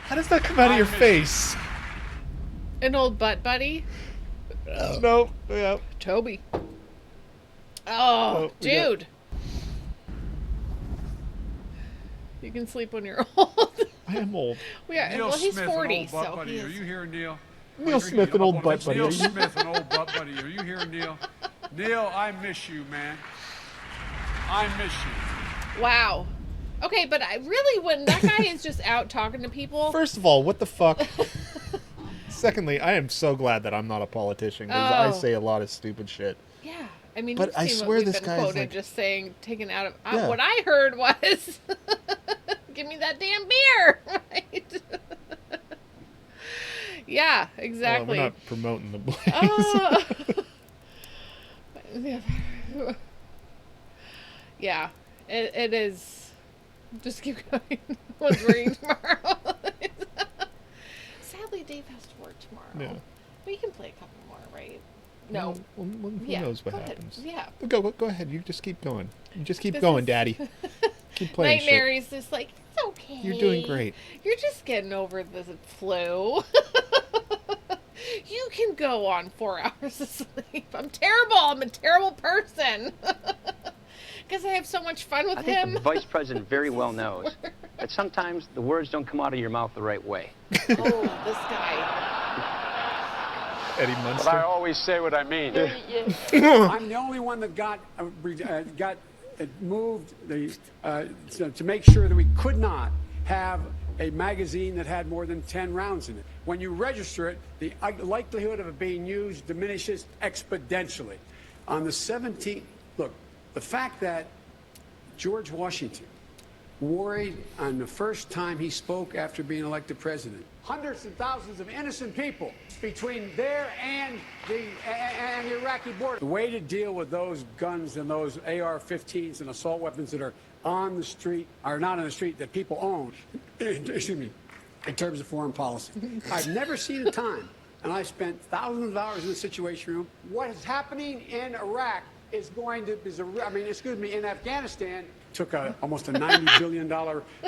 How does that come out of your face? An old butt buddy? Nope. Yeah. Toby. Oh, dude. You can sleep when you're old. I am old. Well, he's 40, so buddy. Are you here, Neil? Neil Smith, an old butt buddy. Neil Smith, an old butt buddy. Are you here, Neil? Neil, I miss you, man. I miss you. Wow. Okay, but when that guy is just out talking to people. First of all, what the fuck? Secondly, I am so glad that I'm not a politician because I say a lot of stupid shit. Yeah. I mean, but I swear this guy is like, just saying, taken out of. What I heard was, give me that damn beer. Right? Yeah, exactly. We're not promoting the Blaze. Yeah, it is. Just keep going. What's reading tomorrow? Sadly, Dave has to work tomorrow. Yeah. But you can play a couple more, right? No. Well, who knows what happens? Yeah. Go ahead. You just keep going. You just keep going, Daddy. Keep playing Night Mary's just like, it's okay. You're doing great. You're just getting over the flu. You can go on 4 hours of sleep. I'm terrible. I'm a terrible person. Because I have so much fun with him. I think the vice president very well knows that sometimes the words don't come out of your mouth the right way. Oh, this guy. Eddie Munster. But I always say what I mean. I'm the only one that got moved to make sure that we could not have a magazine that had more than 10 rounds in it. When you register it, the likelihood of it being used diminishes exponentially. On the 17th, look, the fact that George Washington worried on the first time he spoke after being elected president, hundreds of thousands of innocent people between there and the Iraqi border. The way to deal with those guns and those AR-15s and assault weapons that are on the street, are not on the street, that people own, excuse me, in terms of foreign policy. I've never seen a time, and I spent thousands of hours in the Situation Room. What is happening in Iraq is in Afghanistan, took almost a $90 billion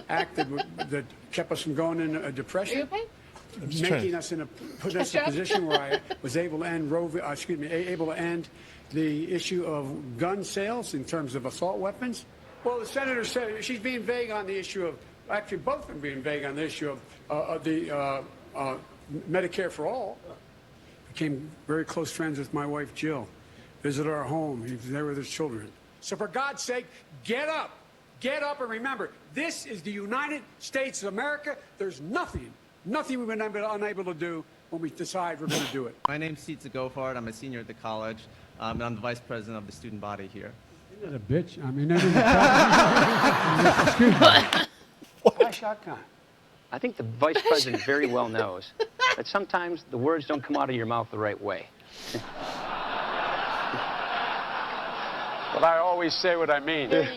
act that kept us from going into a depression. Putting us in a position where I was able to end able to end the issue of gun sales in terms of assault weapons. Well, the senator said she's being vague on the issue of, actually both of them being vague on the issue of the Medicare for all. Became very close friends with my wife, Jill. Visited our home. He was there with his children. So for God's sake, get up. Get up and remember, this is the United States of America. There's nothing we've been unable to do when we decide we're going to do it. My name's Cissy. I'm a senior at the college, and I'm the vice president of the student body here. Isn't that a bitch? I mean, excuse me. Why shotgun? I think the vice president very well knows that sometimes the words don't come out of your mouth the right way. But I always say what I mean. That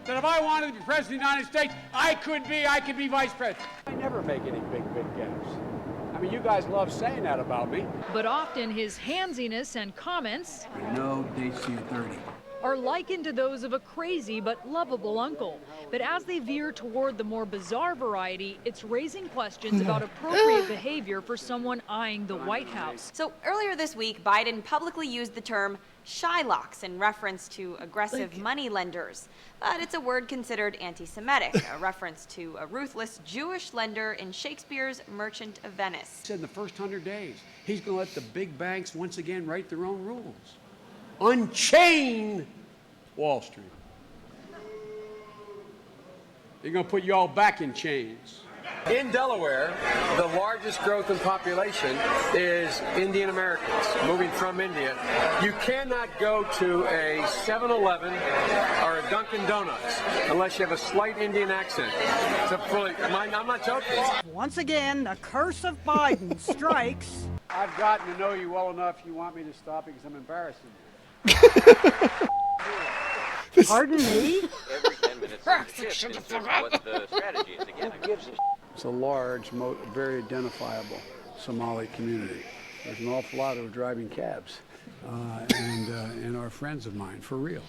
if I wanted to be president of the United States, I could be vice president. I never make any big gaps. I mean, you guys love saying that about me. But often his handsiness and comments No dates to your 30. are likened to those of a crazy but lovable uncle. But as they veer toward the more bizarre variety, it's raising questions about appropriate behavior for someone eyeing the White House. So earlier this week, Biden publicly used the term Shylocks in reference to aggressive money lenders. But it's a word considered anti-Semitic, a reference to a ruthless Jewish lender in Shakespeare's Merchant of Venice. He said in the first 100 days, he's going to let the big banks once again write their own rules. Unchain Wall Street. They're going to put you all back in chains. In Delaware, the largest growth in population is Indian Americans moving from India. You cannot go to a 7-Eleven or a Dunkin' Donuts unless you have a slight Indian accent. I'm not joking. Once again, the curse of Biden strikes. I've gotten to know you well enough. You want me to stop because I'm embarrassing you. Pardon me? Every 10 minutes in terms of what the strategy is again. It's a large, very identifiable Somali community. There's an awful lot of driving cabs. and are friends of mine, for real.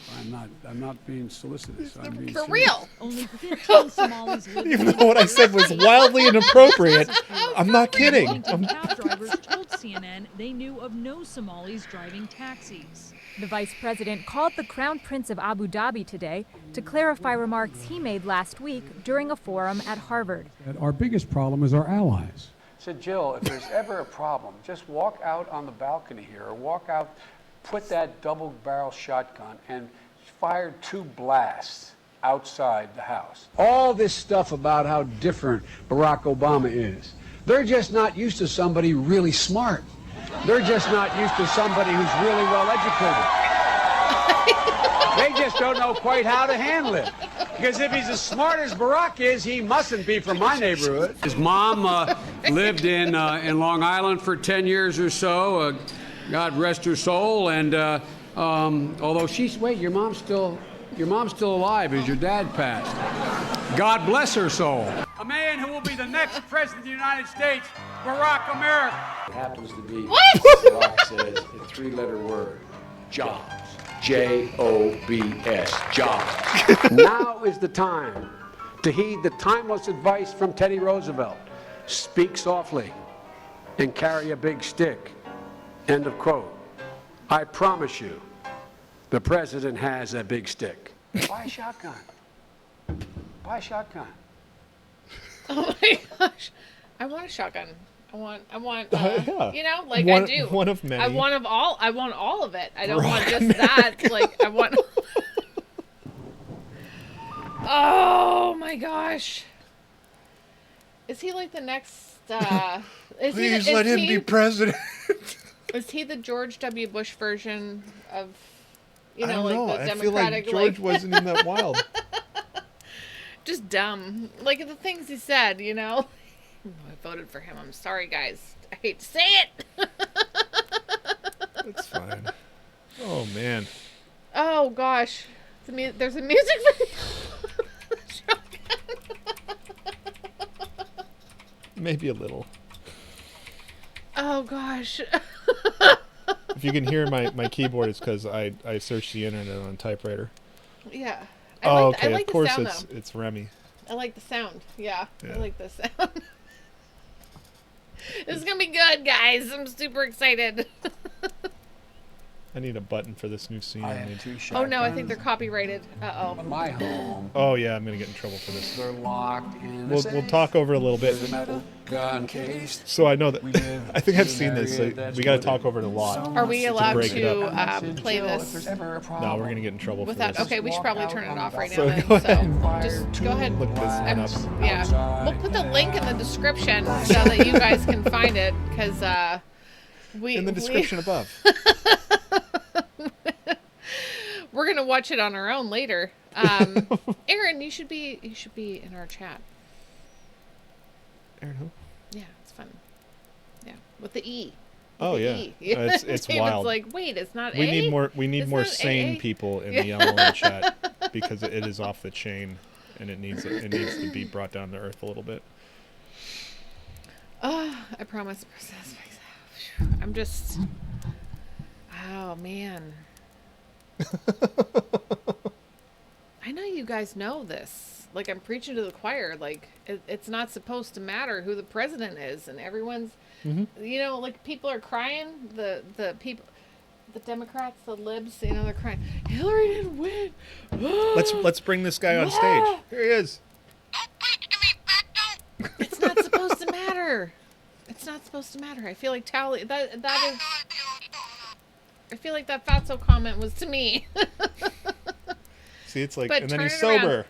I'm not being solicitous. I'm being For serious. real. Only 15 Somalis live Even though what I said was wildly inappropriate, I'm not kidding. Washington cab drivers told CNN they knew of no Somalis driving taxis. The vice president called the Crown Prince of Abu Dhabi today to clarify remarks he made last week during a forum at Harvard. Our biggest problem is our allies. Said, Jill, if there's ever a problem, just walk out on the balcony here, or walk out, put that double-barrel shotgun, and fire 2 blasts outside the house. All this stuff about how different Barack Obama is, they're just not used to somebody really smart. They're just not used to somebody who's really well educated. They just don't know quite how to handle it. Because if he's as smart as Barack is, he mustn't be from my neighborhood. His mom lived in Long Island for 10 years or so. God rest her soul. And although your mom's still alive as your dad passed. God bless her soul. A man who will be the next president of the United States, Barack America. It happens to be, What? Barack says, a 3-letter word, jobs. J-O-B-S, jobs. Now is the time to heed the timeless advice from Teddy Roosevelt. Speak softly and carry a big stick. End of quote. I promise you, the president has a big stick. Buy a shotgun. Buy a shotgun. Oh my gosh. I want a shotgun. I want, Yeah. you know, like One- I do. one of many. I want all of it. I don't want just that. Like, I want. Oh my gosh. Is he like the next, Please let him be president. Is he the George W. Bush version of, you know, I don't like know. the I feel Democratic, like George wasn't even that wild. just dumb. Like the things he said, you know. I voted for him. I'm sorry, guys. I hate to say it. It's fine. Oh, man. Oh, gosh. There's a music video. Maybe a little. Oh, gosh. If you can hear my keyboard, it's because I searched the internet on a typewriter. Yeah. Okay. I like Of course, the sound, though. it's Remy. I like the sound. Yeah. Yeah. I like the sound. This is going to be good, guys. I'm super excited. I need a button for this new scene. I need. Oh, no. I think they're copyrighted. Uh-oh. My home. Oh, yeah. I'm going to get in trouble for this. They're locked in a We'll safe. talk over a little bit. There's a metal gun case. So I know that. I think I've seen this. So we got to talk over it a lot. Are we allowed break it to up. play this No, we're going to get in trouble without? for this. Okay, we should probably turn it off right now. So Then. go ahead. So just go ahead. Look this I'm- up. Yeah, we'll put the link in the description so that you guys can find it because In the description above. We're gonna watch it on our own later. Aaron, you should be in our chat. Aaron who? Yeah, it's fun. Yeah, with the E. Oh The yeah, E. it's David's wild. like, wait, it's not We A? need more. We need It's more not sane AA? people in the LLN chat because it is off the chain, and it needs to be brought down to earth a little bit. Oh, I promise. I'm just. Oh man. I know you guys know this. Like I'm preaching to the choir. Like it's not supposed to matter who the president is, and everyone's. You know, like people are crying. The people, the Democrats, the libs. You know, they're crying. Hillary didn't win. Let's bring this guy on stage. Here he is. It's not supposed to matter. It's not supposed to matter. I feel like Tally. That is. I feel like that fatso comment was to me. See, it's like, But and then turn he's it around. sober.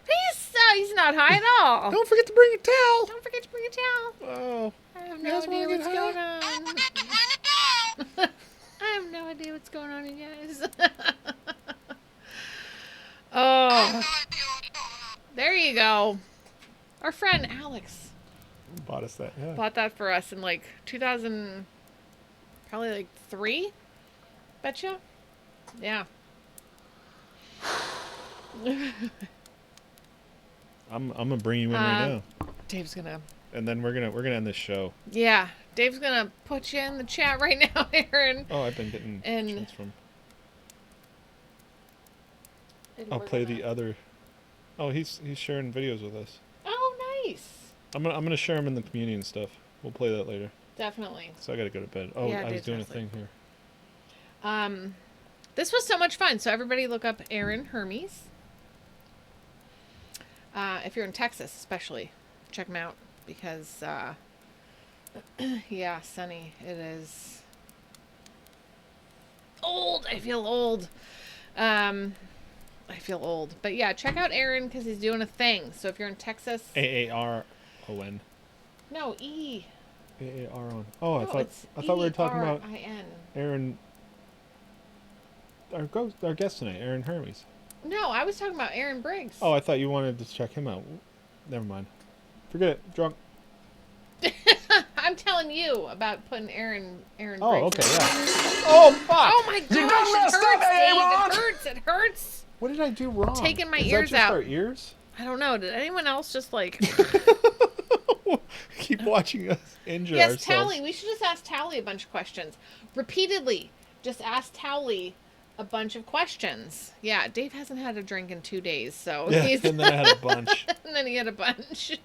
He's not high at all. Don't forget to bring a towel. Don't forget to bring a towel. Oh. I have no idea what's going on. I have no idea what's going on, you guys. Oh. There you go. Our friend Alex Bought us that. Yeah. bought that for us in like 2000, probably like 3. Betcha? Yeah. I'm gonna bring you in right now, Dave's gonna. and then we're gonna end this show. Yeah, Dave's gonna put you in the chat right now, Aaron. Oh, I've been getting chats from. I'll play the other. Oh, he's sharing videos with us. Oh, nice. I'm gonna share them in the community and stuff. We'll play that later. Definitely. So I gotta go to bed. Oh, Yeah, I was Dave's doing a asleep. thing here. This was so much fun. So everybody look up Aaron Hermes. If you're in Texas, especially, check him out because, yeah, sunny. It is old. I feel old. I feel old. But yeah, check out Aaron because he's doing a thing. So if you're in Texas. AARON. No, E. AARON. Oh, I No, thought we were talking about ERIN. Aaron. Our guest tonight, Aaron Hermes. No, I was talking about Aaron Briggs. Oh, I thought you wanted to check him out. Never mind. Forget it. Drunk. I'm telling you about putting Aaron Oh, Briggs okay, in. yeah. Oh, fuck! Oh my gosh, You done it messed hurts, up, Dave. Aaron! It hurts. It hurts. What did I do wrong? Taking my Is ears that just out. Our ears? I don't know. Did anyone else just like keep watching us injure Yes, ourselves? Tally. We should just ask Tally a bunch of questions. Repeatedly. Just ask Tally a bunch of questions. Yeah, Dave hasn't had a drink in 2 days, so Yeah, he's and then I had a bunch. and then he had a bunch.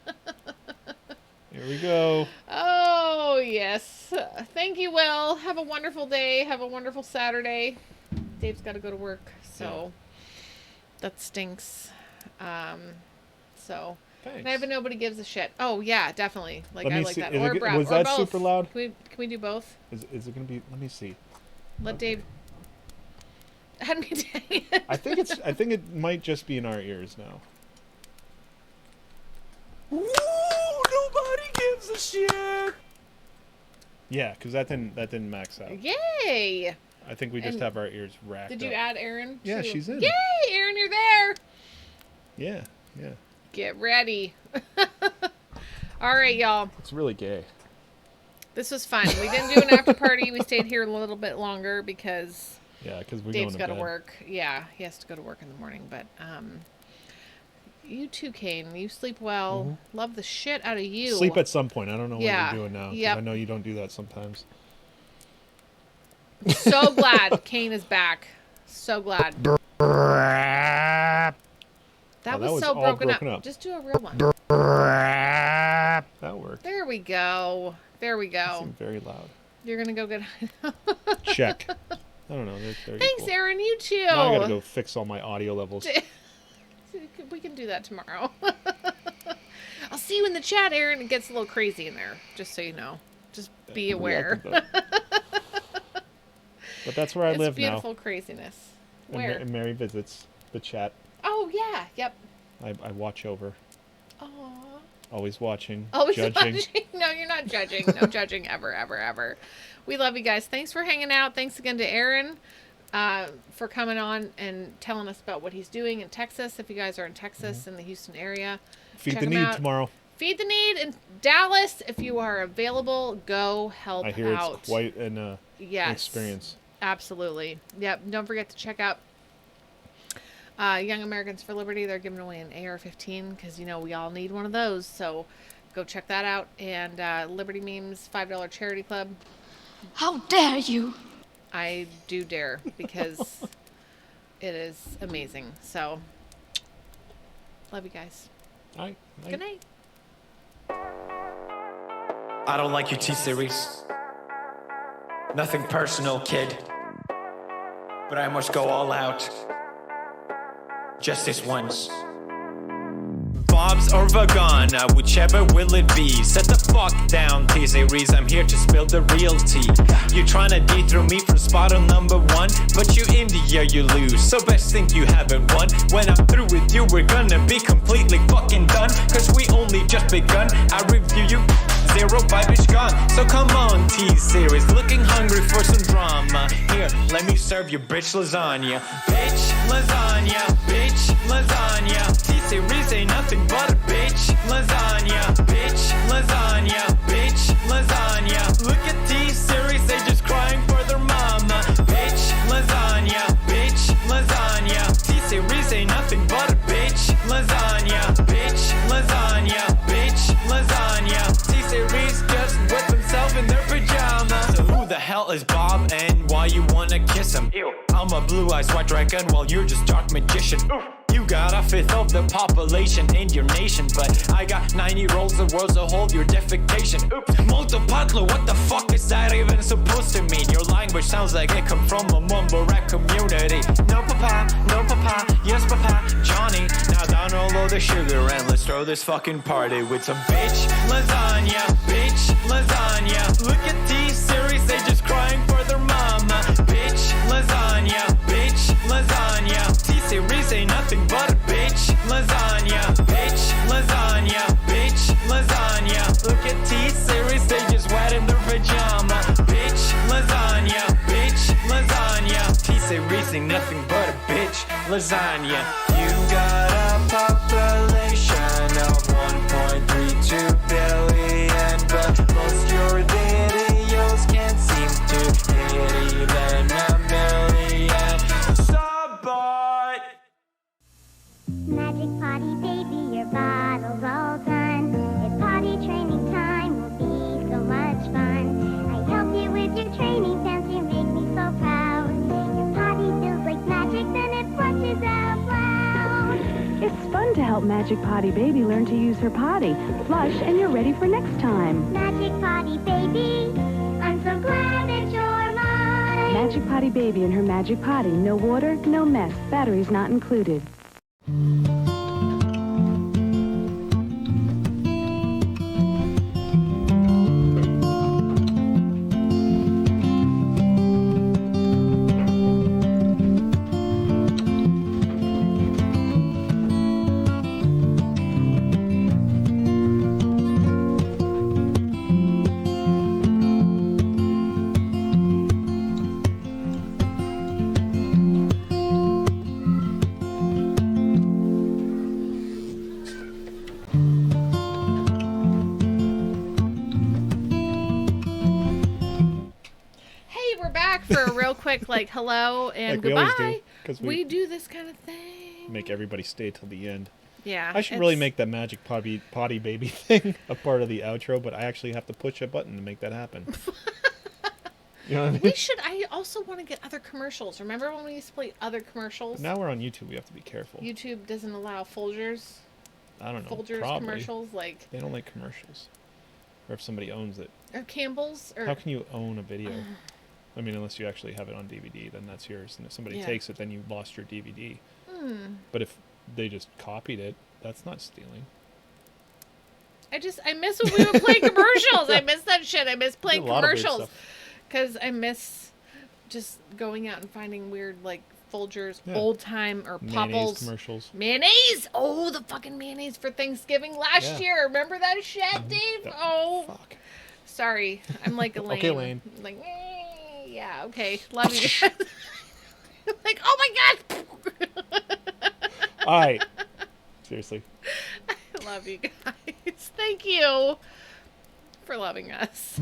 Here we go. Oh, yes. Thank you, Will. Have a wonderful day. Have a wonderful Saturday. Dave's got to go to work, so that stinks. So Thanks. and I have a nobody gives a shit. Oh, yeah, definitely. Like, Let I me like see. that. Is Or it, Brad. was or that both. super loud? Can we do both? Is it going to be? Let me see. Let Dave. Had me dang it. I think it might just be in our ears now. Woo! Nobody gives a shit. Yeah, because that didn't max out. Yay! I think we just And have our ears racked. Did you up. add Aaron? Yeah, to- she's in. Yay, Aaron, you're there. Yeah. Get ready. All right, y'all. It's really gay. This was fun. We didn't do an after party. We stayed here a little bit longer because we're Dave's going got to to bed. work. Yeah, he has to go to work in the morning. But you too, Kane. You sleep well. Love the shit out of you. Sleep at some point. I don't know what Yeah. you're doing now. 'Cause Yep. I know you don't do that sometimes. So glad Kane is back. So glad. That was so all broken up. Just do a real one. That worked. There we go. There we That go. seemed very loud. You're gonna go get. Check. I don't know. They're Thanks, equal. Aaron. You too. Now I gotta go fix all my audio levels. We can do that tomorrow. I'll see you in the chat, Aaron. It gets a little crazy in there, just so you know. Just be aware. But that's where I It's live beautiful now. craziness. And Where? and Mary visits the chat. Oh yeah. Yep. I watch over. Aww. Always watching. Always judging. watching. No, you're not judging. No judging ever, ever, ever. We love you guys. Thanks for hanging out. Thanks again to Aaron for coming on and telling us about what he's doing in Texas. If you guys are in Texas in the Houston area, Feed check the him need out. tomorrow. Feed the Need in Dallas. If you are available, go help I hear out. it's quite an Yes. experience. Absolutely. Yep. Don't forget to check out Young Americans for Liberty. They're giving away an AR-15 because, we all need one of those. So go check that out. And Liberty Memes $5 Charity Club. How dare you? I do dare because it is amazing. So love you guys. All right. Good night. I don't like your T-Series. Nothing personal, kid. But I must go all out. Just this once. Bob's or Vagana, whichever will it be. Set the fuck down, T-Series. I'm here to spill the real tea. You tryna dethrone me from spot on number 1, but you India, you lose. So best think you haven't won. When I'm through with you, we're gonna be completely fucking done. Cause we only just begun. I review you. 0 vibe gone. So come on, T-Series. Looking hungry for some drama. Here, let me serve you bitch lasagna. Bitch lasagna. Bitch lasagna. T-Series ain't nothing but a bitch lasagna. Bitch lasagna. Bitch lasagna. Look at T-Series, they just crying for their mama. Bitch lasagna. Bitch lasagna. T-Series ain't nothing but a bitch lasagna. Bitch lasagna. Bitch lasagna. T-Series just whip himself in their is Bob and why you wanna kiss him? Ew. I'm a blue-eyed white dragon while you're just dark magician. Oof. You got a fifth of the population in your nation, but I got 90 rolls the world's a whole your defecation. Oops. Multipatlo, what the fuck is that even supposed to mean? Your language sounds like it come from a mumble rap community. No papa, yes papa, Johnny. Now download the sugar and let's throw this fucking party with some bitch lasagna, bitch lasagna. Look at these series, they just crying for their mama. Bitch lasagna, bitch lasagna. T-series ain't nothing but a bitch lasagna, bitch lasagna, bitch lasagna. Look at T-series, they just wet in their pajama. Bitch lasagna, bitch lasagna. T-series ain't nothing but a bitch lasagna. You got a population of 1.32 billion, but most your videos can't seem to hit even a million. Support! Magic potty baby, your bottle's all done. It's potty training time, will be so much fun. I help you with your training pants, you make me so proud. Your potty feels like magic, then it flushes out loud. It's fun to help Magic Potty Baby learn to use her potty. Flush and you're ready for next time. Magic potty baby, I'm so glad that you're mine. Magic Potty Baby and her Magic Potty. No water, no mess. Batteries not included. Quick, like, hello and like we always do, goodbye. 'cause We do this kind of thing. Make everybody stay till the end. Yeah. I should really make that Magic potty baby thing a part of the outro, but I actually have to push a button to make that happen. You know what I mean? We should. I also want to get other commercials. Remember when we used to play other commercials? Now we're on YouTube. We have to be careful. YouTube doesn't allow Folgers. I don't know. Folgers probably. commercials, like they don't like commercials, or if somebody owns it. Or Campbell's. Or how can you own a video? I mean, unless you actually have it on DVD, then that's yours. And if somebody takes it, then you lost your DVD. But if they just copied it, that's not stealing. I miss when we would play commercials. I miss that shit. I miss playing commercials. Because I miss just going out and finding weird, like, Folgers, old time, or Popples. Commercials. Mayonnaise! Oh, the fucking mayonnaise for Thanksgiving last year. Remember that shit, Dave? Oh. Fuck. Sorry. I'm like Elaine. Okay, Elaine. Like, yeah, okay. Love you guys. Like, oh my God. All right. Seriously. I love you guys. Thank you for loving us.